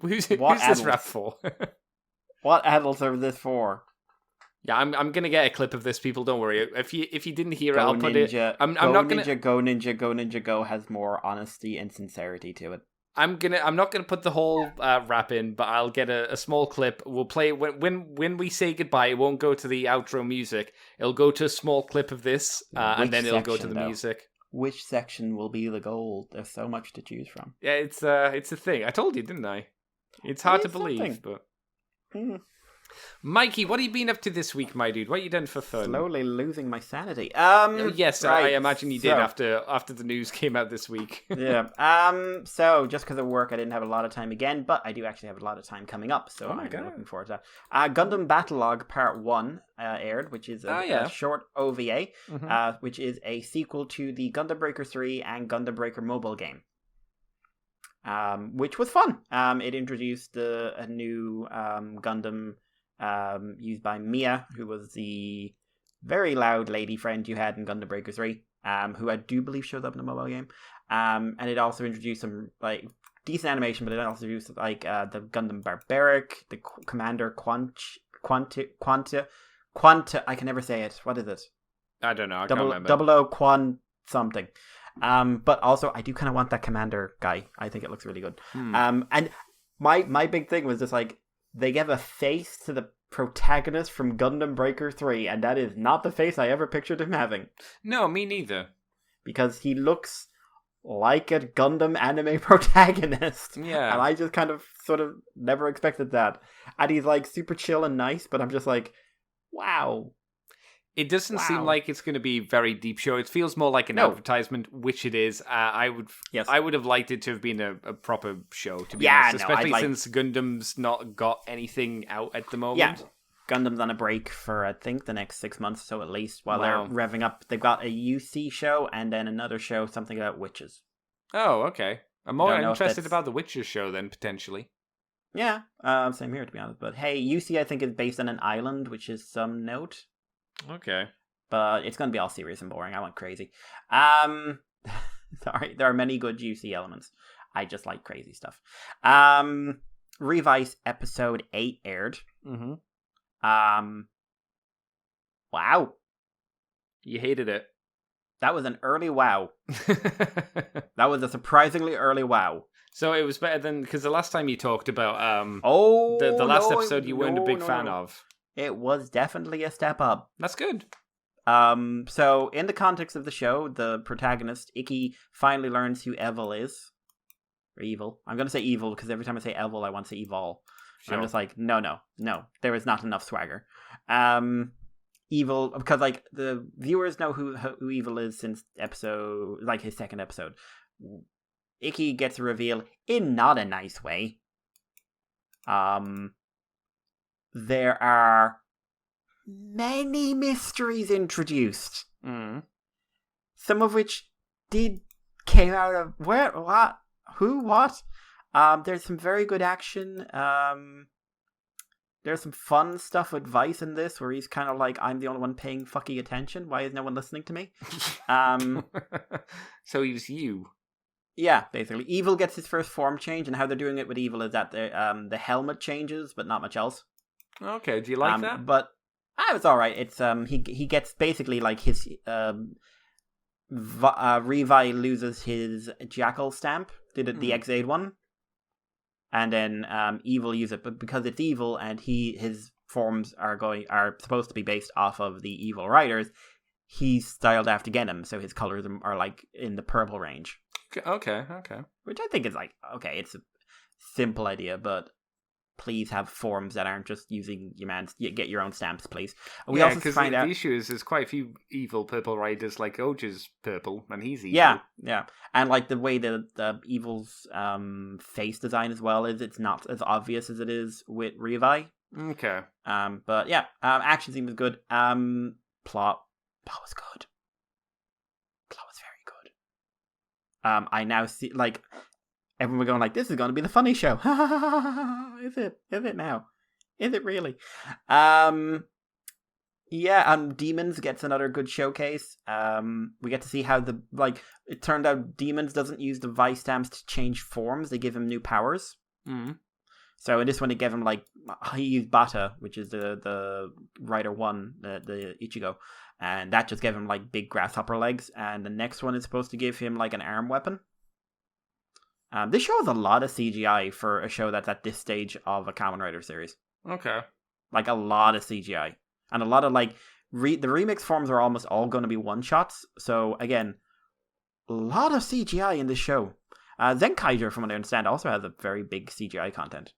Who's this rap for? What adults are this for? Yeah, I'm gonna get a clip of this. People, don't worry. If you didn't hear it, I'll put it. I'm not gonna. Go Ninja Go has more honesty and sincerity to it. I'm not gonna put the whole rap in, but I'll get a small clip. We'll play it when we say goodbye. It won't go to the outro music. It'll go to a small clip of this, and then it'll go to the music. Which section will be the gold? There's so much to choose from. Yeah, it's a thing. I told you, didn't I? It's hard to believe, but. Mikey, what have you been up to this week, my dude? What have you done for fun? Slowly losing my sanity. Yes, right. I imagine you did after the news came out this week. Yeah. So just because of work, I didn't have a lot of time again, but I do actually have a lot of time coming up. So I'm looking forward to that. Gundam Battlelog Part 1 aired, which is a short OVA, which is a sequel to the Gundam Breaker 3 and Gundam Breaker mobile game. Which was fun. It introduced a new Gundam used by Mia, who was the very loud lady friend you had in Gundam Breaker 3, who I do believe showed up in the mobile game. And it also introduced some like decent animation, but it also introduced like the Gundam Barbaric, the Commander Quanta. I can never say it. What is it? I don't know. I can't remember. something. But also, I do kind of want that Commander guy. I think it looks really good. And my big thing was just like, they gave a face to the protagonist from Gundam Breaker 3, and that is not the face I ever pictured him having. No, me neither. Because he looks like a Gundam anime protagonist. Yeah. And I just kind of sort of never expected that. And he's like super chill and nice, but I'm just like, wow. It doesn't seem like it's going to be a very deep show. It feels more like an advertisement, which it is. I would have liked it to have been a proper show, to be honest. Especially since Gundam's not got anything out at the moment. Yeah. Gundam's on a break for, I think, the next 6 months, so at least, while they're revving up. They've got a UC show and then another show, something about witches. Oh, okay. I'm more interested about the Witches show then, potentially. Yeah, same here, to be honest. But hey, UC, I think, is based on an island, which is some note. Okay. But it's going to be all serious and boring. I went crazy. Sorry, there are many good UC elements. I just like crazy stuff. Revice episode 8 aired. Mm-hmm. Wow. You hated it. That was an early wow. That was a surprisingly early wow. So it was better than, because the last time you talked about the last episode you weren't a big fan of. It was definitely a step up. That's good. So in the context of the show, the protagonist, Ikki, finally learns who Evil is. Or Evil. I'm going to say Evil because every time I say Evil, I want to say Evil. Sure. I'm just like, no. There is not enough swagger. Evil, because like the viewers know who Evil is since episode, like his second episode. Ikki gets a reveal in not a nice way. There are many mysteries introduced. Some of which came out of where, what, who, what. There's some very good action. There's some fun stuff with Vice in this, where he's kind of like, I'm the only one paying fucking attention. Why is no one listening to me? So he was you. Yeah, basically. Evil gets his first form change, and how they're doing it with Evil is that the helmet changes, but not much else. Okay, do you like that? But it's all right. It's he gets basically like his Revi loses his Jackal stamp, the X8 one, and then Evil uses it, but because it's Evil and his forms are supposed to be based off of the Evil Riders, he's styled after Genom, so his colors are like in the purple range. Okay. Which I think is like, okay, it's a simple idea, but please have forms that aren't just using get your own stamps, please. We also find out the issue is there's quite a few evil purple riders, like Oja's purple, and he's evil. Yeah. And like the way the Evil's face design as well is, it's not as obvious as it is with Revi. Okay. But yeah, action scene was good. Plot was good. Plot was very good. I now see, like, everyone going like, this is going to be the funny show. Is it? Is it now? Is it really? Yeah, Demons gets another good showcase. We get to see how it turned out Demons doesn't use the Vice stamps to change forms. They give him new powers. Mm-hmm. So in this one, they gave him, like, he used Bata, which is the Rider 1, the Ichigo. And that just gave him, like, big grasshopper legs. And the next one is supposed to give him, like, an arm weapon. This show has a lot of CGI for a show that's at this stage of a Kamen Rider series. Okay. Like, a lot of CGI. And a lot of, like, the remix forms are almost all going to be one-shots. So, again, a lot of CGI in this show. Zenkaiger, from what I understand, also has a very big CGI content.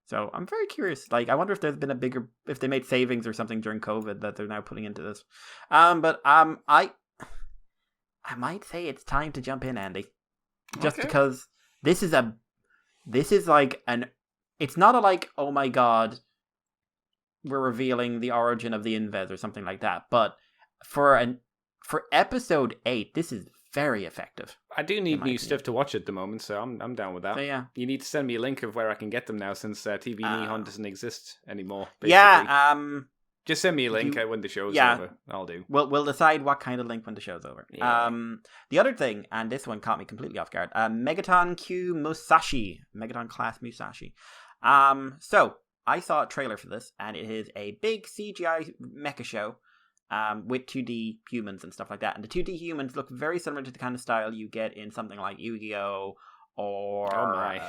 So, I'm very curious. Like, I wonder if there's been if they made savings or something during COVID that they're now putting into this. But I might say it's time to jump in, Andy. Just because this is like it's not a like, oh my god, we're revealing the origin of the Inves or something like that. But for episode 8, this is very effective. I do need new stuff to watch at the moment, so I'm down with that. So, yeah. You need to send me a link of where I can get them now, since TV Nihon doesn't exst anymore. Basically. Yeah. Just send me a link when the show's over. I'll do. We'll decide what kind of link when the show's over. Yeah. The other thing, and this one caught me completely off guard, Megaton Q Musashi. Megaton class Musashi. So, I saw a trailer for this, and it is a big CGI mecha show with 2D humans and stuff like that. And the 2D humans look very similar to the kind of style you get in something like Yu-Gi-Oh! Or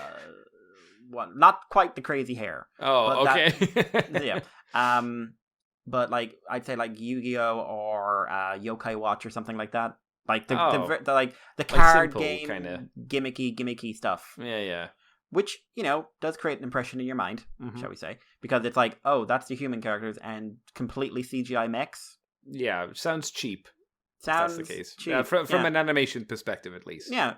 not quite the crazy hair. Oh, okay. Yeah. But like I'd say like Yu-Gi-Oh! Or Yokai Watch or something like that. Like the card simple, game kinda. gimmicky stuff. Yeah. Which, does create an impression in your mind, shall we say. Because it's like, oh, that's the human characters and completely CGI mechs. Yeah, sounds cheap. Sounds that's the case. cheap. From an animation perspective, at least. Yeah.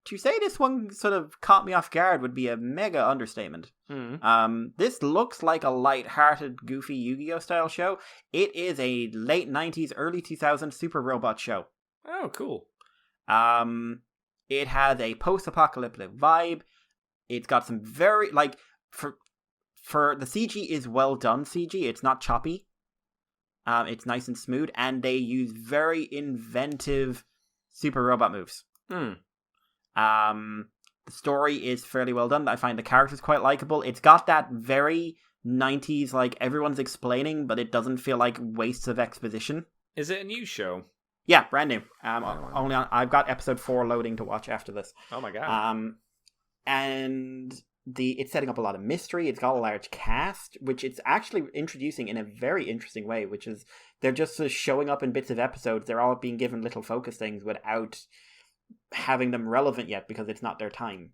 To say this one sort of caught me off guard would be a mega understatement. This looks like a light-hearted, goofy Yu-Gi-Oh! Style show. It is a late 90s, early 2000s super robot show. Oh, cool. It has a post-apocalyptic vibe. It's got some very, like, for the CG is well done CG. It's not choppy. It's nice and smooth, and they use very inventive super robot moves. The story is fairly well done. I find the characters quite likable. It's got that very 90s, like, everyone's explaining, but it doesn't feel like wastes of exposition. Is it a new show? Yeah, brand new. I've got episode 4 loading to watch after this. Oh my god. And it's setting up a lot of mystery. It's got a large cast, which it's actually introducing in a very interesting way, which is they're just sort of showing up in bits of episodes. They're all being given little focus things without having them relevant yet because it's not their time.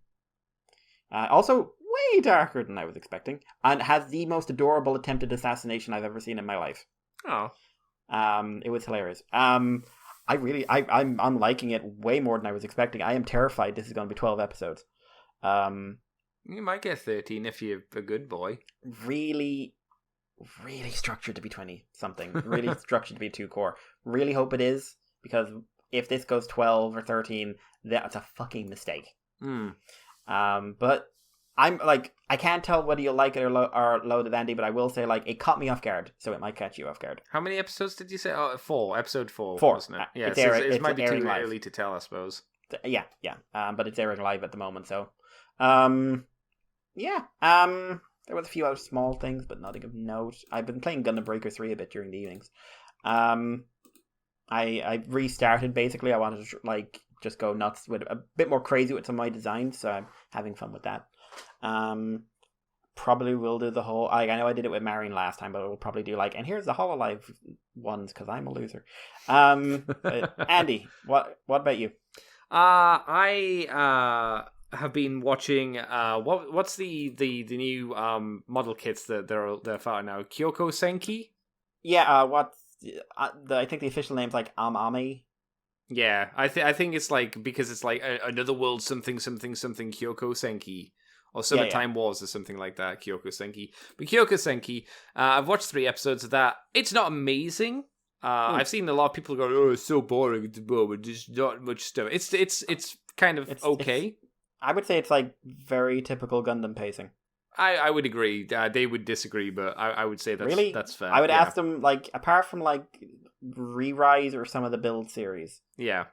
Also, way darker than I was expecting, and has the most adorable attempted assassination I've ever seen in my life. Oh. It was hilarious. I'm liking it way more than I was expecting. I am terrified this is going to be 12 episodes. You might get 13 if you're a good boy. Really structured to be 20-something. Really structured to be 2 core. Really hope it is, because if this goes 12 or 13, that's a fucking mistake. But I'm like, I can't tell whether you'll like it or loathe it, Andy, but I will say, like, it caught me off guard, so it might catch you off guard. How many episodes did you say? Oh, 4. Episode 4. 4. Wasn't it? Yeah, it might be too live. early to tell, I suppose. Yeah. But it's airing live at the moment, so. There was a few other small things, but nothing of note. I've been playing Gundam Breaker 3 a bit during the evenings. I restarted, basically. I wanted to, just go nuts with a bit more crazy with some of my designs, so I'm having fun with that. Probably will do the whole... I know I did it with Marion last time, but we'll probably do, and here's the Hololive ones, because I'm a loser. Andy, what about you? I have been watching what's the new model kits that they're out now? Kyoko Senki? Yeah, I think the official name's Amami. Yeah, I think it's because it's another world something Kyoko Senki. Or Summertime Wars or something like that, Kyoko Senki. But Kyoko Senki, I've watched 3 episodes of that. It's not amazing. I've seen a lot of people go, "Oh, it's so boring at the moment. There's not much stuff." It's kind of okay. I would say it's very typical Gundam pacing. I would agree. They would disagree, but I would say that's fair. I would ask them apart from Re-Rise or some of the Build series. Yeah.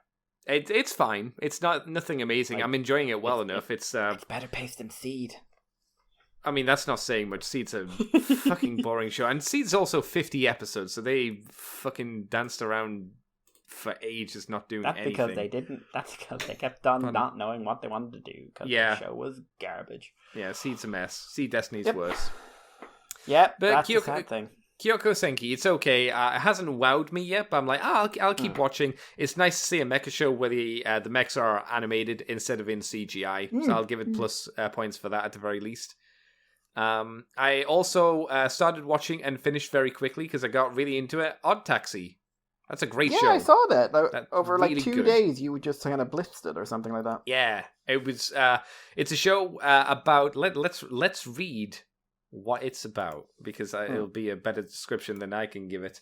It's fine. It's nothing amazing. I'm enjoying it well enough. It's better paced than Seed. I mean, that's not saying much. Seed's a fucking boring show. And Seed's also 50 episodes, so they fucking danced around for ages not doing anything. That's because they kept on not knowing what they wanted to do, because the show was garbage. Yeah, Seed's a mess. Seed Destiny's worse. Yeah, but that's the sad thing. Kyoko Senki, it's okay. It hasn't wowed me yet, but I'm I'll keep watching. It's nice to see a mecha show where the mechs are animated instead of in CGI. So I'll give it plus points for that at the very least. I also started watching and finished very quickly because I got really into it. Odd Taxi. That's a great show. Yeah, I saw that. Over really 2 days, you just kind of blitzed it or something like that. Yeah, it was. It's a show about. Let's read what it's about, because it'll be a better description than I can give it.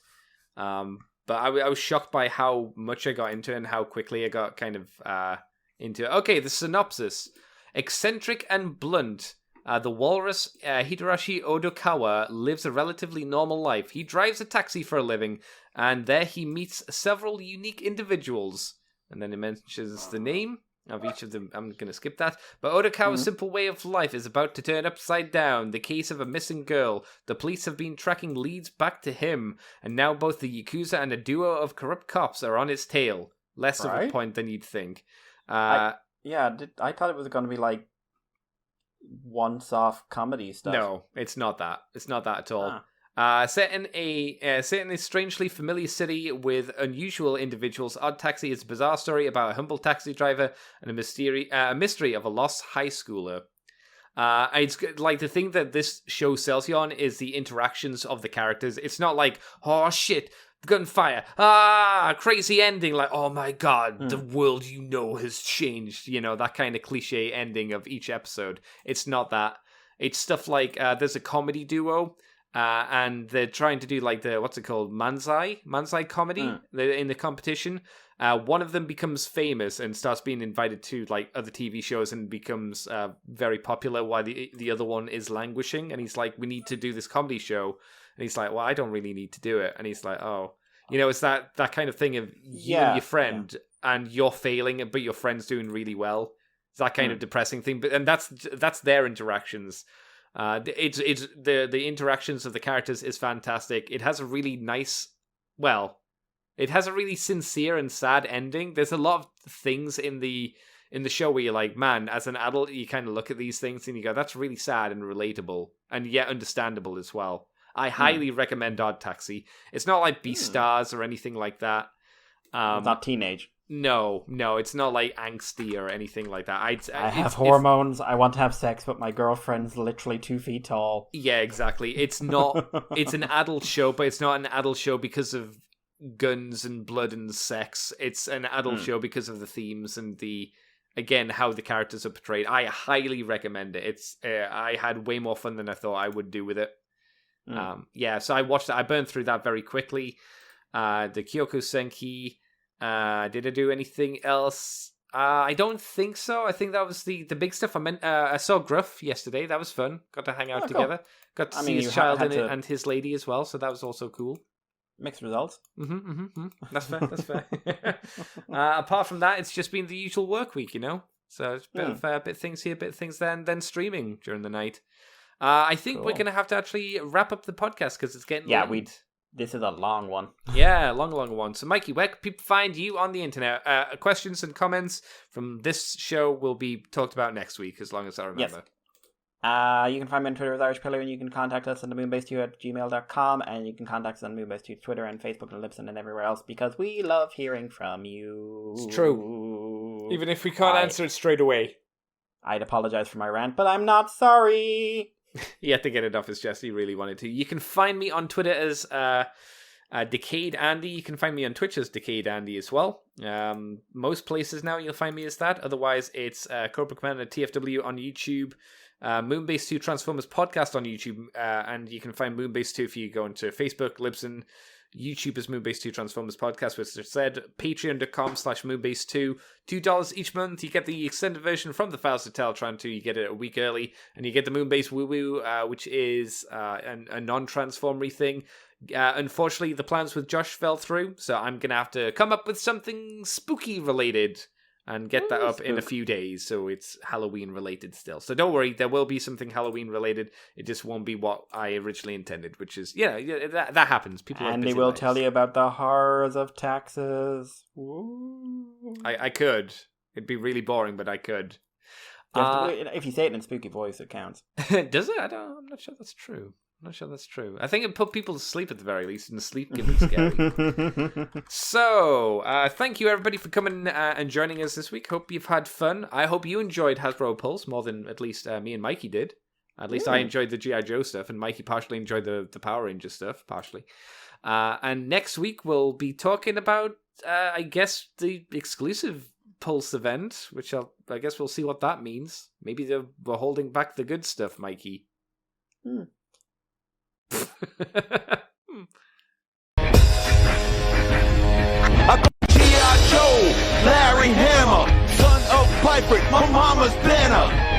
But I was shocked by how much I got into it and how quickly I got kind of into it. Okay, the synopsis. Eccentric and blunt, the walrus Hiderashi Odokawa lives a relatively normal life. He drives a taxi for a living, and there he meets several unique individuals. And then it mentions the name, of each of them. I'm going to skip that. But Odokawa's simple way of life is about to turn upside down. The case of a missing girl. The police have been tracking leads back to him, and now both the Yakuza and a duo of corrupt cops are on his tail. Less of a point than you'd think. I thought it was going to be like once-off comedy stuff. No, it's not that. It's not that at all. Set in a strangely familiar city with unusual individuals, Odd Taxi is a bizarre story about a humble taxi driver and a mystery of a lost high schooler. It's like the thing that this show sells you on is the interactions of the characters. It's not like, oh shit, gunfire, crazy ending, like, oh my god, the world has changed, that kind of cliche ending of each episode. It's not that. It's stuff like there's a comedy duo, and they're trying to do like the, what's it called, manzai comedy in the competition. One of them becomes famous and starts being invited to like other TV shows and becomes very popular while the other one is languishing. And he's like, we need to do this comedy show. And he's like, well, I don't really need to do it. And he's like, oh, it's that kind of thing of you and your friend and you're failing, but your friend's doing really well. It's that kind of depressing thing. And that's their interactions. It's the interactions of the characters is fantastic. It has a really nice, it has a really sincere and sad ending. There's a lot of things in the show where you're like, man, as an adult, you kind of look at these things and you go, that's really sad and relatable and yet understandable as well. I highly recommend Odd Taxi. It's not like Beastars or anything like that. It's not teenage. No, it's not like angsty or anything like that. I have hormones. I want to have sex, but my girlfriend's literally 2 feet tall. Yeah, exactly. It's not. It's an adult show, but it's not an adult show because of guns and blood and sex. It's an adult show because of the themes and how the characters are portrayed. I highly recommend it. It's I had way more fun than I thought I would do with it. So I watched it. I burned through that very quickly. The Kyoko Senki. Did I do anything else? I don't think so. I think that was the big stuff. I saw Gruff yesterday. That was fun. Got to hang out together. Cool. Got to see his child in it and his lady as well. So that was also cool. Mixed results. That's fair. That's fair. Apart from that, it's just been the usual work week, So it's a bit of things here, bit of things there, and then streaming during the night. I think we're going to have to actually wrap up the podcast because it's getting late. This is a long one. Yeah, long one. So, Mikey, where can people find you on the internet? Questions and comments from this show will be talked about next week, as long as I remember. Yes. You can find me on Twitter as Irish Pillar, and you can contact us on the moonbase2@gmail.com, and you can contact us on Moonbase2 Twitter and Facebook and Libsyn and everywhere else, because we love hearing from you. It's true. Even if we can't answer it straight away. I'd apologize for my rant, but I'm not sorry. He had to get it off his chest. He really wanted to. You can find me on Twitter as Decayed Andy. You can find me on Twitch as Decayed Andy as well. Most places now you'll find me as that. Otherwise, it's Cobra Commander TFW on YouTube. Moonbase 2 Transformers podcast on YouTube. And you can find Moonbase 2 if you go into Facebook, Libsyn, YouTube is Moonbase 2 Transformers podcast, which I said, patreon.com/Moonbase2, $2 each month. You get the extended version from the Files of Teletran 2. You get it a week early, and you get the Moonbase Woo Woo, which is a non-transformery thing. Unfortunately, the plans with Josh fell through, so I'm going to have to come up with something spooky related and get that up in a few days, so it's Halloween related still. So don't worry, there will be something Halloween related. It just won't be what I originally intended, which is, that happens. People Andy will tell you about the horrors of taxes. I could. It'd be really boring, but I could. If you say it in a spooky voice, it counts. Does it? I'm not sure that's true. I think it put people to sleep at the very least, and the sleep can be scary. So, thank you everybody for coming and joining us this week. Hope you've had fun. I hope you enjoyed Hasbro Pulse more than at least me and Mikey did. At least I enjoyed the G.I. Joe stuff, and Mikey partially enjoyed the Power Ranger stuff, partially. And next week we'll be talking about, I guess, the exclusive Pulse event, which I guess we'll see what that means. Maybe we're holding back the good stuff, Mikey. G.I. Joe, Larry Hammer, son of Piper, my mama's banner.